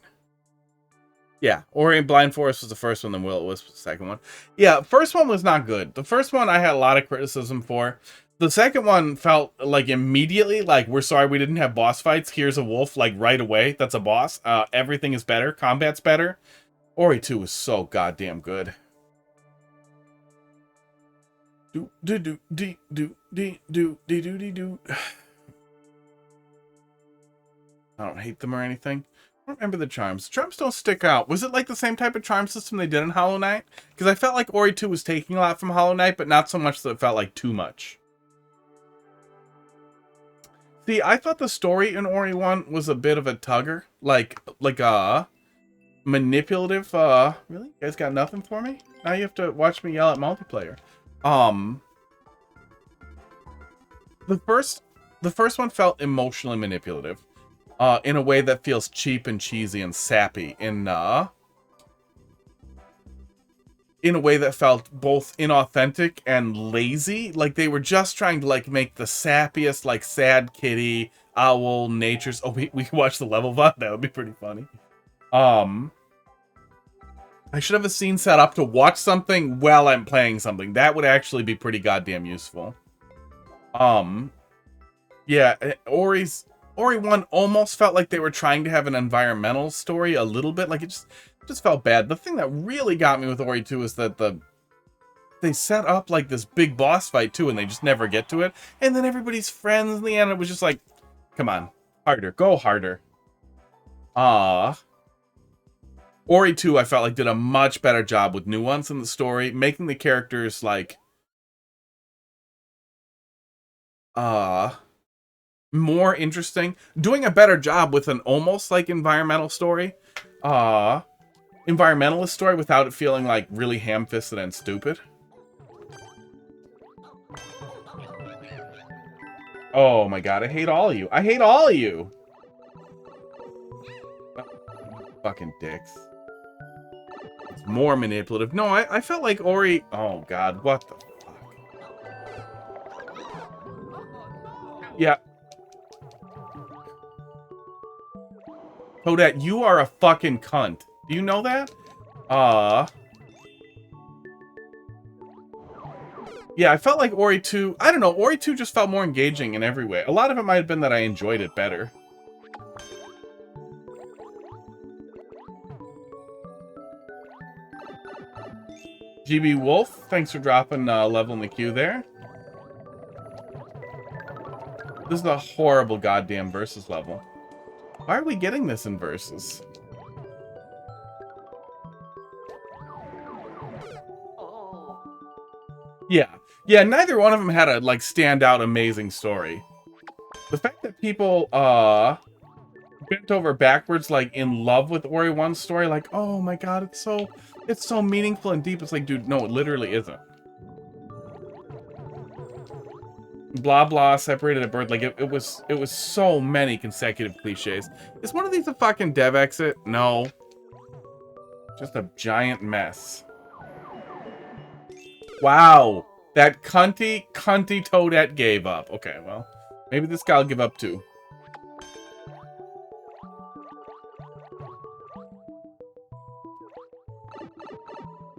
Yeah, Ori and Blind Forest was the first one, then Will-o'-the-Wisp was the second one. Yeah, first one was not good. The first one I had a lot of criticism for. The second one felt like immediately like, we're sorry we didn't have boss fights. Here's a wolf, like right away. That's a boss. Everything is better. Combat's better. Ori 2 was so goddamn good. Do do do do do do do do do do. I don't hate them or anything. I don't remember the charms. The charms don't stick out. Was it like the same type of charm system they did in Hollow Knight? Because I felt like Ori 2 was taking a lot from Hollow Knight, but not so much that it felt like too much. See, I thought the story in Ori 1 was a bit of a tugger. Like manipulative. Really? You guys got nothing for me? Now you have to watch me yell at multiplayer. The first one felt emotionally manipulative. In a way that feels cheap and cheesy and sappy. In a way that felt both inauthentic and lazy. Like they were just trying to like make the sappiest, like sad kitty, owl, natures. Oh, we can watch the level VOD. That would be pretty funny. I should have a scene set up to watch something while I'm playing something. That would actually be pretty goddamn useful. Yeah, Ori 1 almost felt like they were trying to have an environmental story a little bit. Like, it just felt bad. The thing that really got me with Ori 2 is that they set up, like, this big boss fight, too, and they just never get to it. And then everybody's friends in the end. It was just like, come on. Harder. Go harder. Ori 2, I felt like, did a much better job with nuance in the story. Making the characters, like... more interesting, doing a better job with an almost like environmentalist story without it feeling like really ham-fisted and stupid. Oh my god, I hate all of you. I hate all of you. Fucking dicks. It's more manipulative. No, I felt like Ori... Oh god, what the fuck? Yeah. Toadette, you are a fucking cunt. Do you know that? Yeah, I felt like Ori 2... I don't know, Ori 2 just felt more engaging in every way. A lot of it might have been that I enjoyed it better. GB Wolf, thanks for dropping a level in the queue there. This is a horrible goddamn versus level. Why are we getting this in versus? Yeah. Yeah, neither one of them had a, like, standout amazing story. The fact that people, bent over backwards, like, in love with Ori 1's story, like, oh my god, it's so meaningful and deep. It's like, dude, no, it literally isn't. Blah blah separated at birth. Like it was so many consecutive cliches. Is one of these a fucking dev exit? No. Just a giant mess. Wow. That cunty Toadette gave up. Okay, well. Maybe this guy will give up too.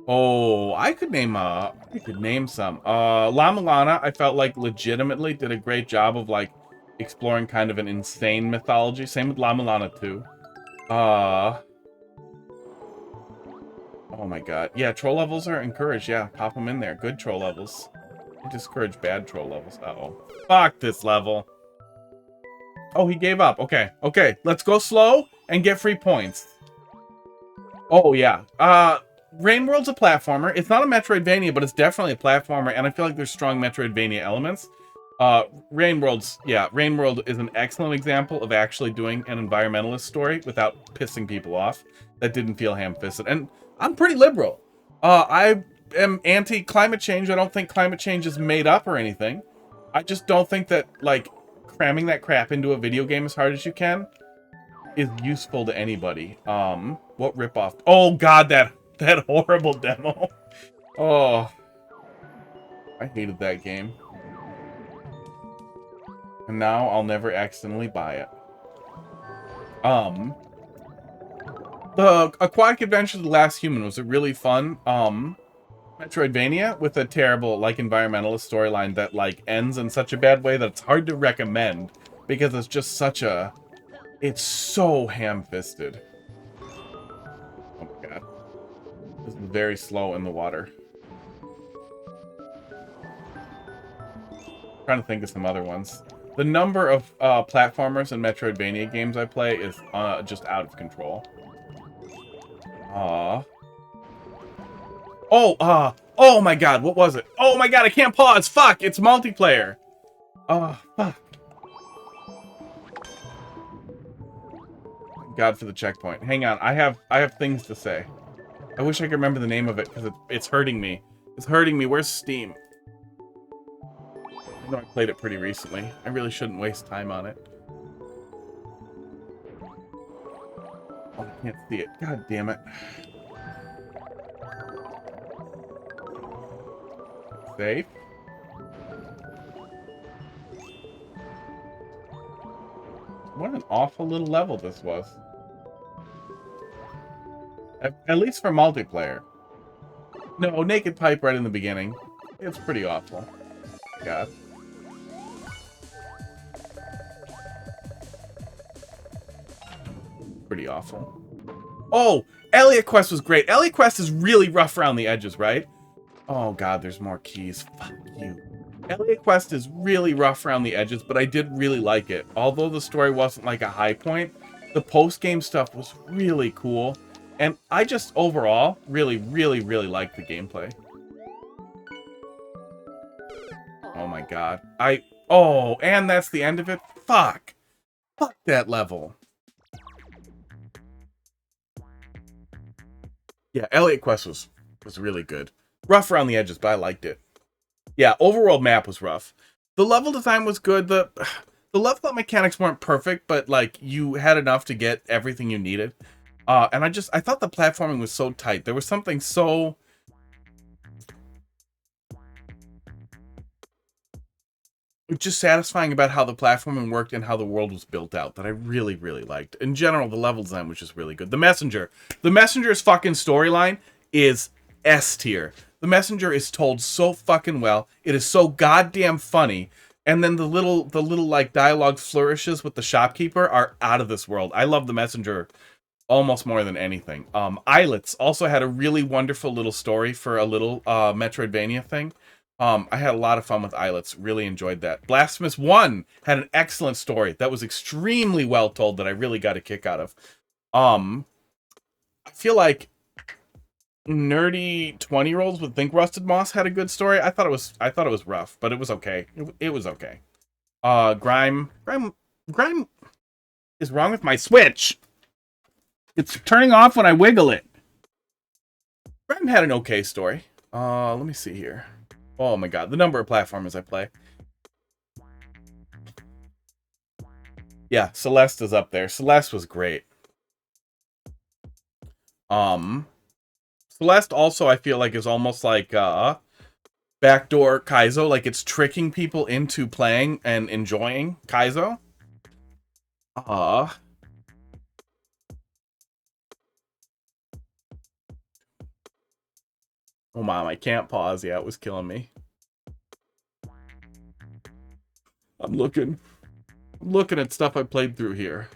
Oh, I could name some. Lama Lana, I felt like legitimately did a great job of like exploring kind of an insane mythology. Same with Lama Lana 2. Oh my god. Yeah, troll levels are encouraged. Yeah, pop them in there. Good troll levels. Discourage bad troll levels. Uh-oh. Fuck this level. Oh, he gave up. Okay. Okay, let's go slow and get free points. Oh, yeah. Rain World's a platformer. It's not a Metroidvania, but it's definitely a platformer, and I feel like there's strong Metroidvania elements. Rain World is an excellent example of actually doing an environmentalist story without pissing people off. That didn't feel ham-fisted. And I'm pretty liberal. I am anti-climate change. I don't think climate change is made up or anything. I just don't think that, like, cramming that crap into a video game as hard as you can is useful to anybody. What ripoff? Oh, God, that horrible demo. Oh. I hated that game. And now I'll never accidentally buy it. The Aquatic Adventure of the Last Human was really fun. I Metroidvania with a terrible, like, environmentalist storyline that, like, ends in such a bad way that it's hard to recommend because it's just such a... It's so ham-fisted. Oh my god. This is very slow in the water. I'm trying to think of some other ones. The number of platformers and Metroidvania games I play is just out of control. Oh my god, what was it? Oh my god, I can't pause! Fuck, it's multiplayer! Fuck. God for the checkpoint. Hang on, I have things to say. I wish I could remember the name of it, because it's hurting me. It's hurting me. Where's Steam? I know I played it pretty recently. I really shouldn't waste time on it. Oh, I can't see it. God damn it. Safe. What an awful little level this was. At least for multiplayer. No, Naked Pipe right in the beginning. It's pretty awful. God. Pretty awful. Oh! Elliot Quest was great. Elliot Quest is really rough around the edges, right? Oh god, there's more keys. Fuck you. Elliot Quest is really rough around the edges, but I did really like it. Although the story wasn't like a high point, the post-game stuff was really cool. And I just overall really liked the gameplay. Oh my god. Oh, and that's the end of it? Fuck. Fuck that level. Yeah, Elliot Quest was really good. Rough around the edges, but I liked it. Yeah, overworld map was rough. The level design was good. The level up mechanics weren't perfect, but like you had enough to get everything you needed. And I thought the platforming was so tight. There was something so just satisfying about how the platforming worked and how the world was built out that I really liked. In general, the level design was just really good. The Messenger's fucking storyline is S tier. The Messenger is told so fucking well. It is so goddamn funny. And then the little like dialogue flourishes with the shopkeeper are out of this world. I love the Messenger almost more than anything. Islets also had a really wonderful little story for a little Metroidvania thing. I had a lot of fun with Islets. Really enjoyed that. Blasphemous 1 had an excellent story that was extremely well told that I really got a kick out of. I feel like nerdy 20-year-olds would think Rusted Moss had a good story. I thought it was rough, but it was okay. It was okay. Grime is wrong with my Switch. It's turning off when I wiggle it. Grime had an okay story. Let me see here. Oh my god, the number of platformers I play. Yeah, Celeste is up there. Celeste was great. Celeste also, I feel like, is almost like backdoor Kaizo. Like, it's tricking people into playing and enjoying Kaizo. Oh, mom, I can't pause. Yeah, it was killing me. I'm looking at stuff I played through here.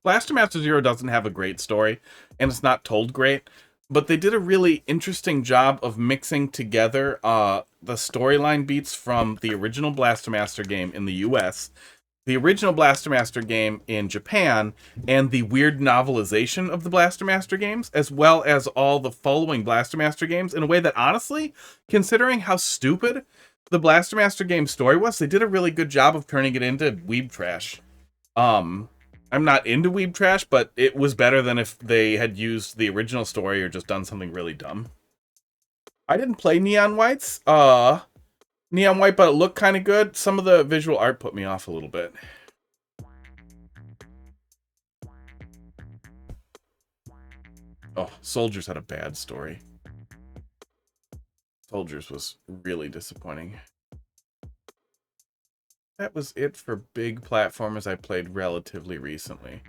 Blaster Master Zero doesn't have a great story, and it's not told great, but they did a really interesting job of mixing together the storyline beats from the original Blaster Master game in the US, the original Blaster Master game in Japan, and the weird novelization of the Blaster Master games, as well as all the following Blaster Master games, in a way that, honestly, considering how stupid the Blaster Master game story was, they did a really good job of turning it into weeb trash. I'm not into weeb trash, but it was better than if they had used the original story or just done something really dumb. I didn't play Neon Whites. Neon White, but it looked kind of good. Some of the visual art put me off a little bit. Oh, Soldiers had a bad story. Soldiers was really disappointing. That was it for big platformers I played relatively recently.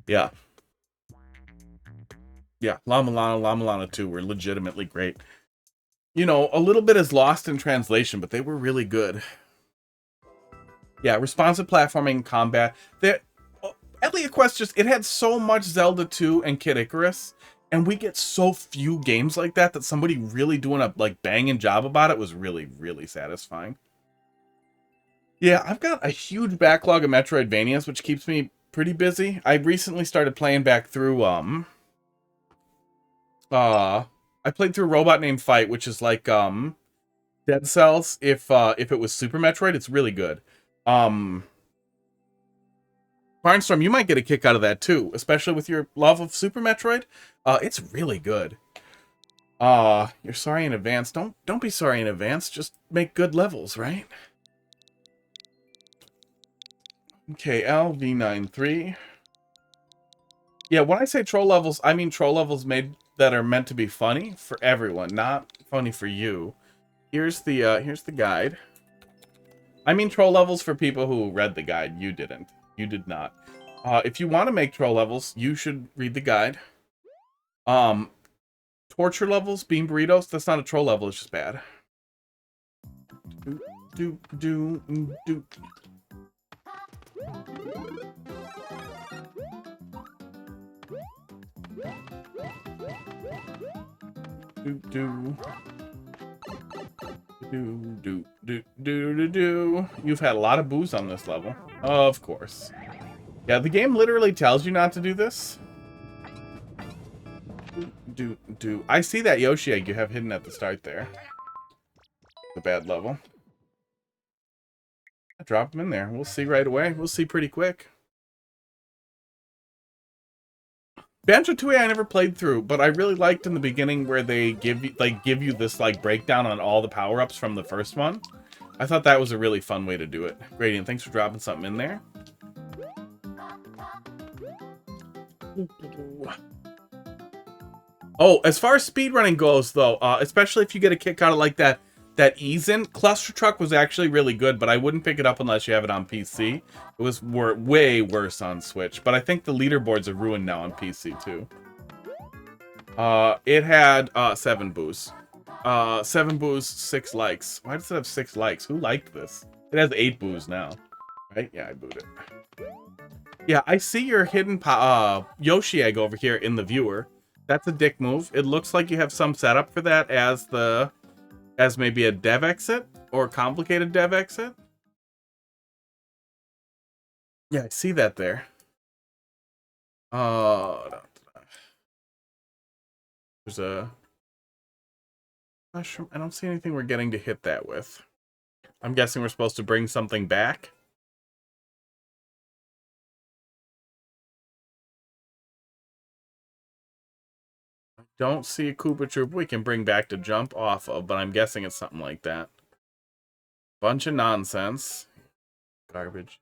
Yeah. Yeah, Lama Lana 2 were legitimately great. You know, a little bit is lost in translation, but they were really good. Yeah, responsive platforming combat. Elliot Quest just, it had so much Zelda 2 and Kid Icarus, and we get so few games like that somebody really doing a like banging job about it was really, really satisfying. Yeah, I've got a huge backlog of Metroidvanias, which keeps me pretty busy. I recently started playing back through I played through Robot Named Fight, which is like Dead Cells if it was Super Metroid. It's really good. Barnstorm, you might get a kick out of that too, especially with your love of Super Metroid. It's really good. You're sorry in advance. Don't be sorry in advance. Just make good levels, right? Okay, LV93. Yeah, when I say troll levels, I mean troll levels made that are meant to be funny for everyone, not funny for you. Here's the guide. I mean troll levels for people who read the guide. You didn't. You did not. If you want to make troll levels, you should read the guide. Torture levels, bean burritos, that's not a troll level, it's just bad. Do. You've had a lot of booze on this level. Of course. Yeah, the game literally tells you not to do this. I see that Yoshi egg you have hidden at the start there. The bad level. Drop him in there. We'll see right away. We'll see pretty quick. Banjo-Tooie I never played through, but I really liked in the beginning where they give you this like breakdown on all the power-ups from the first one. I thought that was a really fun way to do it. Gradient, thanks for dropping something in there. Oh, as far as speedrunning goes, though, especially if you get a kick out of like that ease in, Cluster Truck was actually really good, but I wouldn't pick it up unless you have it on PC. It was way worse on Switch, but I think the leaderboards are ruined now on PC too. It had 7 boos. 7 boos, 6 likes. Why does it have 6 likes? Who liked this? It has 8 boos now. Right? Yeah, I booed it. Yeah, I see your hidden Yoshi egg over here in the viewer. That's a dick move. It looks like you have some setup for that as maybe a dev exit or a complicated dev exit. Yeah, I see that there. There's a mushroom. I don't see anything we're getting to hit that with. I'm guessing we're supposed to bring something back. I don't see a Koopa Troop we can bring back to jump off of, but I'm guessing it's something like that. Bunch of nonsense. Garbage.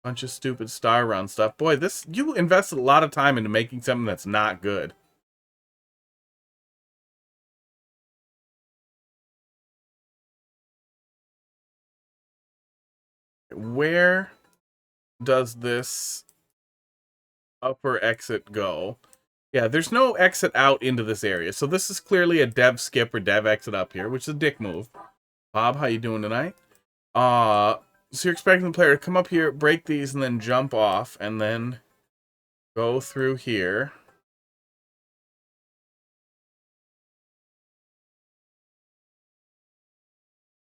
Bunch of stupid star run stuff. Boy, you invested a lot of time into making something that's not good. Where does this upper exit go? Yeah, there's no exit out into this area. So this is clearly a dev skip or dev exit up here, which is a dick move. Bob, how you doing tonight? So you're expecting the player to come up here, break these, and then jump off, and then go through here.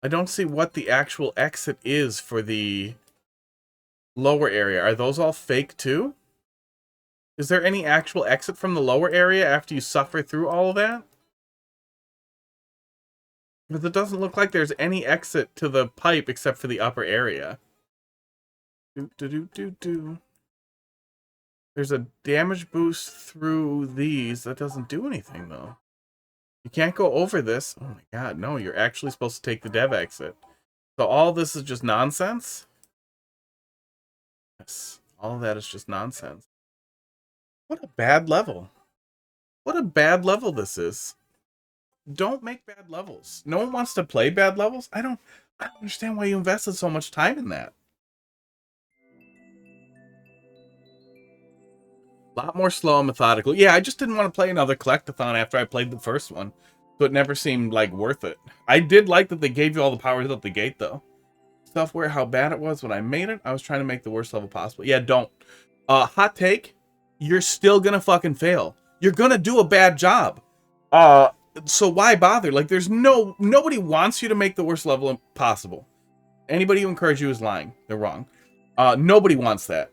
I don't see what the actual exit is for the lower area. Are those all fake too? Is there any actual exit from the lower area after you suffer through all of that? Because it doesn't look like there's any exit to the pipe except for the upper area. There's a damage boost through these. That doesn't do anything, though. You can't go over this. Oh my god, no. You're actually supposed to take the dev exit. So all this is just nonsense? Yes. All of that is just nonsense. What a bad level. What a bad level this is. Don't make bad levels. No one wants to play bad levels. I don't understand why you invested so much time in that. A lot more slow and methodical. Yeah, I just didn't want to play another collectathon after I played the first one. So it never seemed like worth it. I did like that they gave you all the powers at the gate though. Software, how bad it was when I made it. I was trying to make the worst level possible. Yeah, don't. Hot take, you're still gonna fucking fail. You're gonna do a bad job. So why bother? Like, there's nobody wants you to make the worst level possible. Anybody who encourages you is lying. They're wrong. Nobody wants that.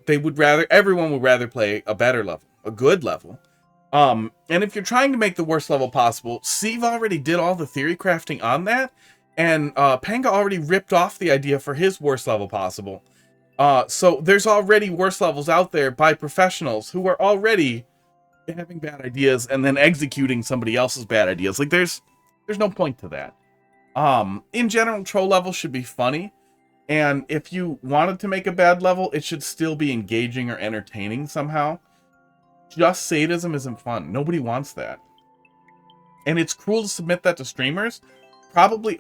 Everyone would rather play a better level, a good level. And if you're trying to make the worst level possible, Steve already did all the theory crafting on that, and Panga already ripped off the idea for his worst level possible. So there's already worse levels out there by professionals who are already having bad ideas and then executing somebody else's bad ideas. Like, there's no point to that. In general, troll levels should be funny. And if you wanted to make a bad level, it should still be engaging or entertaining somehow. Just sadism isn't fun. Nobody wants that. And it's cruel to submit that to streamers. Probably,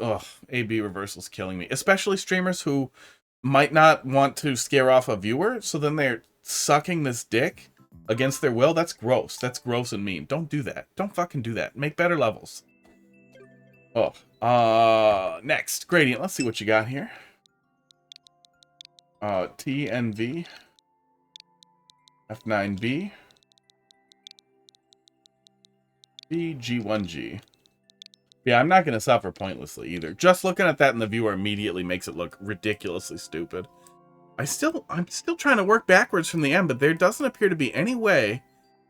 AB reversal's killing me. Especially streamers who might not want to scare off a viewer, so then they're sucking this dick against their will. That's gross. That's gross and mean. Don't do that. Don't fucking do that. Make better levels. Next. Gradient. Let's see what you got here. TNV. F9B. BG1G. Yeah, I'm not going to suffer pointlessly either. Just looking at that in the viewer immediately makes it look ridiculously stupid. I'm still trying to work backwards from the end, but there doesn't appear to be any way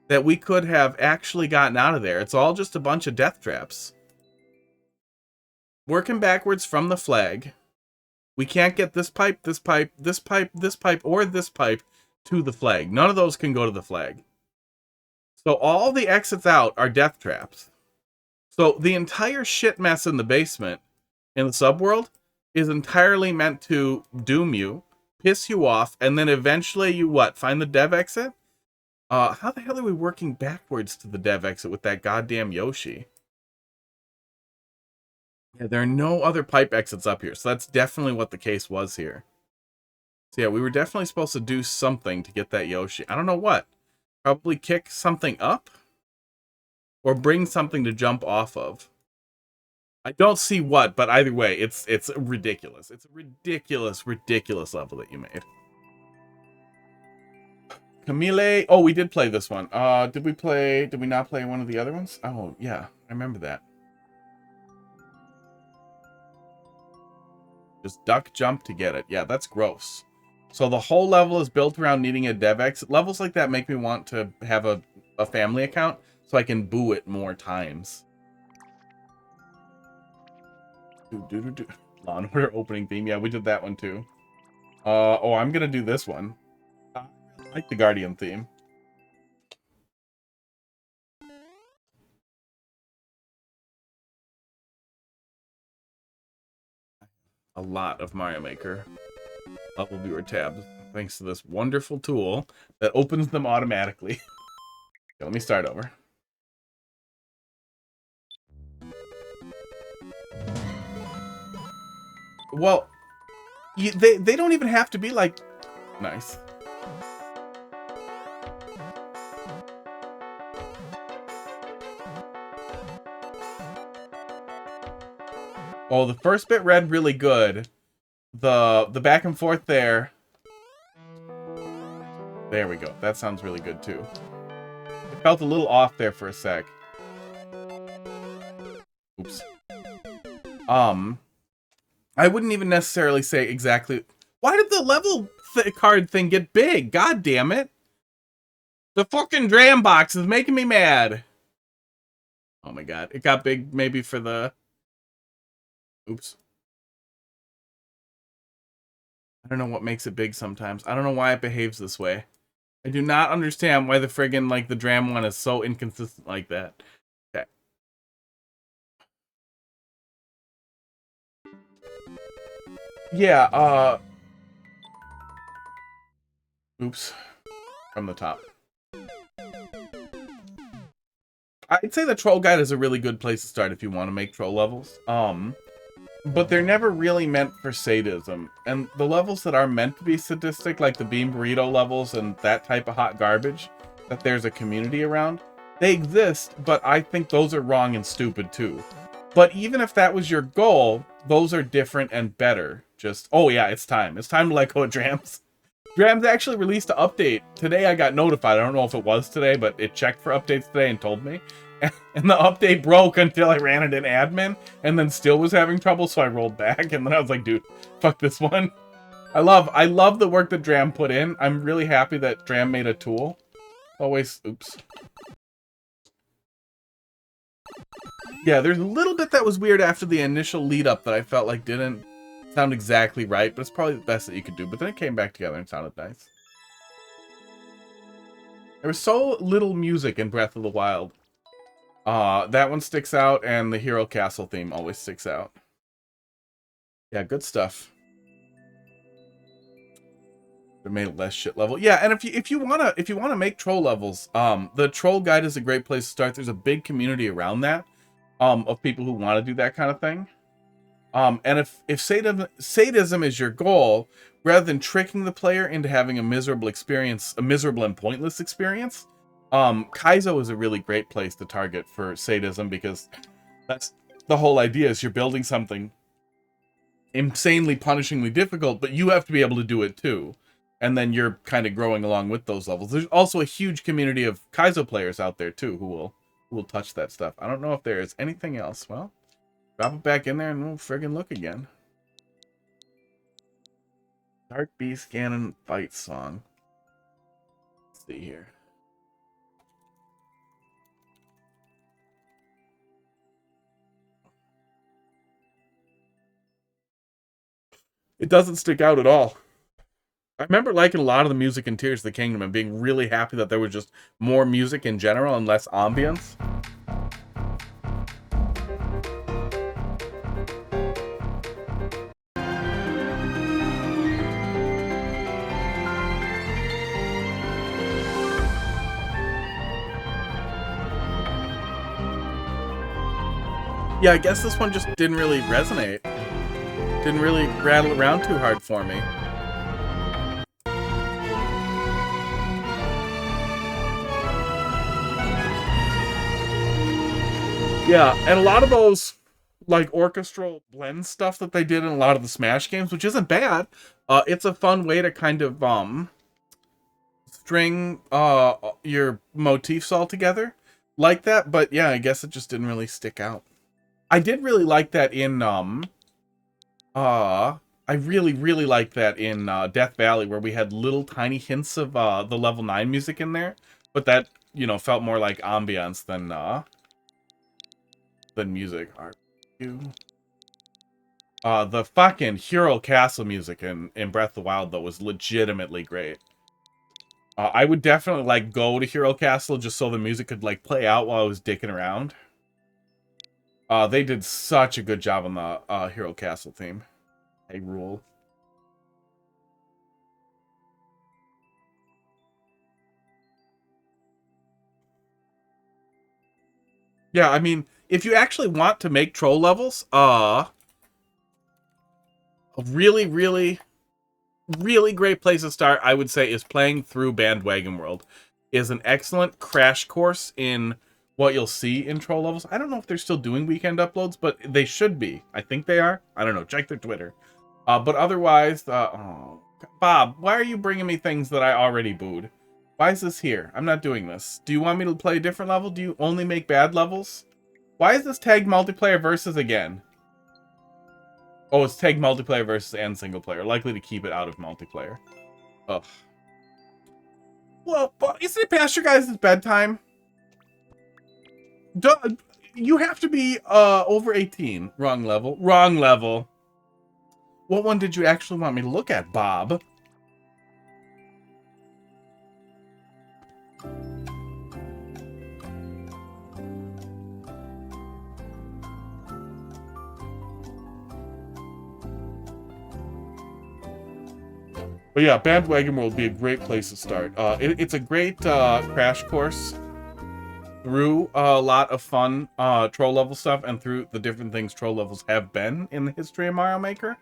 that we could have actually gotten out of there. It's all just a bunch of death traps. Working backwards from the flag. We can't get this pipe, this pipe, this pipe, this pipe, or this pipe to the flag. None of those can go to the flag. So all the exits out are death traps. So the entire shit mess in the basement, in the subworld, is entirely meant to doom you, piss you off, and then eventually you what? Find the dev exit? How the hell are we working backwards to the dev exit with that goddamn Yoshi? Yeah, there are no other pipe exits up here, so that's definitely what the case was here. So yeah, we were definitely supposed to do something to get that Yoshi. I don't know what. Probably kick something up? Or bring something to jump off of. I don't see what, but either way, it's ridiculous. It's a ridiculous, ridiculous level that you made. Camille. Oh, we did play this one. Did we not play one of the other ones? Oh, yeah. I remember that. Just duck jump to get it. Yeah, that's gross. So the whole level is built around needing a dev exit. Levels like that make me want to have a family account so I can boo it more times. Law and Order opening theme. Yeah, we did that one too. I'm gonna do this one. I like the Guardian theme. A lot of Mario Maker level viewer tabs, thanks to this wonderful tool that opens them automatically. Okay, let me start over. Well, they don't even have to be like nice. Oh, the first bit read really good. The back and forth there. There we go. That sounds really good too. It felt a little off there for a sec. Oops. I wouldn't even necessarily say exactly. Why did the level card thing get big? God damn it. The fucking dram box is making me mad. Oh my god. It got big maybe for the... Oops. I don't know what makes it big sometimes. I don't know why it behaves this way. I do not understand why the friggin' like the dram one is so inconsistent like that. Okay. Yeah, oops. From the top. I'd say the troll guide is a really good place to start if you want to make troll levels. But they're never really meant for sadism. And the levels that are meant to be sadistic, like the bean burrito levels and that type of hot garbage, that there's a community around. They exist, but I think those are wrong and stupid too. But even if that was your goal, those are different and better. Just, oh yeah, it's time. It's time to let go of Drams. Drams actually released an update. Today I got notified. I don't know if it was today, but it checked for updates today and told me. And the update broke until I ran it in admin, and then still was having trouble, so I rolled back. And then I was like, dude, fuck this one. I love the work that Dram put in. I'm really happy that Dram made a tool. Always, oops. Yeah, there's a little bit that was weird after the initial lead up that I felt like didn't sound exactly right, but it's probably the best that you could do. But then it came back together and sounded nice. There was so little music in Breath of the Wild. That one sticks out, and the Hero Castle theme always sticks out. Yeah, good stuff. They made a less shit level. Yeah, and if you wanna make troll levels, the troll guide is a great place to start. There's a big community around that, of people who want to do that kind of thing. And if sadism is your goal, rather than tricking the player into having a miserable experience, a miserable and pointless experience, Kaizo is a really great place to target for sadism, because that's the whole idea, is you're building something insanely punishingly difficult, but you have to be able to do it too. And then you're kind of growing along with those levels. There's also a huge community of Kaizo players out there too who will touch that stuff. I don't know if there is anything else. Well, drop it back in there and we'll friggin' look again. Dark Beast Ganon fight song. Let's see here. It doesn't stick out at all. I remember liking a lot of the music in Tears of the Kingdom and being really happy that there was just more music in general and less ambience. Yeah, I guess this one just didn't really resonate. Didn't really rattle around too hard for me. Yeah, and a lot of those, like, orchestral blend stuff that they did in a lot of the Smash games, which isn't bad. It's a fun way to kind of, string, your motifs all together like that. But yeah, I guess it just didn't really stick out. I did really like that in, I really like that in, Death Valley, where we had little tiny hints of, the level 9 music in there. But that, you know, felt more like ambiance than music. The fucking Hero Castle music in Breath of the Wild, though, was legitimately great. I would definitely, like, go to Hero Castle just so the music could, like, play out while I was dicking around. They did such a good job on the Hero Castle theme. Hey, rule. Yeah, I mean, if you actually want to make troll levels, a really, really, really great place to start, I would say, is playing through Bandwagon World. Is an excellent crash course in what you'll see in troll levels. I don't know if they're still doing weekend uploads, but they should be. I think they are. I don't know. Check their Twitter. But otherwise, oh, Bob, why are you bringing me things that I already booed? Why is this here? I'm not doing this. Do you want me to play a different level? Do you only make bad levels? Why is this tagged multiplayer versus again? Oh, it's tagged multiplayer versus and single player. Likely to keep it out of multiplayer. Ugh. Well, isn't it past your guys' bedtime? You have to be over 18. Wrong level. Wrong level. What one did you actually want me to look at, Bob? But yeah, Bandwagon World would be a great place to start. It's a great crash course through a lot of fun troll level stuff and through the different things troll levels have been in the history of Mario Maker,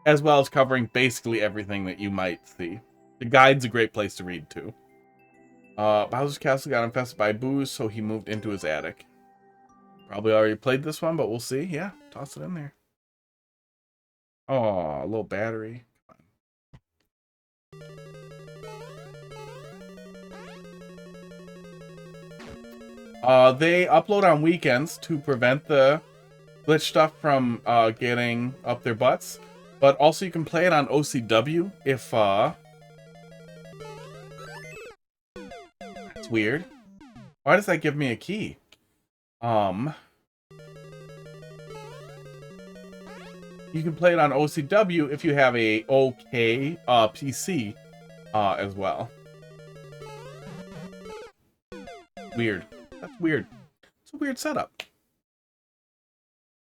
as well as covering basically everything that you might see. The guide's a great place to read too. Bowser's castle got infested by boos, so he moved into his attic. Probably already played this one, but we'll see. Yeah, toss it in there. Oh, a little battery. They upload on weekends to prevent the glitch stuff from getting up their butts. But also you can play it on OCW if that's weird. Why does that give me a key? You can play it on OCW if you have a OK PC as well. Weird. That's weird. It's a weird setup.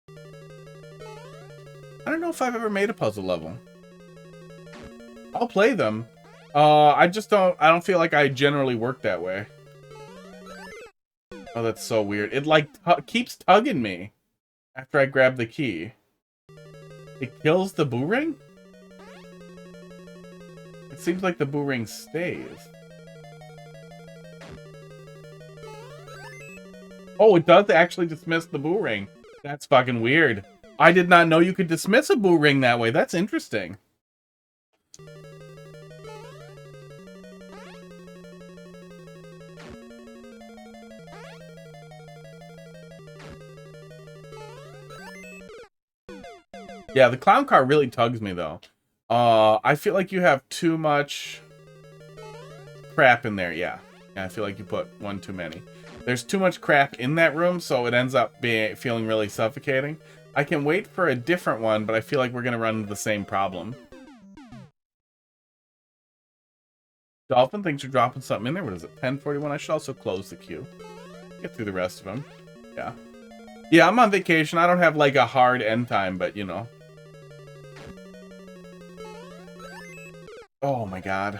I don't know if I've ever made a puzzle level. I'll play them. I don't feel like I generally work that way. Oh, that's so weird. It like keeps tugging me after I grab the key. It kills the boo ring? It seems like the boo ring stays. Oh, it does actually dismiss the boo ring. That's fucking weird. I did not know you could dismiss a boo ring that way. That's interesting. Yeah, the clown car really tugs me, though. I feel like you have too much crap in there, yeah. I feel like you put one too many. There's too much crap in that room, so it ends up feeling really suffocating. I can wait for a different one, but I feel like we're going to run into the same problem. Dolphin thinks you're dropping something in there. What is it, 10:41? I should also close the queue. Get through the rest of them. Yeah. Yeah, I'm on vacation. I don't have, like, a hard end time, but, you know. Oh, my God.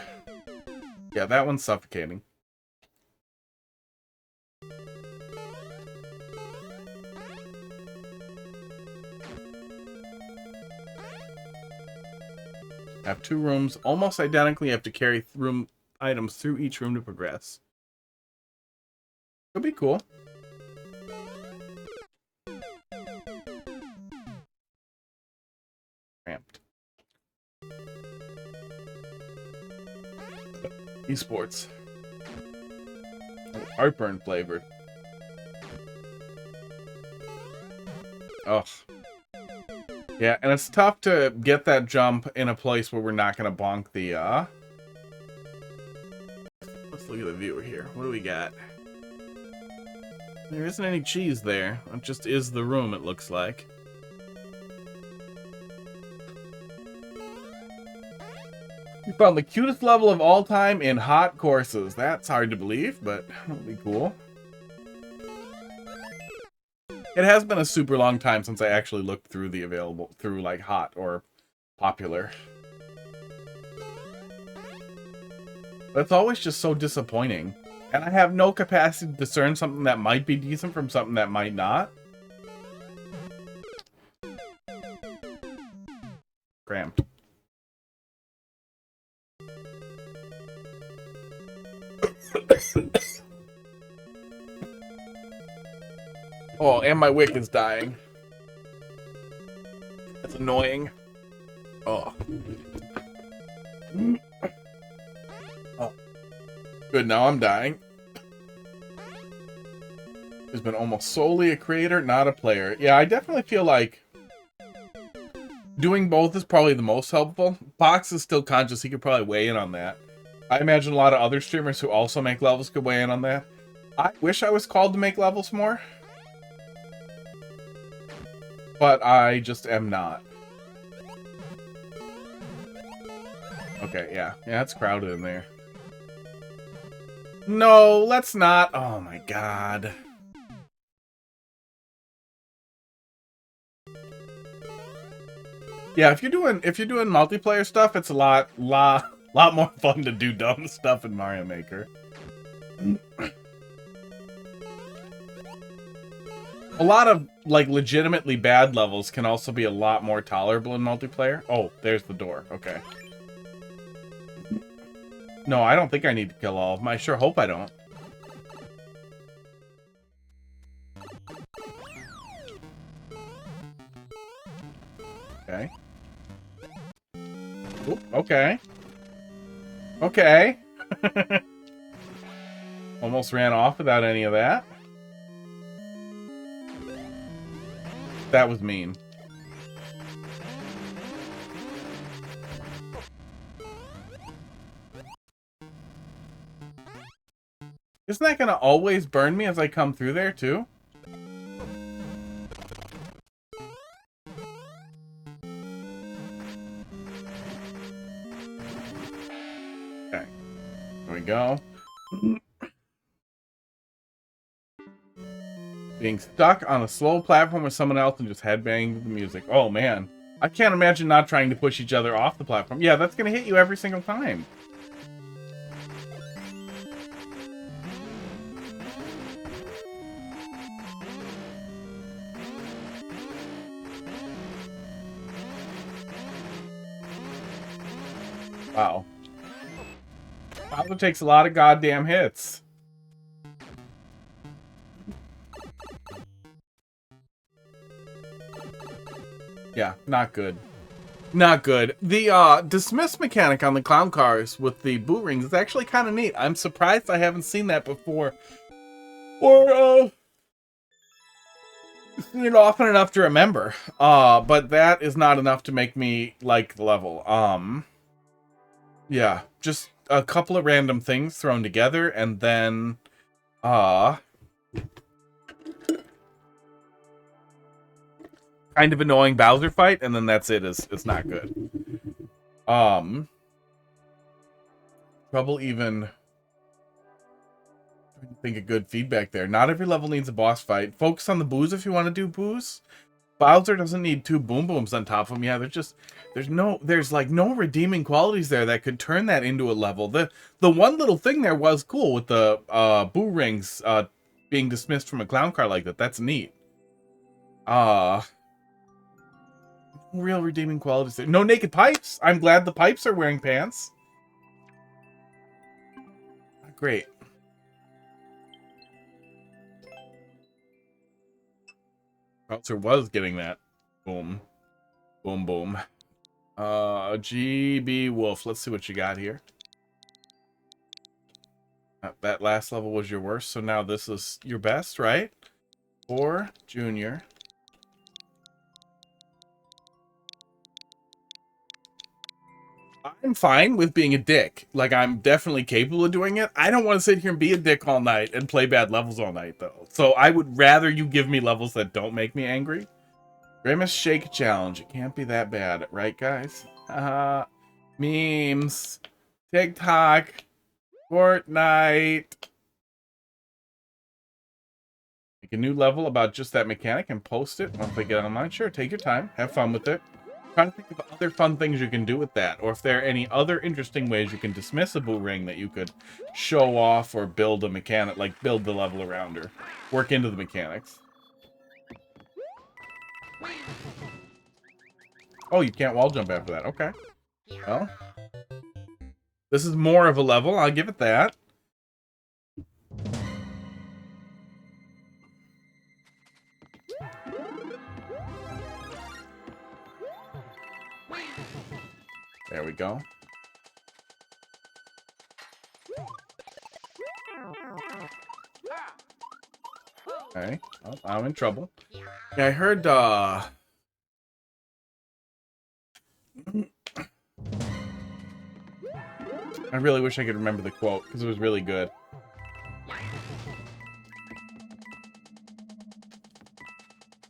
Yeah, that one's suffocating. I have 2 rooms, almost identically. You have to carry room items through each room to progress. Could be cool. Cramped. Esports. Heartburn flavored. Ugh. Yeah, and it's tough to get that jump in a place where we're not going to bonk the, Let's look at the viewer here. What do we got? There isn't any cheese there. It just is the room, it looks like. We found the cutest level of all time in hot courses. That's hard to believe, but it'll be cool. It has been a super long time since I actually looked through the through like hot or popular. But it's always just so disappointing. And I have no capacity to discern something that might be decent from something that might not. Cramped. Oh, and my wick is dying. That's annoying. Oh. Oh. Good, now I'm dying. He's been almost solely a creator, not a player. Yeah, I definitely feel like doing both is probably the most helpful. Box is still conscious. He could probably weigh in on that. I imagine a lot of other streamers who also make levels could weigh in on that. I wish I was called to make levels more. But I just am not. Okay, yeah. Yeah, it's crowded in there. No, let's not. Oh my God. Yeah, if you're doing multiplayer stuff, it's a lot more fun to do dumb stuff in Mario Maker. A lot of, like, legitimately bad levels can also be a lot more tolerable in multiplayer. Oh, there's the door. Okay. No, I don't think I need to kill all of them. I sure hope I don't. Okay. Oop, okay. Okay. Almost ran off without any of that. That was mean. Isn't that gonna always burn me as I come through there, too? Okay. There we go. Being stuck on a slow platform with someone else and just headbanging the music. Oh, man. I can't imagine not trying to push each other off the platform. Yeah, that's gonna hit you every single time. Wow. Bowser takes a lot of goddamn hits. Yeah, not good. Not good. The dismiss mechanic on the clown cars with the boot rings is actually kind of neat. I'm surprised I haven't seen that before. Or seen it often enough to remember. But that is not enough to make me like the level. Yeah, just a couple of random things thrown together, and then kind of annoying Bowser fight, and then that's it. It's not good. Trouble even think of good feedback there. Not every level needs a boss fight. Focus on the boos if you want to do boos. Bowser doesn't need two boom booms on top of him. Yeah, there's like no redeeming qualities there that could turn that into a level. The one little thing there was cool with the boo rings being dismissed from a clown car like that. That's neat. No real redeeming qualities there. No naked pipes. I'm glad the pipes are wearing pants. Great. Bowser was getting that. Boom. Boom, boom. GB Wolf. Let's see what you got here. That last level was your worst, so now this is your best, right? Or Junior. I'm fine with being a dick. Like, I'm definitely capable of doing it. I don't want to sit here and be a dick all night and play bad levels all night, though. So I would rather you give me levels that don't make me angry. Grimace Shake Challenge. It can't be that bad, right, guys? Memes. TikTok. Fortnite. Make a new level about just that mechanic and post it once they get online. Sure, take your time. Have fun with it. Trying to think of other fun things you can do with that, or if there are any other interesting ways you can dismiss a boo ring that you could show off or build a mechanic, like build the level around or work into the mechanics. Oh, you can't wall jump after that. Okay. Well, this is more of a level. I'll give it that. There we go. Okay. Oh, I'm in trouble. Yeah, I heard, I really wish I could remember the quote, because it was really good.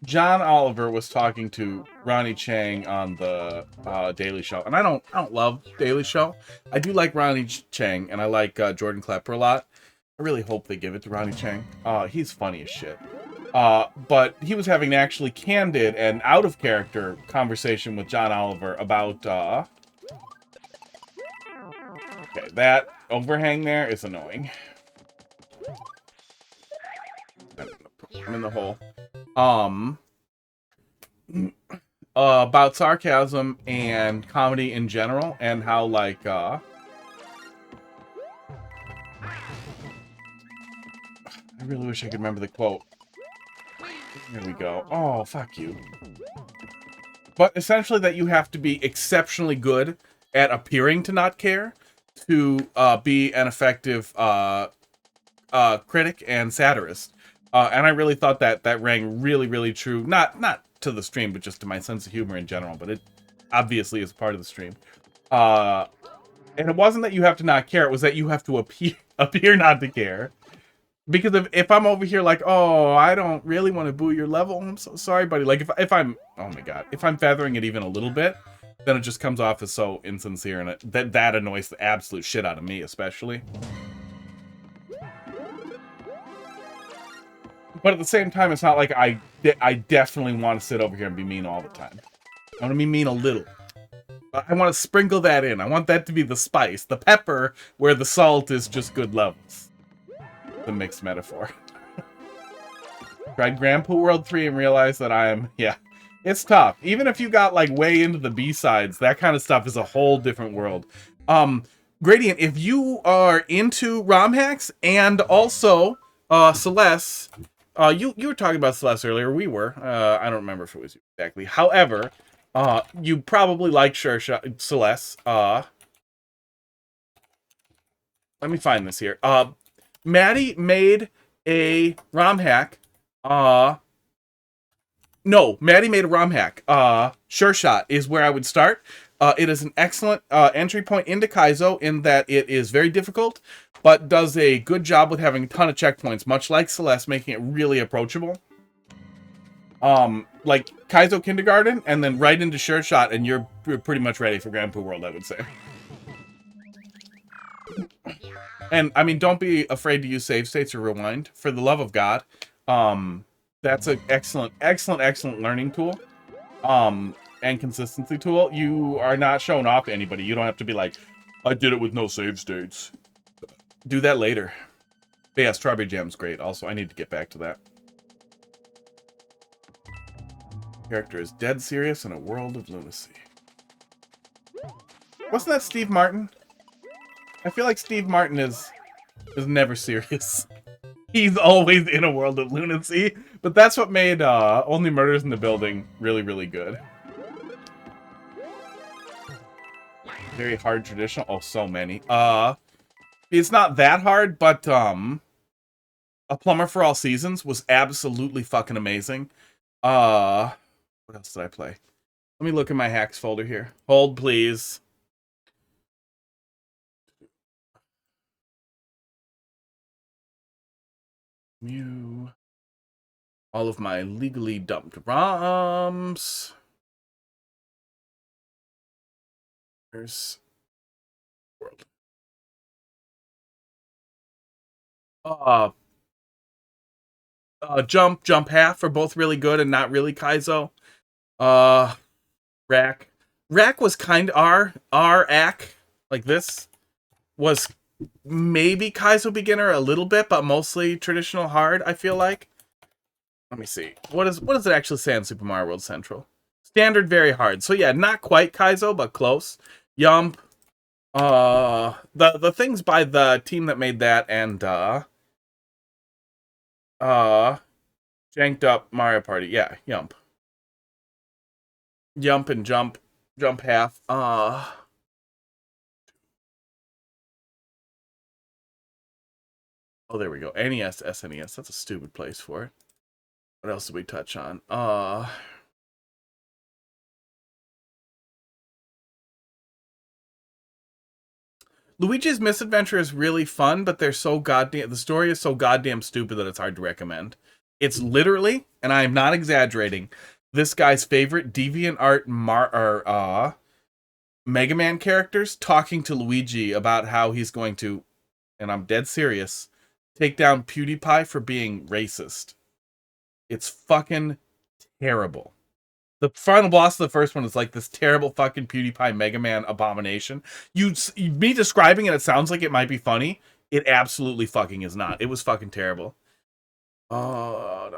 John Oliver was talking to Ronnie Chang on the Daily Show, and I don't love Daily Show. I do like Ronnie Chang, and I like Jordan Klepper a lot. I really hope they give it to Ronnie Chang. He's funny as shit. But he was having an actually candid and out of character conversation with John Oliver about okay, that overhang there is annoying. I'm in the hole. About sarcasm and comedy in general, and how, like, I really wish I could remember the quote. There we go. Oh, fuck you. But essentially that you have to be exceptionally good at appearing to not care to be an effective critic and satirist. And I really thought that rang really, really true. Not to the stream, but just to my sense of humor in general. But it obviously is part of the stream. And it wasn't that you have to not care. It was that you have to appear not to care. Because if I'm over here like, oh, I don't really want to boo your level, I'm so sorry, buddy. Like, if I'm, oh my god, if I'm feathering it even a little bit, then it just comes off as so insincere, and that annoys the absolute shit out of me, especially. But at the same time, it's not like I definitely want to sit over here and be mean all the time. I want to be mean a little. I want to sprinkle that in. I want that to be the spice, the pepper, where the salt is just good levels. The mixed metaphor. Tried Grandpa World 3 and realized that yeah, it's tough. Even if you got like way into the B-sides, that kind of stuff is a whole different world. Gradient, if you are into ROM hacks and also Celeste, you were talking about Celeste earlier. We were. I don't remember if it was you exactly. However, you probably like Celeste. Let me find this here. Maddie made a ROM hack. No, Maddie made a ROM hack. Sure Shot is where I would start. It is an excellent entry point into Kaizo in that it is very difficult, but does a good job with having a ton of checkpoints, much like Celeste, making it really approachable. Like Kaizo Kindergarten, and then right into Sure Shot, and you're pretty much ready for Grandpa World, I would say. And, I mean, don't be afraid to use save states or rewind. For the love of God. That's an excellent, excellent, excellent learning tool. And consistency tool. You are not showing off to anybody. You don't have to be like, I did it with no save states. Do that later. But yeah, Strawberry Jam's great. Also, I need to get back to that. Character is dead serious in a world of lunacy. Wasn't that Steve Martin? I feel like Steve Martin is never serious. He's always in a world of lunacy. But that's what made Only Murders in the Building really, really good. Very hard traditional. Oh, so many. It's not that hard, but A Plumber for All Seasons was absolutely fucking amazing. What else did I play? Let me look in my hacks folder here. Hold, please. Mew. All of my legally dumped ROMs. There's world. Jump half are both really good and not really Kaizo. Rack was kind of R-ack, like this was maybe Kaizo beginner a little bit, but mostly traditional hard, I feel like. Let me see. What does it actually say on Super Mario World Central? Standard, very hard. So yeah, not quite Kaizo, but close. Yump. The things by the team that made that and janked up Mario Party. Yeah, Yump. Yump and jump half. Oh, there we go. NES, SNES. That's a stupid place for it. What else did we touch on? Luigi's Misadventure is really fun, but they're so goddamn... The story is so goddamn stupid that it's hard to recommend. It's literally, and I am not exaggerating, this guy's favorite DeviantArt Mega Man characters talking to Luigi about how he's going to, and I'm dead serious, take down PewDiePie for being racist. It's fucking terrible. The final boss of the first one is like this terrible fucking PewDiePie Mega Man abomination. Me describing it, it sounds like it might be funny. It absolutely fucking is not. It was fucking terrible. I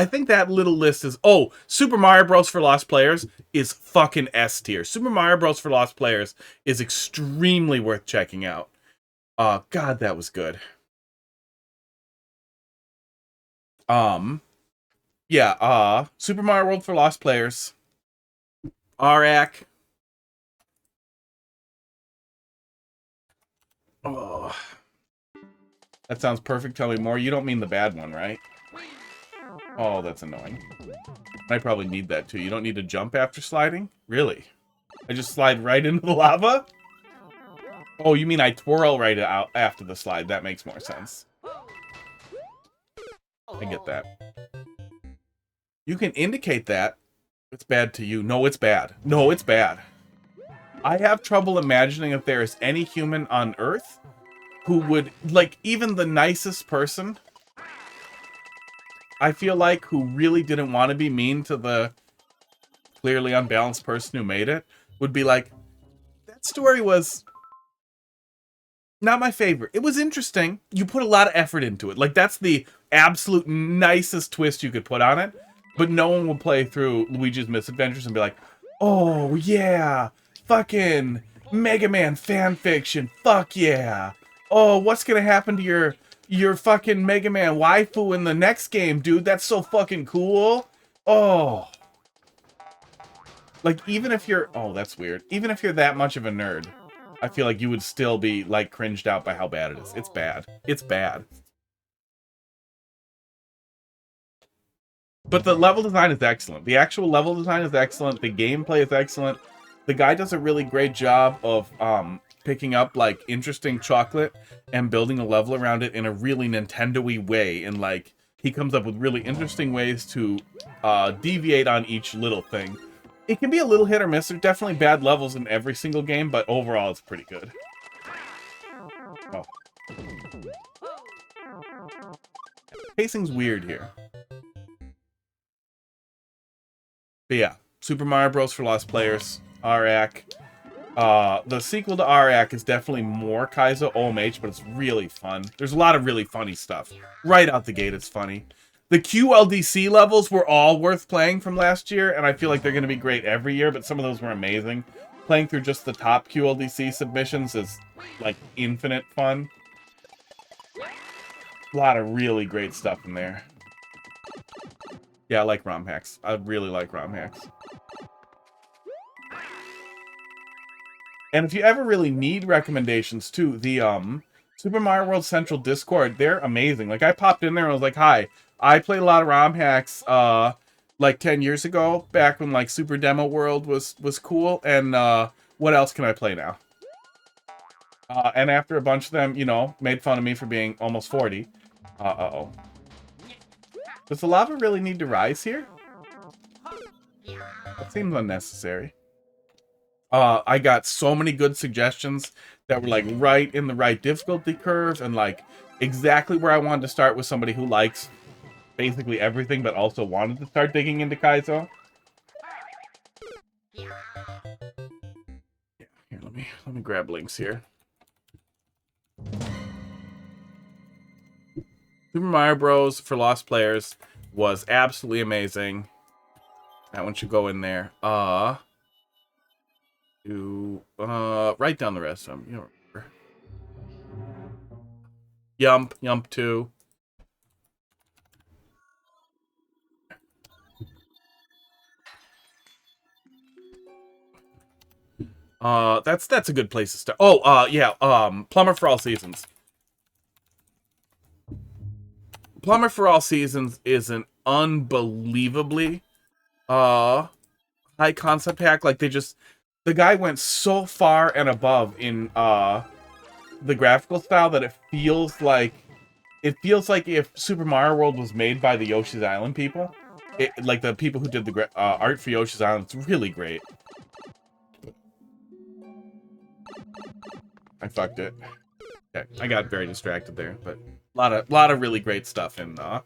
think that little list is... Oh, Super Mario Bros. For Lost Players is fucking S tier. Super Mario Bros. For Lost Players is extremely worth checking out. God, that was good. Yeah, Super Mario World for Lost Players. RAC. Oh. That sounds perfect. Tell me more. You don't mean the bad one, right? Oh, that's annoying. I probably need that too. You don't need to jump after sliding? Really? I just slide right into the lava? Oh, you mean I twirl right out after the slide. That makes more sense. I get that. You can indicate that. It's bad to you. No, it's bad. No, it's bad. I have trouble imagining if there is any human on Earth who would, like, even the nicest person, I feel like, who really didn't want to be mean to the clearly unbalanced person who made it, would be like, that story was not my favorite. It was interesting. You put a lot of effort into it. Like, that's the absolute nicest twist you could put on it. But no one will play through Luigi's Misadventures and be like, oh, yeah, fucking Mega Man fanfiction. Fuck yeah. Oh, what's gonna happen to your fucking Mega Man waifu in the next game, dude? That's so fucking cool. Oh. Like, even if you're... Oh, that's weird. Even if you're that much of a nerd, I feel like you would still be, like, cringed out by how bad it is. It's bad. It's bad. But the level design is excellent. The actual level design is excellent. The gameplay is excellent. The guy does a really great job of picking up, like, interesting chocolate and building a level around it in a really Nintendo-y way. And, like, he comes up with really interesting ways to deviate on each little thing. It can be a little hit or miss. There's definitely bad levels in every single game, but overall it's pretty good. Oh. Pacing's weird here. But yeah, Super Mario Bros. For Lost Players, RAC. The sequel to RAC is definitely more Kaizo OMH, but it's really fun. There's a lot of really funny stuff. Right out the gate, it's funny. The QLDC levels were all worth playing from last year, and I feel like they're going to be great every year, but some of those were amazing. Playing through just the top QLDC submissions is, like, infinite fun. A lot of really great stuff in there. Yeah, I like ROM hacks. I really like ROM hacks. And if you ever really need recommendations, too, the Super Mario World Central Discord, they're amazing. Like, I popped in there and I was like, hi, I played a lot of ROM hacks, like 10 years ago, back when, like, Super Demo World was cool, and, what else can I play now? And after a bunch of them, you know, made fun of me for being almost 40. Uh-oh. Does the lava really need to rise here? That seems unnecessary. I got so many good suggestions that were, like, right in the right difficulty curve, and, like, exactly where I wanted to start with somebody who likes basically everything, but also wanted to start digging into Kaizo. Yeah, here, let me grab links here. Super Mario Bros. For Lost Players was absolutely amazing. That one should go in there. Write down the rest of them. You don't remember. Yump 2. That's a good place to start. Oh, yeah, Plumber for All Seasons. Plumber for All Seasons is an unbelievably high concept hack. Like, the guy went so far and above in the graphical style that it feels like if Super Mario World was made by the Yoshi's Island people. Like the people who did the art for Yoshi's Island. It's really great. I fucked it. Okay, I got very distracted there, but a lot of really great stuff in the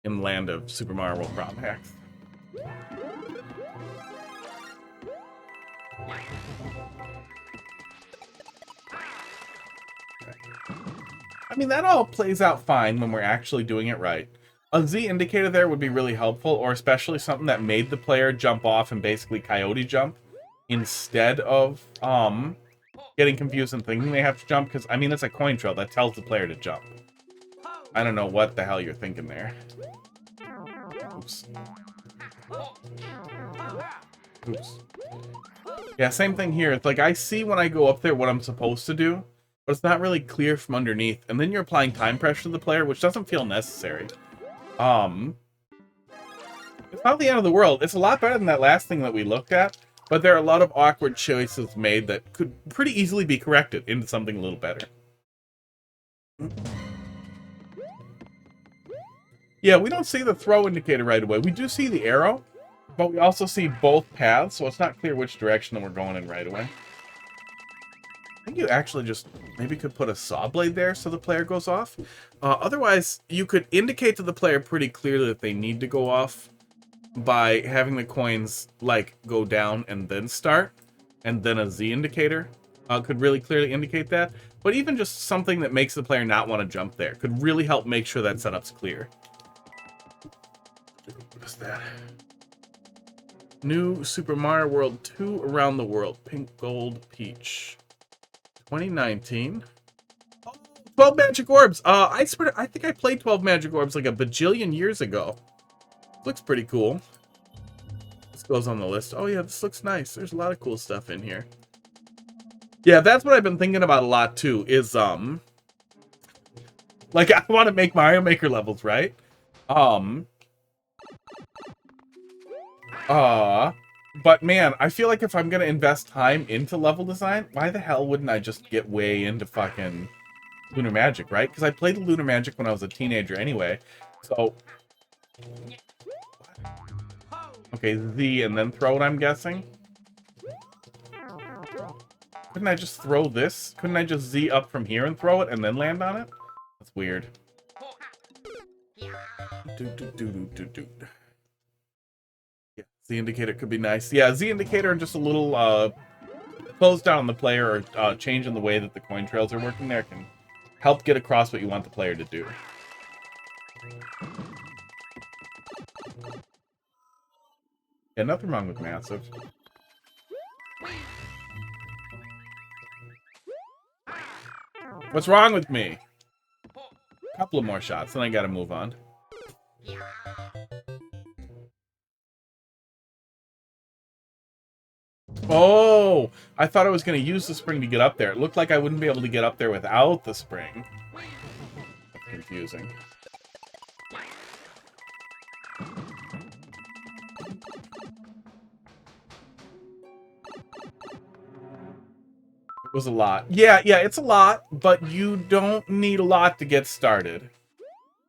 land of Super Mario World ROM hacks. I mean, that all plays out fine when we're actually doing it right. A Z indicator there would be really helpful, or especially something that made the player jump off and basically coyote jump instead of getting confused and thinking they have to jump, because, I mean, it's a coin trail that tells the player to jump. I don't know what the hell you're thinking there. Oops. Oops. Yeah, same thing here. It's like, I see when I go up there what I'm supposed to do, but it's not really clear from underneath. And then you're applying time pressure to the player, which doesn't feel necessary. It's not the end of the world. It's a lot better than that last thing that we looked at, but there are a lot of awkward choices made that could pretty easily be corrected into something a little better. Yeah, we don't see the throw indicator right away. We do see the arrow, but we also see both paths, so it's not clear which direction that we're going in right away. I think you actually just maybe could put a saw blade there so the player goes off. Otherwise, you could indicate to the player pretty clearly that they need to go off by having the coins, like, go down and then start, and then a Z indicator could really clearly indicate that. But even just something that makes the player not want to jump there could really help make sure that setup's clear. What's that? New Super Mario World 2 Around the World. Pink, Gold, Peach. 2019. Oh, 12 Magic Orbs! I think I played 12 Magic Orbs like a bajillion years ago. Looks pretty cool. This goes on the list. Oh yeah, this looks nice. There's a lot of cool stuff in here. Yeah, that's what I've been thinking about a lot too, is, like, I want to make Mario Maker levels, right? But man, I feel like if I'm gonna invest time into level design, why the hell wouldn't I just get way into fucking Lunar Magic, right? Because I played Lunar Magic when I was a teenager anyway. So, okay, Z and then throw it, I'm guessing. Couldn't I just throw this? Couldn't I just Z up from here and throw it and then land on it? That's weird. Yeah, Z indicator could be nice. Yeah, Z indicator and just a little close down on the player or change in the way that the coin trails are working there can help get across what you want the player to do. Yeah, nothing wrong with massive. What's wrong with me? A couple of more shots, then I gotta move on. Oh! I thought I was gonna use the spring to get up there. It looked like I wouldn't be able to get up there without the spring. That's confusing. It was a lot. Yeah, it's a lot, but you don't need a lot to get started.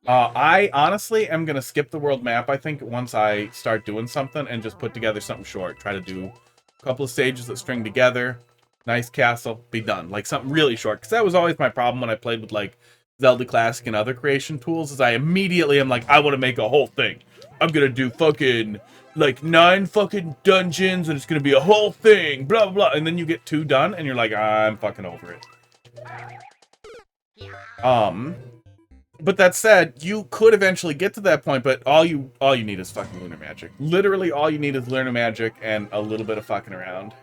I honestly am going to skip the world map, I think, once I start doing something and just put together something short. Try to do a couple of stages that string together. Nice castle. Be done. Like, something really short. Because that was always my problem when I played with, like, Zelda Classic and other creation tools, is I immediately am like, I want to make a whole thing. I'm going to do fucking, like, 9 fucking dungeons, and it's going to be a whole thing, blah, blah, blah. And then you get 2 done, and you're like, I'm fucking over it. But that said, you could eventually get to that point, but all you need is fucking Lunar Magic. Literally all you need is Lunar Magic and a little bit of fucking around.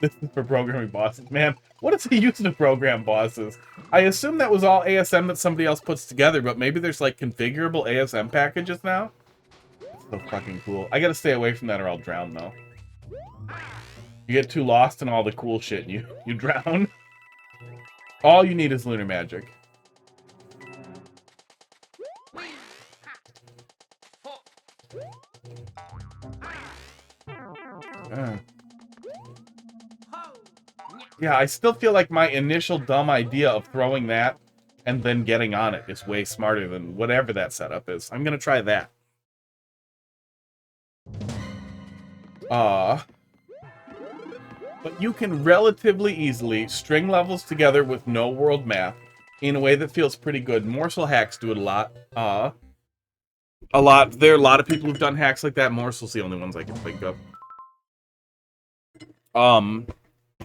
This is for programming bosses. Man, what is he using to program bosses? I assume that was all ASM that somebody else puts together, but maybe there's, like, configurable ASM packages now? That's so fucking cool. I gotta stay away from that or I'll drown, though. You get too lost in all the cool shit and you drown. All you need is Lunar Magic. Yeah, I still feel like my initial dumb idea of throwing that and then getting on it is way smarter than whatever that setup is. I'm gonna try that. But you can relatively easily string levels together with no world map in a way that feels pretty good. Morsel hacks do it a lot. There are a lot of people who've done hacks like that. Morsel's the only ones I can think of.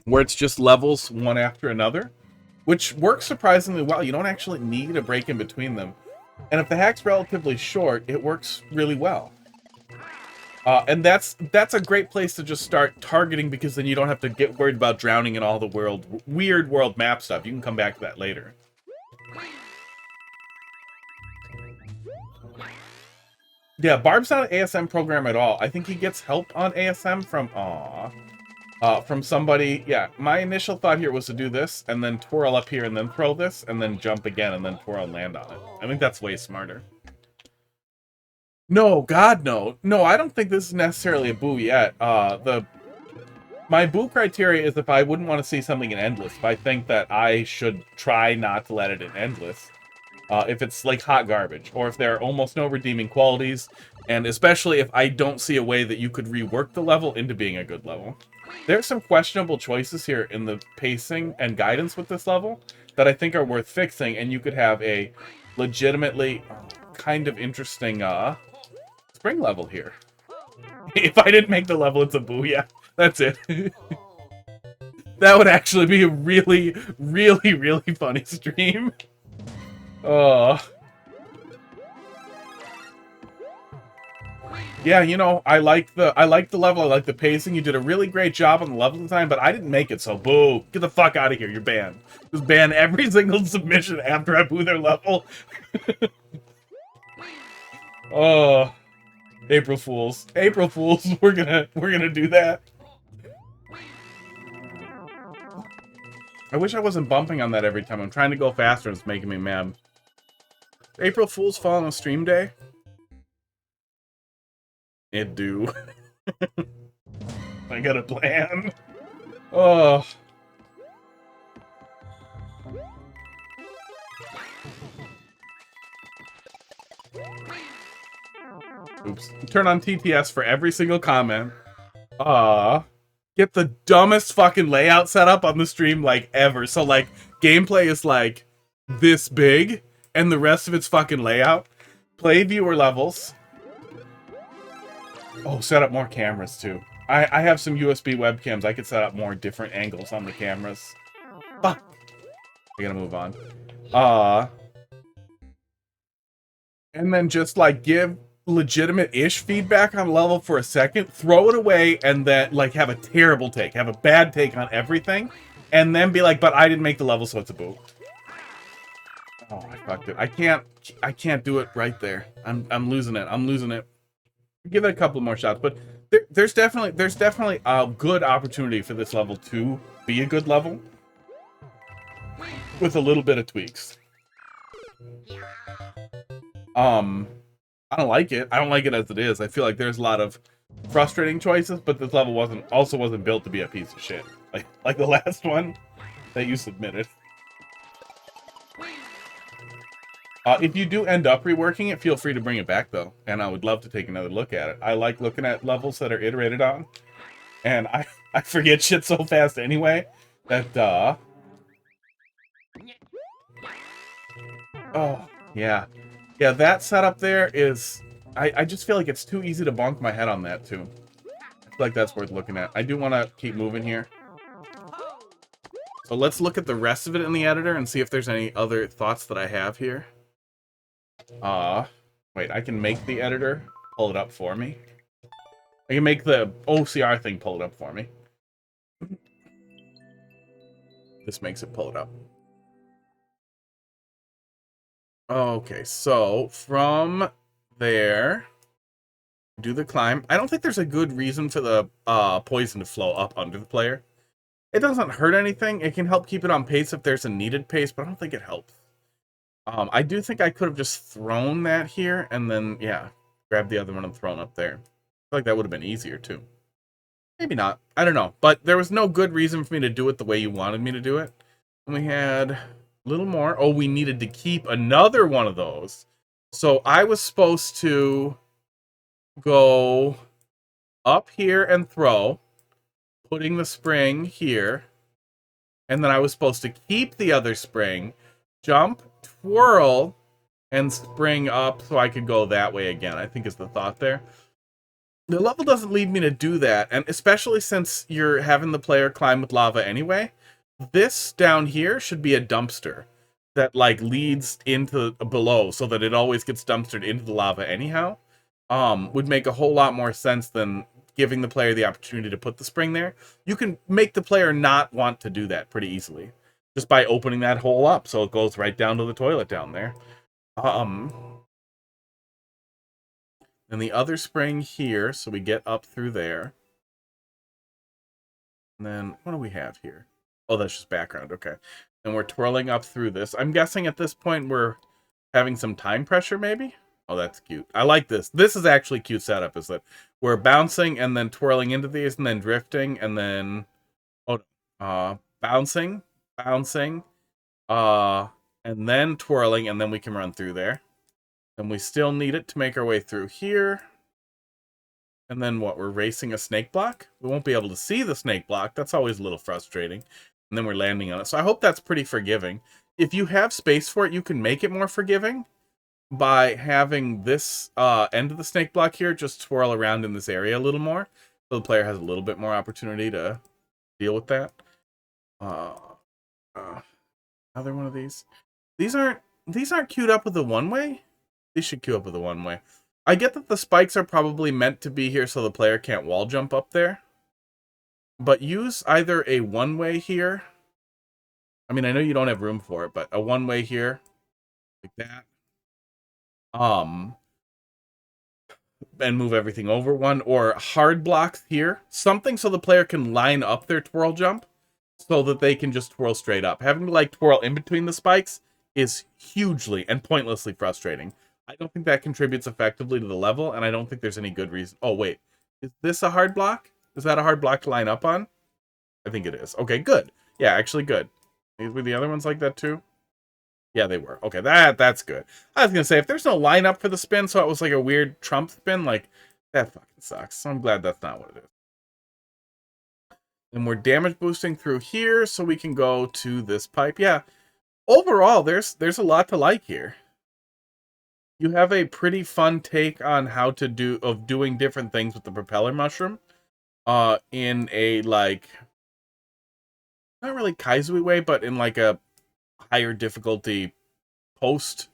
Where it's just levels one after another, which works surprisingly well. You don't actually need a break in between them. And if the hack's relatively short, it works really well. And that's a great place to just start targeting, because then you don't have to get worried about drowning in all the weird world map stuff. You can come back to that later. Yeah, Barb's not an ASM program at all. I think he gets help on ASM from somebody. Yeah, my initial thought here was to do this, and then twirl up here, and then throw this, and then jump again, and then twirl and land on it. I think that's way smarter. No, God, no. No, I don't think this is necessarily a boo yet. My boo criteria is if I wouldn't want to see something in Endless, if I think that I should try not to let it in Endless. If it's like hot garbage, or if there are almost no redeeming qualities, and especially if I don't see a way that you could rework the level into being a good level. There's some questionable choices here in the pacing and guidance with this level that I think are worth fixing, and you could have a legitimately kind of interesting spring level here. If I didn't make the level, it's a boo. Yeah, that's it. That would actually be a really, really, really funny stream. Yeah, you know, I like the level, I like the pacing. You did a really great job on the level design, but I didn't make it, so boo. Get the fuck out of here, you're banned. Just ban every single submission after I boo their level. Oh, April Fools. April Fools, we're gonna do that. I wish I wasn't bumping on that every time. I'm trying to go faster and it's making me mad. April Fools fall on a stream day? It do. I got a plan. Oh. Oops. Turn on TTS for every single comment. Get the dumbest fucking layout set up on the stream, like, ever. So, like, gameplay is, like, this big, and the rest of it's fucking layout. Play viewer levels. Oh, set up more cameras, too. I have some USB webcams. I could set up more different angles on the cameras. Fuck. I gotta move on. And then just, like, give legitimate-ish feedback on level for a second, throw it away, and then, like, have a terrible take. Have a bad take on everything, and then be like, but I didn't make the level, so it's a boo. Oh, I fucked it. I can't do it right there. I'm losing it. I'm losing it. Give it a couple more shots, but there's definitely a good opportunity for this level to be a good level with a little bit of tweaks. I don't like it. I don't like it as it is. I feel like there's a lot of frustrating choices, but this level wasn't built to be a piece of shit. Like the last one that you submitted. If you do end up reworking it, feel free to bring it back, though. And I would love to take another look at it. I like looking at levels that are iterated on. And I forget shit so fast anyway that, oh, yeah. Yeah, that setup there is... I just feel like it's too easy to bonk my head on that, too. I feel like that's worth looking at. I do want to keep moving here. So let's look at the rest of it in the editor and see if there's any other thoughts that I have here. Wait, I can make the editor pull it up for me. I can make the OCR thing pull it up for me. This makes it pull it up. Okay, so from there, do the climb. I don't think there's a good reason for the poison to flow up under the player. It doesn't hurt anything. It can help keep it on pace if there's a needed pace, but I don't think it helps. I do think I could have just thrown that here and then, yeah, grab the other one and thrown up there. I feel like that would have been easier, too. Maybe not. I don't know. But there was no good reason for me to do it the way you wanted me to do it. And we had a little more. Oh, we needed to keep another one of those. So I was supposed to go up here and throw, putting the spring here. And then I was supposed to keep the other spring, jump, twirl, and spring up so I could go that way again, I think is the thought there. The level doesn't lead me to do that, and especially since you're having the player climb with lava anyway, this down here should be a dumpster that, like, leads into below so that it always gets dumpstered into the lava anyhow. would make a whole lot more sense than giving the player the opportunity to put the spring there. You can make the player not want to do that pretty easily just by opening that hole up so it goes right down to the toilet down there. And the other spring here, so we get up through there. And then, what do we have here? Oh, that's just background, okay. And we're twirling up through this. I'm guessing at this point we're having some time pressure, maybe? Oh, that's cute. I like this. This is actually cute setup, is that we're bouncing and then twirling into these and then drifting and then bouncing, and then twirling, and then we can run through there. And we still need it to make our way through here. And then what? We're racing a snake block? We won't be able to see the snake block. That's always a little frustrating. And then we're landing on it. So I hope that's pretty forgiving. If you have space for it, you can make it more forgiving by having this end of the snake block here just swirl around in this area a little more. So the player has a little bit more opportunity to deal with that. Another one of these. These aren't queued up with the one-way? These should queue up with the one-way. I get that the spikes are probably meant to be here so the player can't wall jump up there. But use either a one-way here. I mean, I know you don't have room for it, but a one-way here. Like that. And move everything over one. Or hard blocks here. Something so the player can line up their twirl jump so that they can just twirl straight up. Having to, like, twirl in between the spikes is hugely and pointlessly frustrating. I don't think that contributes effectively to the level, and I don't think there's any good reason. Oh, wait. Is this a hard block? Is that a hard block to line up on? I think it is. Okay, good. Yeah, actually good. Were the other ones like that too? Yeah, they were. Okay, that's good. I was going to say, if there's no lineup for the spin, so it was like a weird Trump spin, like, that fucking sucks. So I'm glad that's not what it is. And we're damage boosting through here, so we can go to this pipe. Yeah, overall, there's a lot to like here. You have a pretty fun take on how to doing different things with the propeller mushroom. In a, like, not really Kaizui way, but in like a higher difficulty post,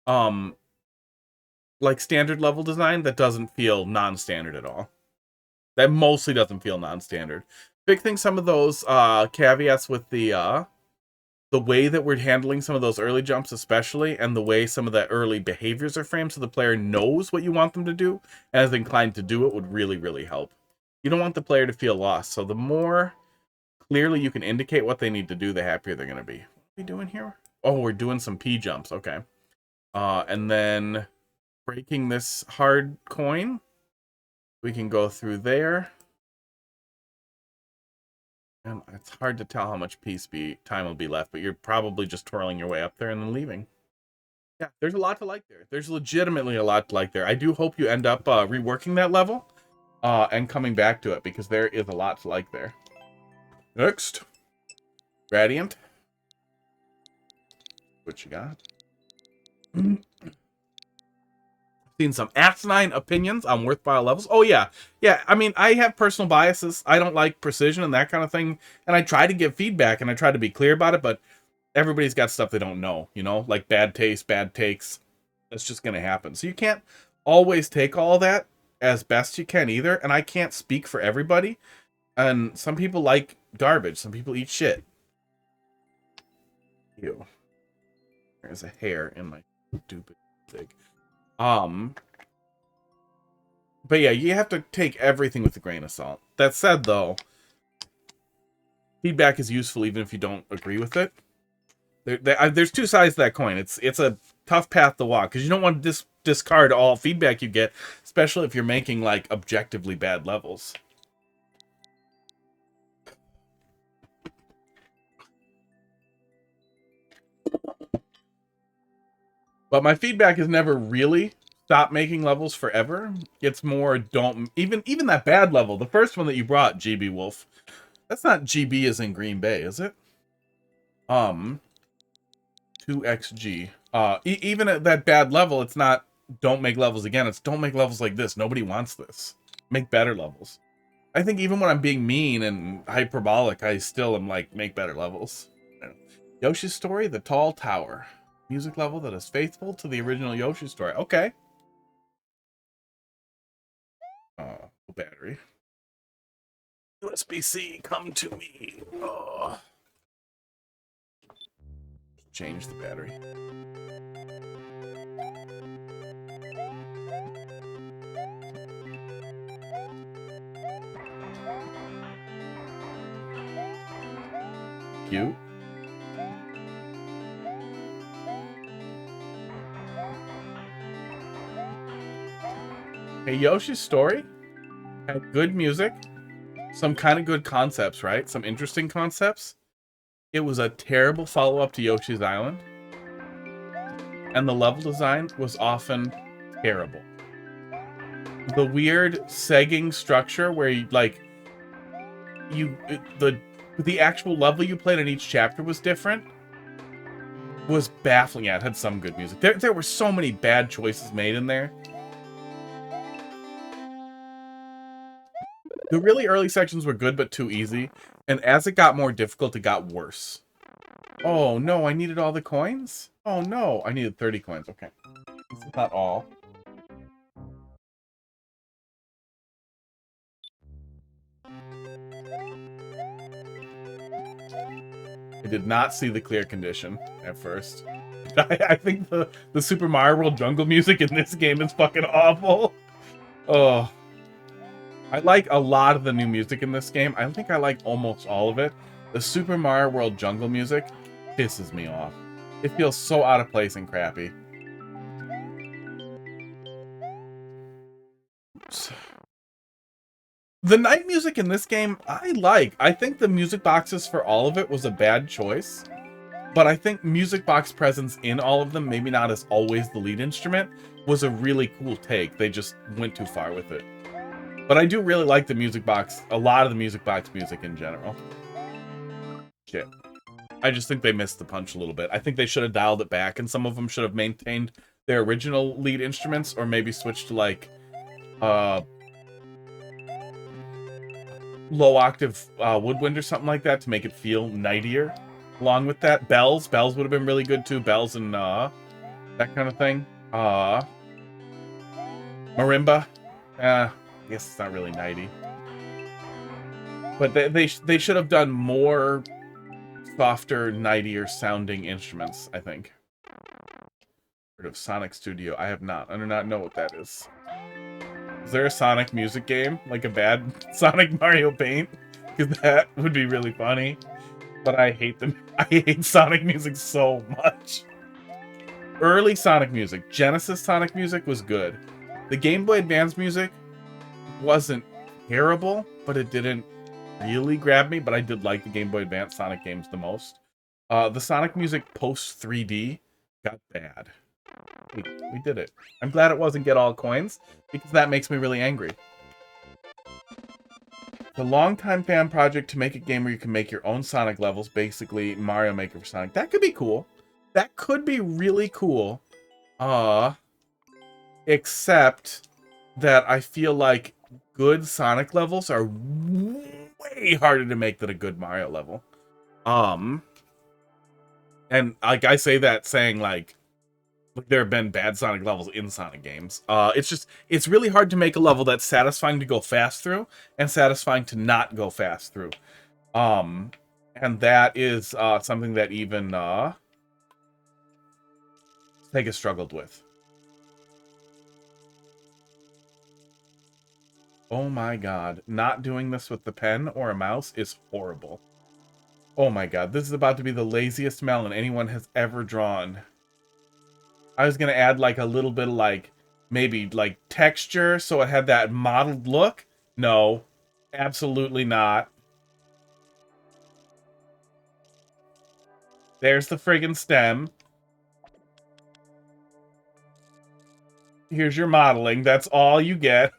like standard level design that doesn't feel non-standard at all. That mostly doesn't feel non-standard. Fixing some of those caveats with the way that we're handling some of those early jumps especially, and the way some of the early behaviors are framed so the player knows what you want them to do and is inclined to do it would really, really help. You don't want the player to feel lost, so the more clearly you can indicate what they need to do, the happier they're going to be. What are we doing here? Oh, we're doing some P jumps, okay. And then breaking this hard coin, we can go through there. And it's hard to tell how much time will be left, but you're probably just twirling your way up there and then leaving. Yeah, there's a lot to like there. There's legitimately a lot to like there. I do hope you end up reworking that level and coming back to it, because there is a lot to like there. Next. Radiant. What you got? Seen some asinine opinions on worthwhile levels. Oh, yeah. Yeah, I mean, I have personal biases. I don't like precision and that kind of thing. And I try to give feedback and I try to be clear about it, but everybody's got stuff they don't know, you know? Like bad taste, bad takes. That's just going to happen. So you can't always take all that as best you can either. And I can't speak for everybody. And some people like garbage. Some people eat shit. Ew. There's a hair in my stupid thing. But yeah, you have to take everything with a grain of salt. That said, though, feedback is useful even if you don't agree with it. There's two sides to that coin. It's a tough path to walk because you don't want to discard all feedback you get, especially if you're making like objectively bad levels. But my feedback is never really stop making levels forever. It's more don't even that bad level. The first one that you brought, GB Wolf. That's not GB as in Green Bay, is it? 2xg. Even at that bad level, it's not don't make levels again. It's don't make levels like this. Nobody wants this. Make better levels. I think even when I'm being mean and hyperbolic, I still am like, make better levels. Yoshi's Story, The Tall Tower. Music level that is faithful to the original Yoshi story. Okay. battery. USB-C, come to me. Oh. Change the battery. Cute. Hey, Yoshi's Story had good music, some kind of good concepts, right? Some interesting concepts. It was a terrible follow-up to Yoshi's Island, and the level design was often terrible. The weird segging structure where you, like, the actual level you played in each chapter was different was baffling. Yeah, it had some good music. There were so many bad choices made in there. The really early sections were good, but too easy. And as it got more difficult, it got worse. Oh, no, I needed all the coins? Oh, no, I needed 30 coins. Okay. This is not all. I did not see the clear condition at first. I think the Super Mario World jungle music in this game is fucking awful. Oh. I like a lot of the new music in this game. I think I like almost all of it. The Super Mario World jungle music pisses me off. It feels so out of place and crappy. Oops. The night music in this game, I like. I think the music boxes for all of it was a bad choice. But I think music box presence in all of them, maybe not as always the lead instrument, was a really cool take. They just went too far with it. But I do really like the music box, a lot of the music box music in general. Shit. I just think they missed the punch a little bit. I think they should have dialed it back, and some of them should have maintained their original lead instruments, or maybe switched to, like, low octave woodwind or something like that to make it feel nightier. Along with that, bells would have been really good too. Bells and that kind of thing. Marimba. I guess it's not really nighty. But they should have done more softer, nightier sounding instruments, I think. Heard of Sonic Studio? I have not. I do not know what that is. Is there a Sonic music game? Like a bad Sonic Mario Paint? Because that would be really funny. But I hate them. I hate Sonic music so much. Early Sonic music. Genesis Sonic music was good. The Game Boy Advance music wasn't terrible, but it didn't really grab me. But I did like the Game Boy Advance Sonic games the most. The Sonic music post 3D got bad. We did it. I'm glad it wasn't Get All Coins, because that makes me really angry. The longtime fan project to make a game where you can make your own Sonic levels, basically Mario Maker for Sonic. That could be cool. That could be really cool. Except that I feel like good Sonic levels are way harder to make than a good Mario level. And like I say that saying like there have been bad Sonic levels in Sonic games. It's really hard to make a level that's satisfying to go fast through and satisfying to not go fast through. And that is something that even Sega struggled with. Oh my god, not doing this with the pen or a mouse is horrible. Oh my god, this is about to be the laziest melon anyone has ever drawn. I was gonna add like a little bit of like, maybe like texture so it had that modeled look. No, absolutely not. There's the friggin' stem. Here's your modeling. That's all you get.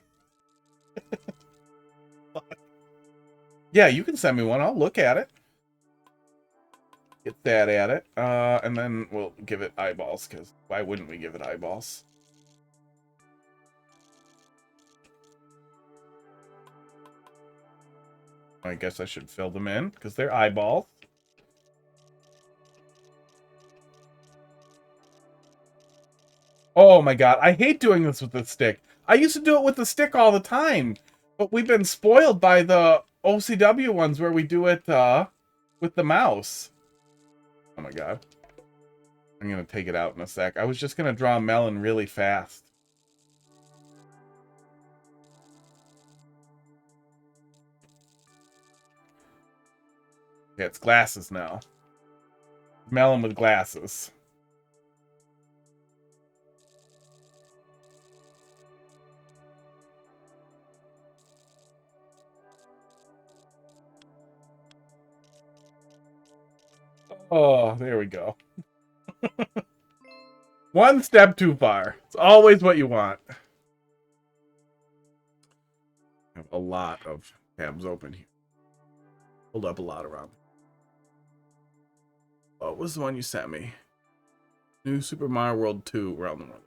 Yeah, you can send me one. I'll look at it. Get that at it. And then we'll give it eyeballs, because why wouldn't we give it eyeballs? I guess I should fill them in, because they're eyeballs. Oh my god, I hate doing this with the stick. I used to do it with the stick all the time. But we've been spoiled by the OCW ones where we do it with the mouse. Oh my god. I'm gonna take it out in a sec. I was just gonna draw a melon really fast. Yeah, it's glasses now. Melon with glasses. Oh, there we go. One step too far. It's always what you want. I have a lot of tabs open here. Pulled up a lot around. What was the one you sent me? New Super Mario World 2 around the world.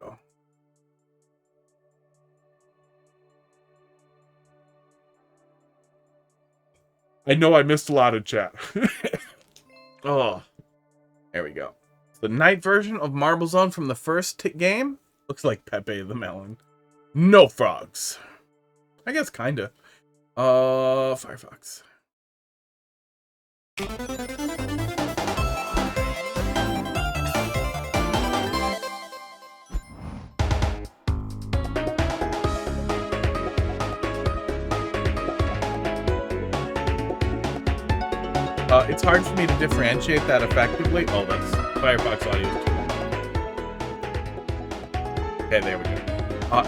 Oh. I know I missed a lot of chat. Oh. There we go. The night version of Marble Zone from the first game looks like Pepe the Melon. No frogs. I guess kinda. Firefox. It's hard for me to differentiate that effectively. Oh, that's Firefox audio. Okay, there we go.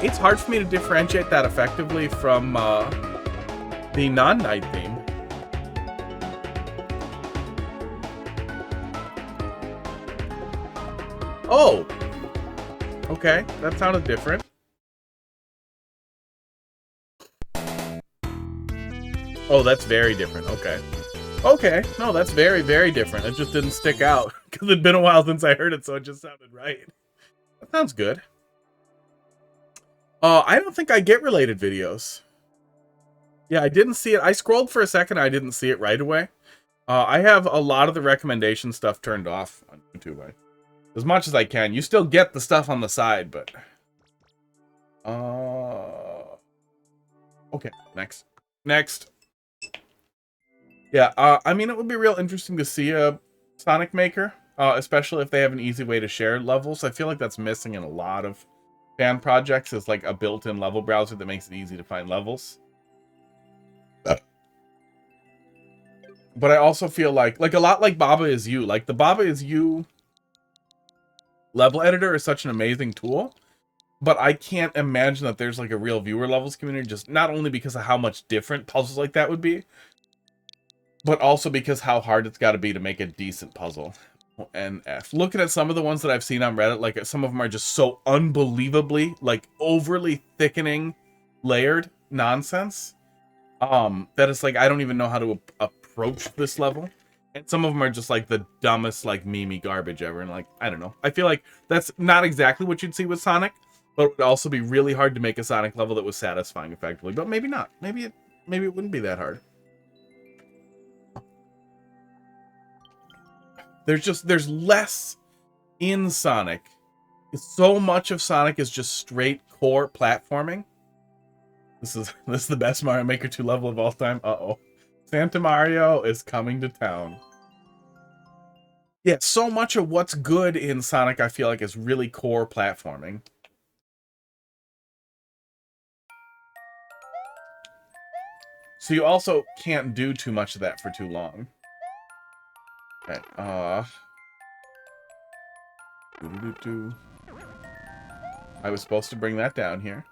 It's hard for me to differentiate that effectively from the non-night theme. Oh! Okay, that sounded different. Oh, that's very different. Okay. Okay, no, that's very, very different. It just didn't stick out because it'd been a while since I heard it, so it just sounded right. That sounds good. I don't think I get related videos. Yeah, I didn't see it. I scrolled for a second. I didn't see it right away. I have a lot of the recommendation stuff turned off on YouTube. As much as I can. You still get the stuff on the side, but... Okay, next. Next. Yeah, I mean, it would be real interesting to see a Sonic Maker, especially if they have an easy way to share levels. I feel like that's missing in a lot of fan projects, is like a built-in level browser that makes it easy to find levels. But I also feel like a lot like Baba Is You. Like, the Baba Is You level editor is such an amazing tool, but I can't imagine that there's like a real viewer levels community, just not only because of how much different puzzles like that would be, but also because how hard it's got to be to make a decent puzzle. And looking at some of the ones that I've seen on Reddit, like some of them are just so unbelievably, like overly thickening, layered nonsense, that it's like I don't even know how to approach this level. And some of them are just like the dumbest, like meme garbage ever. And like, I don't know. I feel like that's not exactly what you'd see with Sonic, but it would also be really hard to make a Sonic level that was satisfying effectively. But maybe not. Maybe it wouldn't be that hard. There's less in Sonic. So much of Sonic is just straight core platforming. This is the best Mario Maker 2 level of all time. Uh-oh. Santa Mario is coming to town. Yeah, so much of what's good in Sonic, I feel like, is really core platforming. So you also can't do too much of that for too long. Okay, I was supposed to bring that down here.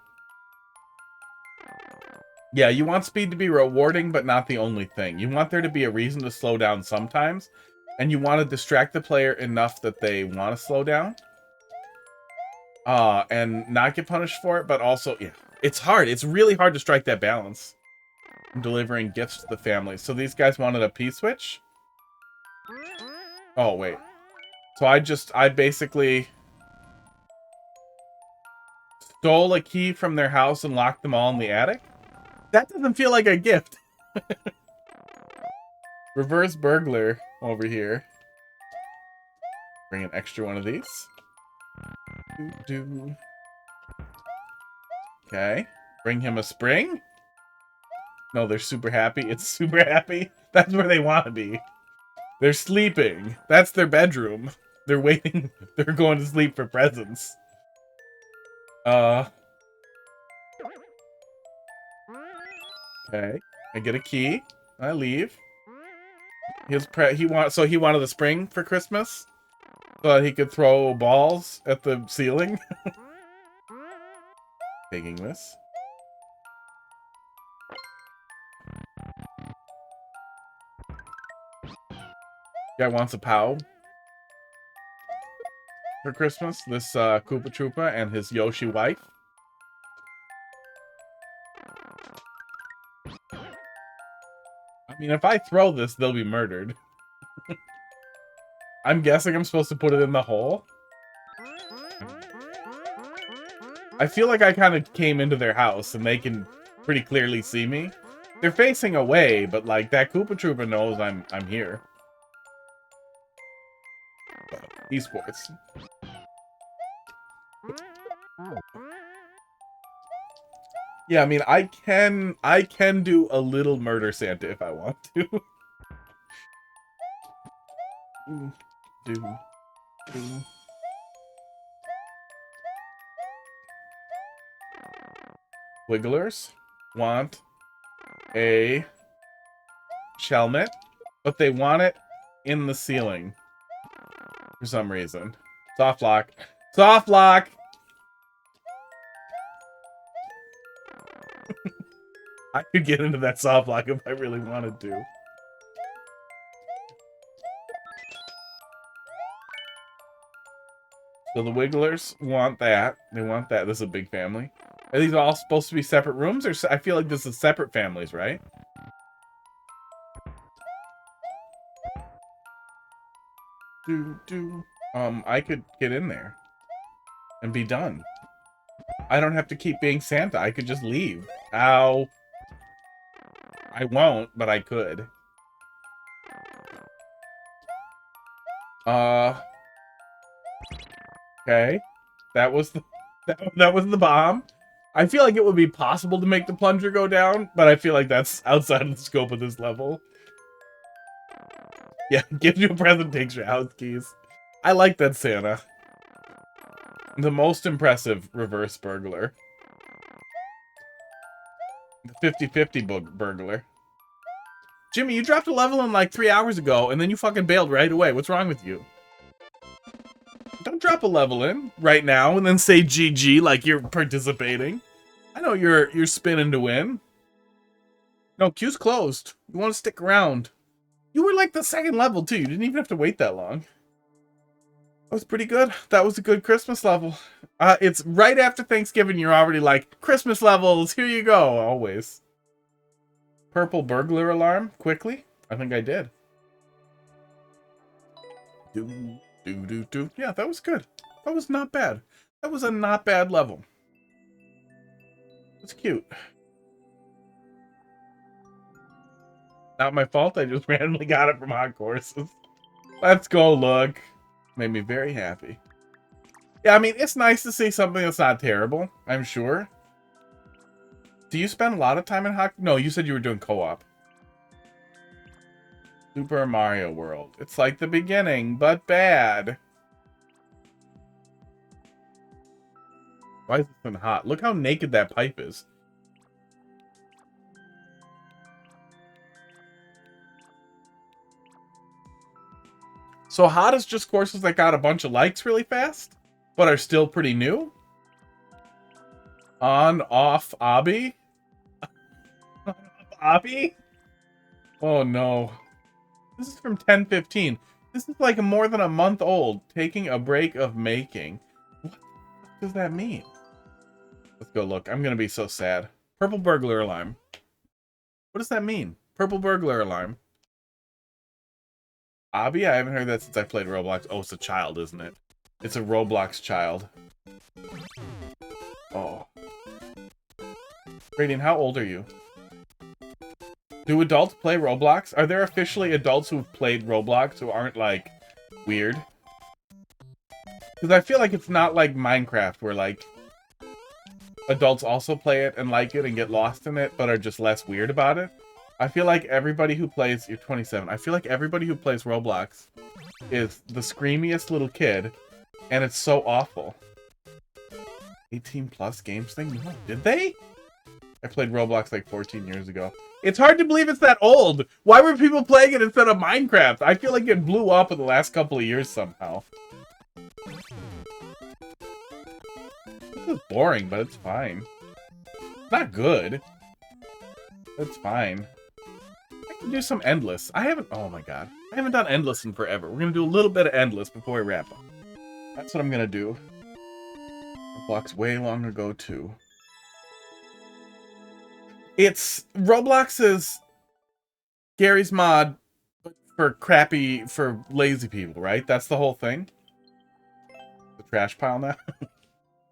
Yeah, you want speed to be rewarding, but not the only thing. You want there to be a reason to slow down sometimes, and you want to distract the player enough that they want to slow down. And not get punished for it, but also, yeah, it's hard. It's really hard to strike that balance. I'm delivering gifts to the family. So these guys wanted a P-switch? Oh, wait. So I basically stole a key from their house and locked them all in the attic? That doesn't feel like a gift. Reverse burglar over here. Bring an extra one of these. Okay. Bring him a spring? No, they're super happy. It's super happy. That's where they want to be. They're sleeping. That's their bedroom. They're waiting. They're going to sleep for presents. Okay. I get a key. I leave. He wanted the spring for Christmas so that he could throw balls at the ceiling. Taking this. Guy wants a POW for Christmas. This Koopa Troopa and his Yoshi wife. I mean, if I throw this, they'll be murdered. I'm guessing I'm supposed to put it in the hole. I feel like I kind of came into their house and they can pretty clearly see me. They're facing away, but like that Koopa Troopa knows I'm here. Esports. Yeah, I mean, I can do a little murder Santa if I want to. do. Wigglers want a Shelmet, but they want it in the ceiling for some reason. Soft lock. Soft lock! I could get into that soft lock if I really wanted to. So the Wigglers want that. They want that. This is a big family. Are these all supposed to be separate rooms? Or I feel like this is separate families, right? I could get in there and be done. I don't have to keep being Santa. I could just leave. Ow. I won't, but I could. Okay. That was the bomb. I feel like it would be possible to make the plunger go down, but I feel like that's outside of the scope of this level. Yeah, gives you a present, takes your house keys. I like that Santa. The most impressive reverse burglar. The 50-50 burglar. Jimmy, you dropped a level in like 3 hours ago, and then you fucking bailed right away. What's wrong with you? Don't drop a level in right now and then say GG like you're participating. I know you're spinning to win. No, queue's closed. You want to stick around. You were like the second level too. You didn't even have to wait that long. That was pretty good. That was a good Christmas level. It's right after Thanksgiving. You're already like, Christmas levels, here you go. Always. Purple burglar alarm, quickly. I think I did. Do. Yeah, that was good. That was not bad. That was a not bad level. It's cute. Not my fault. I just randomly got it from hot courses. Let's go, look. Made me very happy. Yeah, I mean, it's nice to see something that's not terrible, I'm sure. Do you spend a lot of time in hot... No, you said you were doing co-op. Super Mario World. It's like the beginning, but bad. Why is this thing hot? Look how naked that pipe is. So hot is just courses that got a bunch of likes really fast, but are still pretty new? On, off, obby? Obby? Oh no. This is from 10/15. This is like more than a month old. Taking a break of making. What does that mean? Let's go look. I'm gonna be so sad. Purple burglar alarm. What does that mean? Purple burglar alarm. Obby? I haven't heard that since I played Roblox. Oh, it's a child, isn't it? It's a Roblox child. Oh. Radiant, how old are you? Do adults play Roblox? Are there officially adults who've played Roblox who aren't, like, weird? Because I feel like it's not like Minecraft where, like, adults also play it and like it and get lost in it, but are just less weird about it. I feel like everybody who plays... You're 27. I feel like everybody who plays Roblox is the screamiest little kid, and it's so awful. 18 plus games thing? No, did they? I played Roblox like 14 years ago. It's hard to believe it's that old. Why were people playing it instead of Minecraft? I feel like it blew up in the last couple of years somehow. This is boring, but it's fine. It's not good. It's fine. I can do some Endless. I haven't... Oh my god. I haven't done Endless in forever. We're gonna do a little bit of Endless before we wrap up. That's what I'm gonna do. Roblox way long ago, too. It's Roblox's Gary's Mod for crappy, for lazy people, right? That's the whole thing. The trash pile now.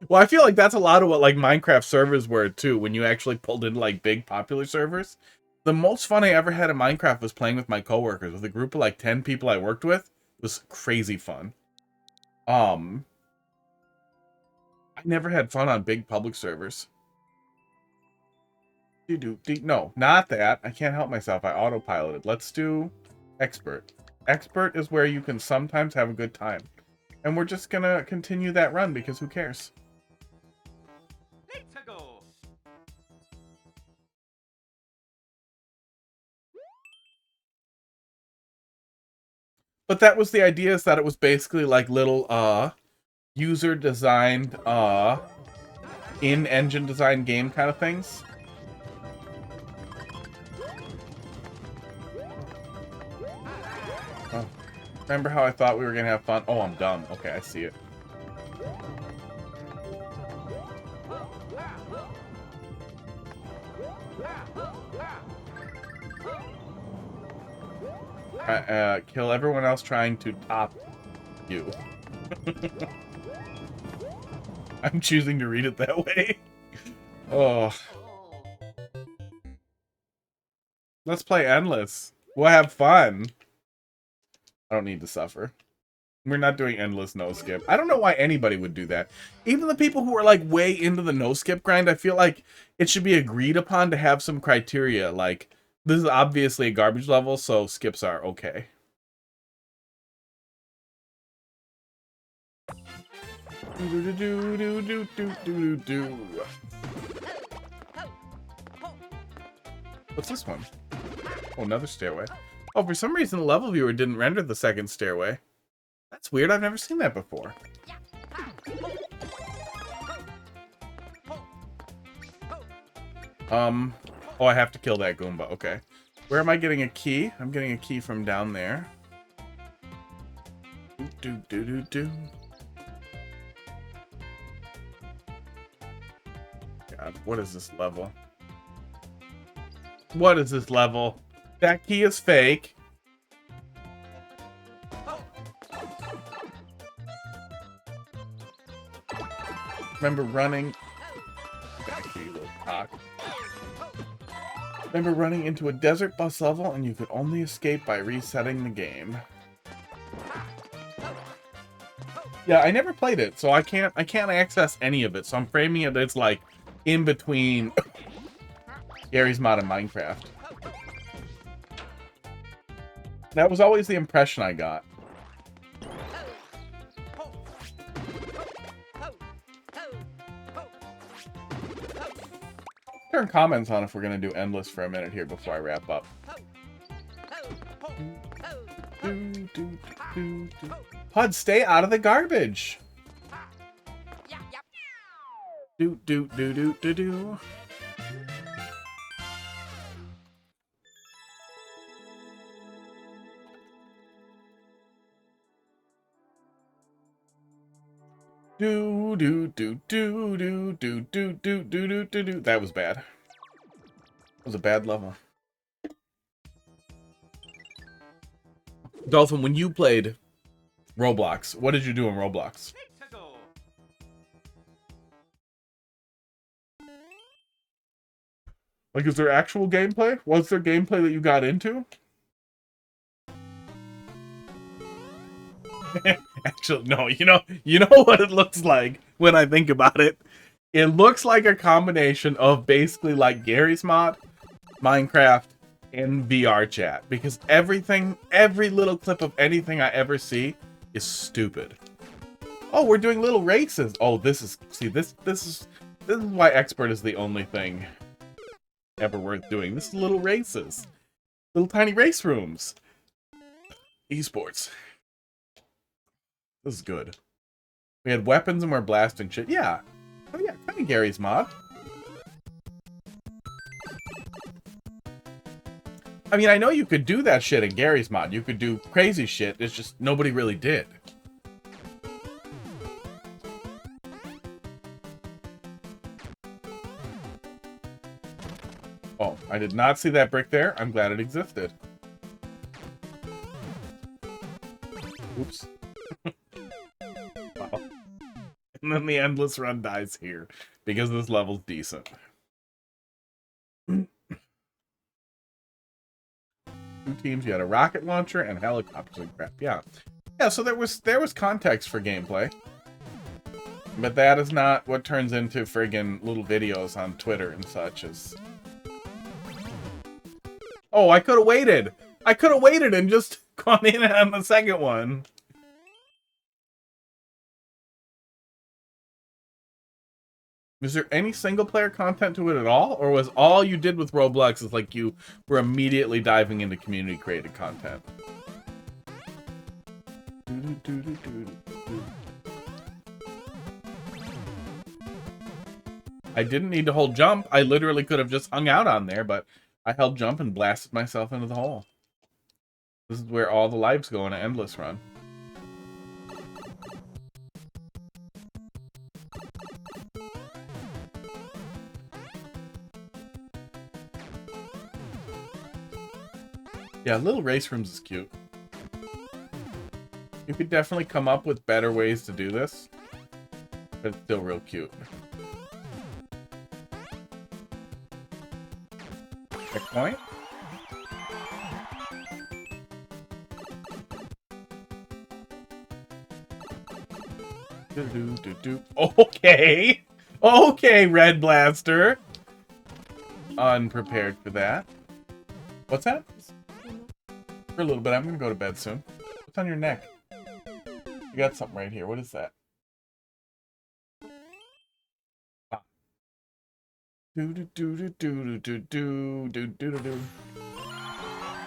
Well, I feel like that's a lot of what like Minecraft servers were too. When you actually pulled in like big popular servers, the most fun I ever had in Minecraft was playing with my coworkers. With a group of like 10 people I worked with, it was crazy fun. I never had fun on big public servers. No, not that. I can't help myself. I autopiloted. Let's do expert. Expert is where you can sometimes have a good time. And we're just gonna continue that run because who cares? Let's go. But that was the idea, is that it was basically like little user designed in-engine design game kind of things. Oh. Remember how I thought we were gonna have fun? Oh, I'm dumb. Okay, I see it. Kill everyone else trying to top you. I'm choosing to read it that way. Oh. Let's play Endless. We'll have fun. I don't need to suffer. We're not doing Endless no skip. I don't know why anybody would do that. Even the people who are like way into the no skip grind, I feel like it should be agreed upon to have some criteria. Like, this is obviously a garbage level, so skips are okay. What's this one? Oh, another stairway. Oh, for some reason the level viewer didn't render the second stairway. That's weird, I've never seen that before. Oh, I have to kill that Goomba, okay. Where am I getting a key? I'm getting a key from down there. God, what is this level? What is this level? That key is fake. Remember running... Back to you, little cock. Remember running into a desert bus level and you could only escape by resetting the game. Yeah, I never played it, so I can't access any of it. So I'm framing it as like in between Gary's Mod and Minecraft. That was always the impression I got. Turn comments on if we're gonna do Endless for a minute here before I wrap up. Pud, stay out of the garbage. Do do do do do do. Do do do do do do do do do do do do. That was bad. That was a bad level. Dolphin, when you played Roblox, what did you do in Roblox? Like, is there actual gameplay? Was there gameplay that you got into? Actually, no. You know what it looks like when I think about it. It looks like a combination of basically like Gary's Mod, Minecraft, and VR chat. Because everything, every little clip of anything I ever see is stupid. Oh, we're doing little races. Oh, this is, see, this is why Expert is the only thing ever worth doing. This is little races. Little tiny race rooms. Esports. This is good. We had weapons and we're blasting shit. Yeah. Oh yeah, kind of Gary's Mod. I mean, I know you could do that shit in Gary's Mod. You could do crazy shit. It's just nobody really did. Oh, I did not see that brick there. I'm glad it existed. Oops. Wow. And then the endless run dies here because this level's decent. Two teams, you had a rocket launcher and helicopters and crap. Yeah. Yeah, so there was context for gameplay. But that is not what turns into friggin' little videos on Twitter and such as. Oh, I could have waited. I could have waited and just gone in on the second one. Is there any single-player content to it at all? Or was all you did with Roblox is like you were immediately diving into community-created content? I didn't need to hold jump. I literally could have just hung out on there, but I held jump and blasted myself into the hole. This is where all the lives go in an endless run. Yeah, little race rooms is cute. You could definitely come up with better ways to do this, but it's still real cute. Checkpoint. Okay. Okay, Red Blaster. Unprepared for that. What's that? For a little bit. I'm gonna go to bed soon. What's on your neck? You got something right here. What is that? Ah. Do do do do do do do do do do do.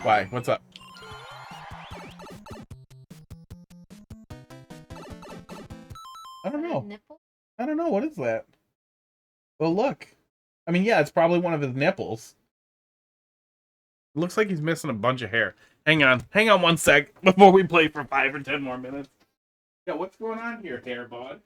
Why? What's up? I don't know. I don't know. What is that? Well, look. I mean, yeah, it's probably one of his nipples. It looks like he's missing a bunch of hair. Hang on. Hang on one sec before we play for 5 or 10 more minutes. Yeah, what's going on here, hair bud?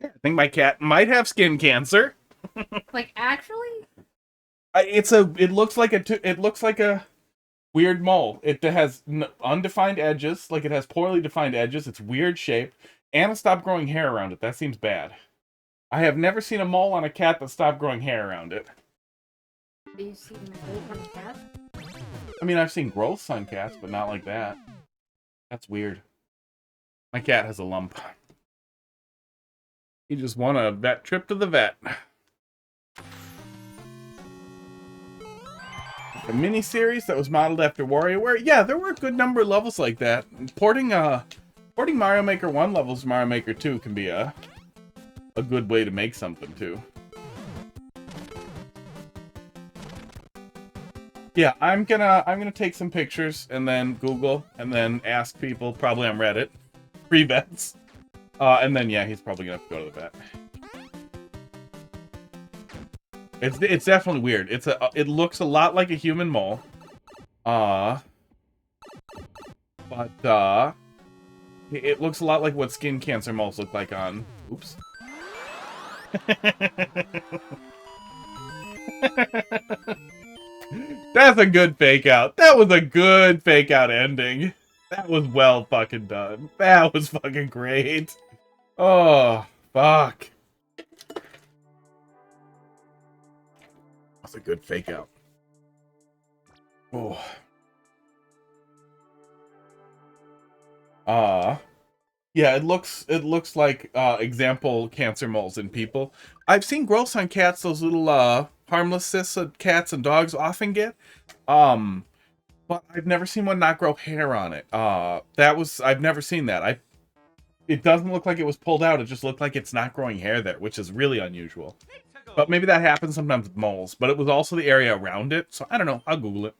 Yeah, I think my cat might have skin cancer. Like, actually? It looks like a weird mole. It has undefined edges, like it has poorly defined edges. It's weird shape, and it stopped growing hair around it. That seems bad. I have never seen a mole on a cat that stopped growing hair around it. Do you see moles on cats? I mean, I've seen growths on cats, but not like that. That's weird. My cat has a lump. He just won a vet trip to the vet. A mini-series that was modeled after WarioWare. Yeah, there were a good number of levels like that. Porting Mario Maker 1 levels to Mario Maker 2 can be a good way to make something too. Yeah, I'm gonna take some pictures and then Google and then ask people, probably on Reddit, free vets. And then yeah, he's probably gonna have to go to the vet. It's definitely weird. It looks a lot like a human mole. But it looks a lot like what skin cancer moles look like on. Oops. That's a good fake out. That was a good fake out ending. That was well fucking done. That was fucking great. Oh, fuck. That's a good fake out. Oh. Yeah, it looks like example cancer moles in people. I've seen growths on cats, those little harmless cysts that cats and dogs often get. But I've never seen one not grow hair on it. I've never seen that. It doesn't look like it was pulled out, it just looked like it's not growing hair there, which is really unusual. But maybe that happens sometimes with moles, but it was also the area around it, so I don't know, I'll Google it.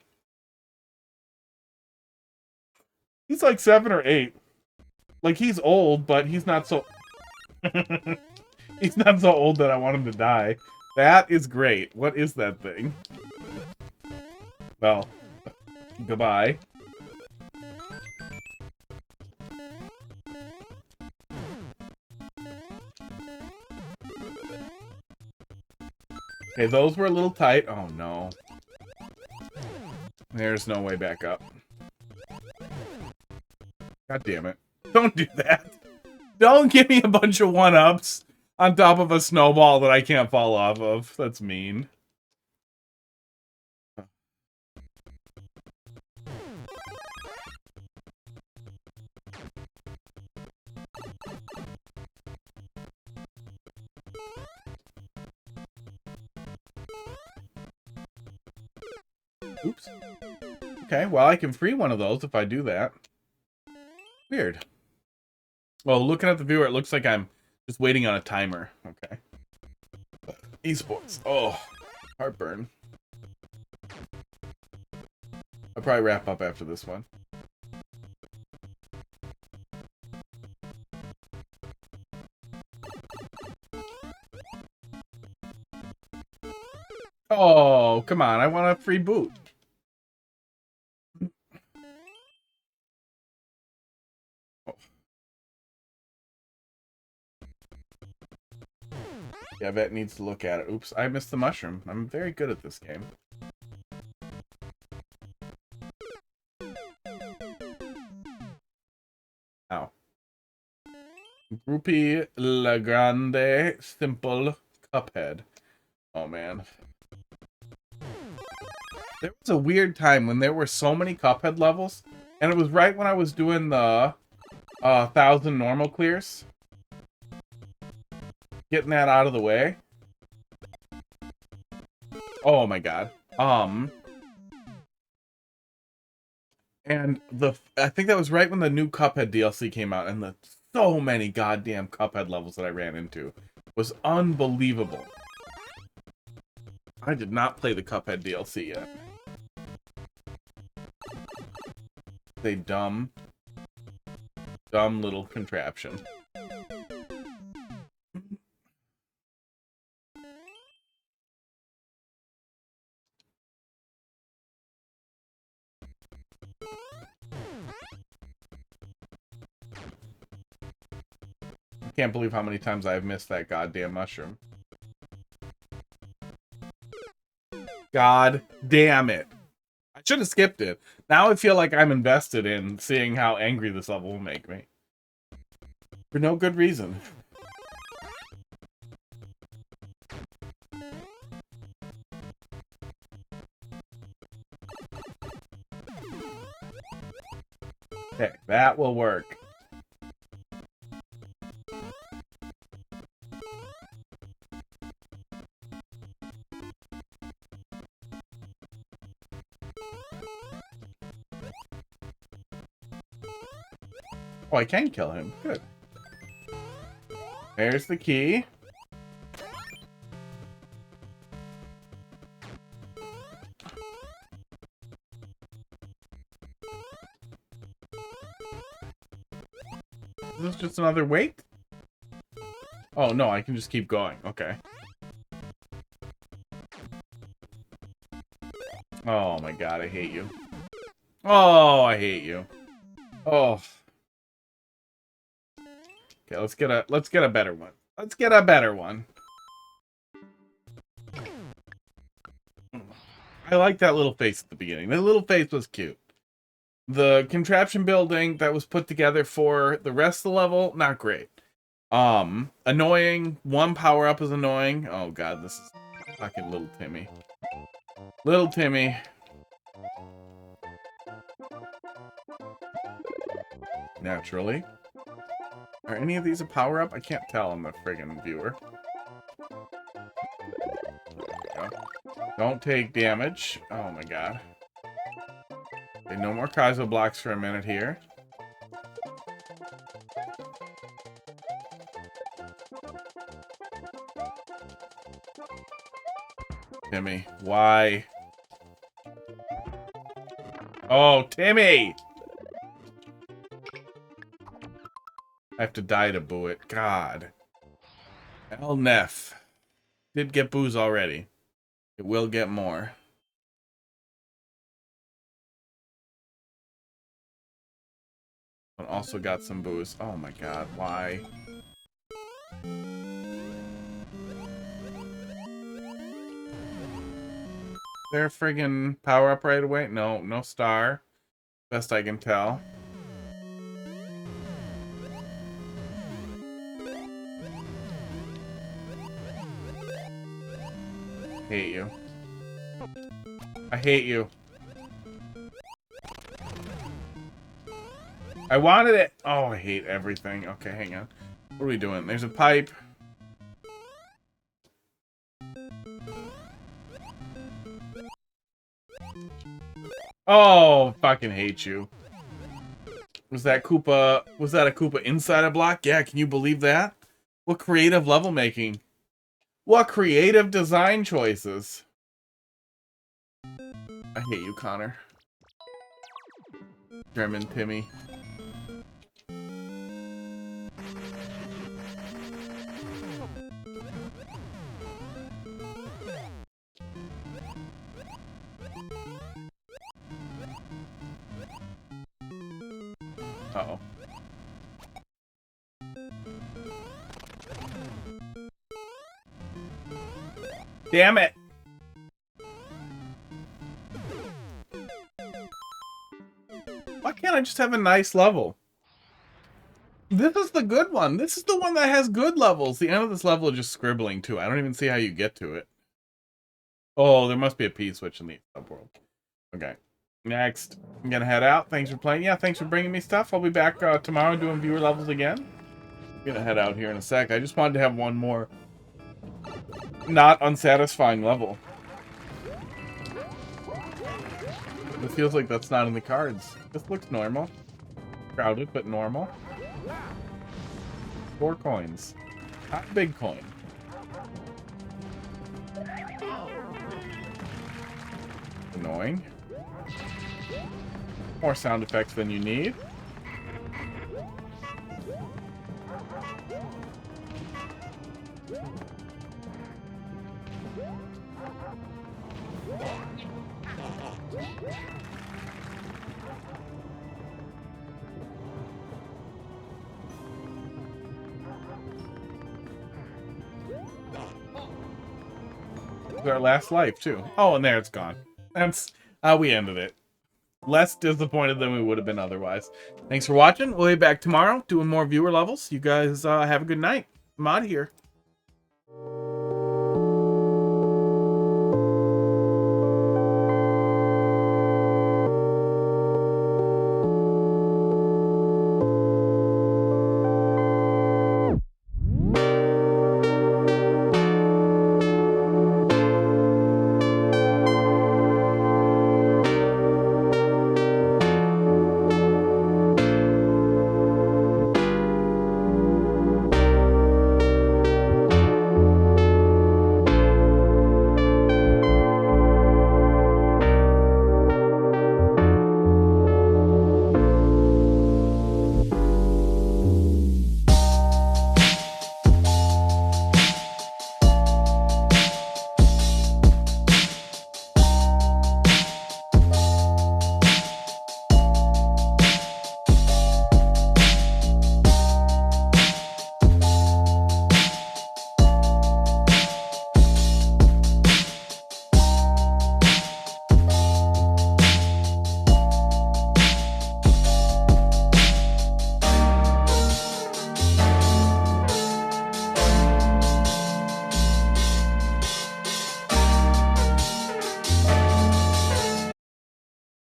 He's like 7 or 8. Like, he's old, but he's not so... He's not so old that I want him to die. That is great. What is that thing? Well, goodbye. Okay, those were a little tight. Oh, no. There's no way back up. God damn it. Don't do that. Don't give me a bunch of one-ups on top of a snowball that I can't fall off of. That's mean. Oops. Okay, well, I can free one of those if I do that. Weird. Well, looking at the viewer, it looks like I'm just waiting on a timer. Okay. Esports. Oh, heartburn. I'll probably wrap up after this one. Oh, come on. I want a free boot. Yeah, Vet needs to look at it. Oops, I missed the mushroom. I'm very good at this game. Ow. Groupie La Grande Simple Cuphead. Oh, man. There was a weird time when there were so many Cuphead levels, and it was right when I was doing the 1,000 normal clears. Getting that out of the way. Oh my god. And I think that was right when the new Cuphead DLC came out, and so many goddamn Cuphead levels that I ran into was unbelievable. I did not play the Cuphead DLC yet. They dumb little contraption. Can't believe how many times I've missed that goddamn mushroom. God damn it. I should have skipped it. Now I feel like I'm invested in seeing how angry this level will make me. For no good reason. Okay, that will work. Oh, I can kill him. Good. There's the key. Is this just another wait? Oh, no, I can just keep going. Okay. Oh my god, I hate you. Oh, I hate you. Oh. Okay, let's get a better one. Let's get a better one. I like that little face at the beginning. That little face was cute. The contraption building that was put together for the rest of the level, not great. Annoying. One power up is annoying. Oh god, this is fucking little Timmy. Little Timmy. Naturally. Are any of these a power up? I can't tell on the friggin' viewer. There we go. Don't take damage. Oh my god. Okay, no more Kaizo blocks for a minute here. Timmy, why? Oh, Timmy! I have to die to boo it. God. El Neff. Did get boos already. It will get more. But also got some boos. Oh my god, why? There friggin' power up right away? No, no star. Best I can tell. Hate you. I hate you. I wanted it. Oh, I hate everything. Okay, hang on. What are we doing? There's a pipe. Oh, fucking hate you. Was that Koopa? Was that a Koopa inside a block? Yeah, can you believe that? What creative level making? What creative design choices? I hate you, Connor. German Timmy. Uh-oh. Damn it! Why can't I just have a nice level? This is the good one. This is the one that has good levels. The end of this level is just scribbling too. I don't even see how you get to it. Oh, there must be a P switch in the subworld. Okay. Next. I'm gonna head out. Thanks for playing. Yeah, thanks for bringing me stuff. I'll be back tomorrow doing viewer levels again. I'm gonna head out here in a sec. I just wanted to have one more not unsatisfying level. It feels like that's not in the cards. This looks normal. Crowded, but normal. 4 coins. Not a big coin. Annoying. More sound effects than you need. Our last life too. Oh, and there it's gone. That's how we ended it. Less disappointed than we would have been otherwise. Thanks for watching. We'll be back tomorrow doing more viewer levels. You guys have a good night. I'm out of here.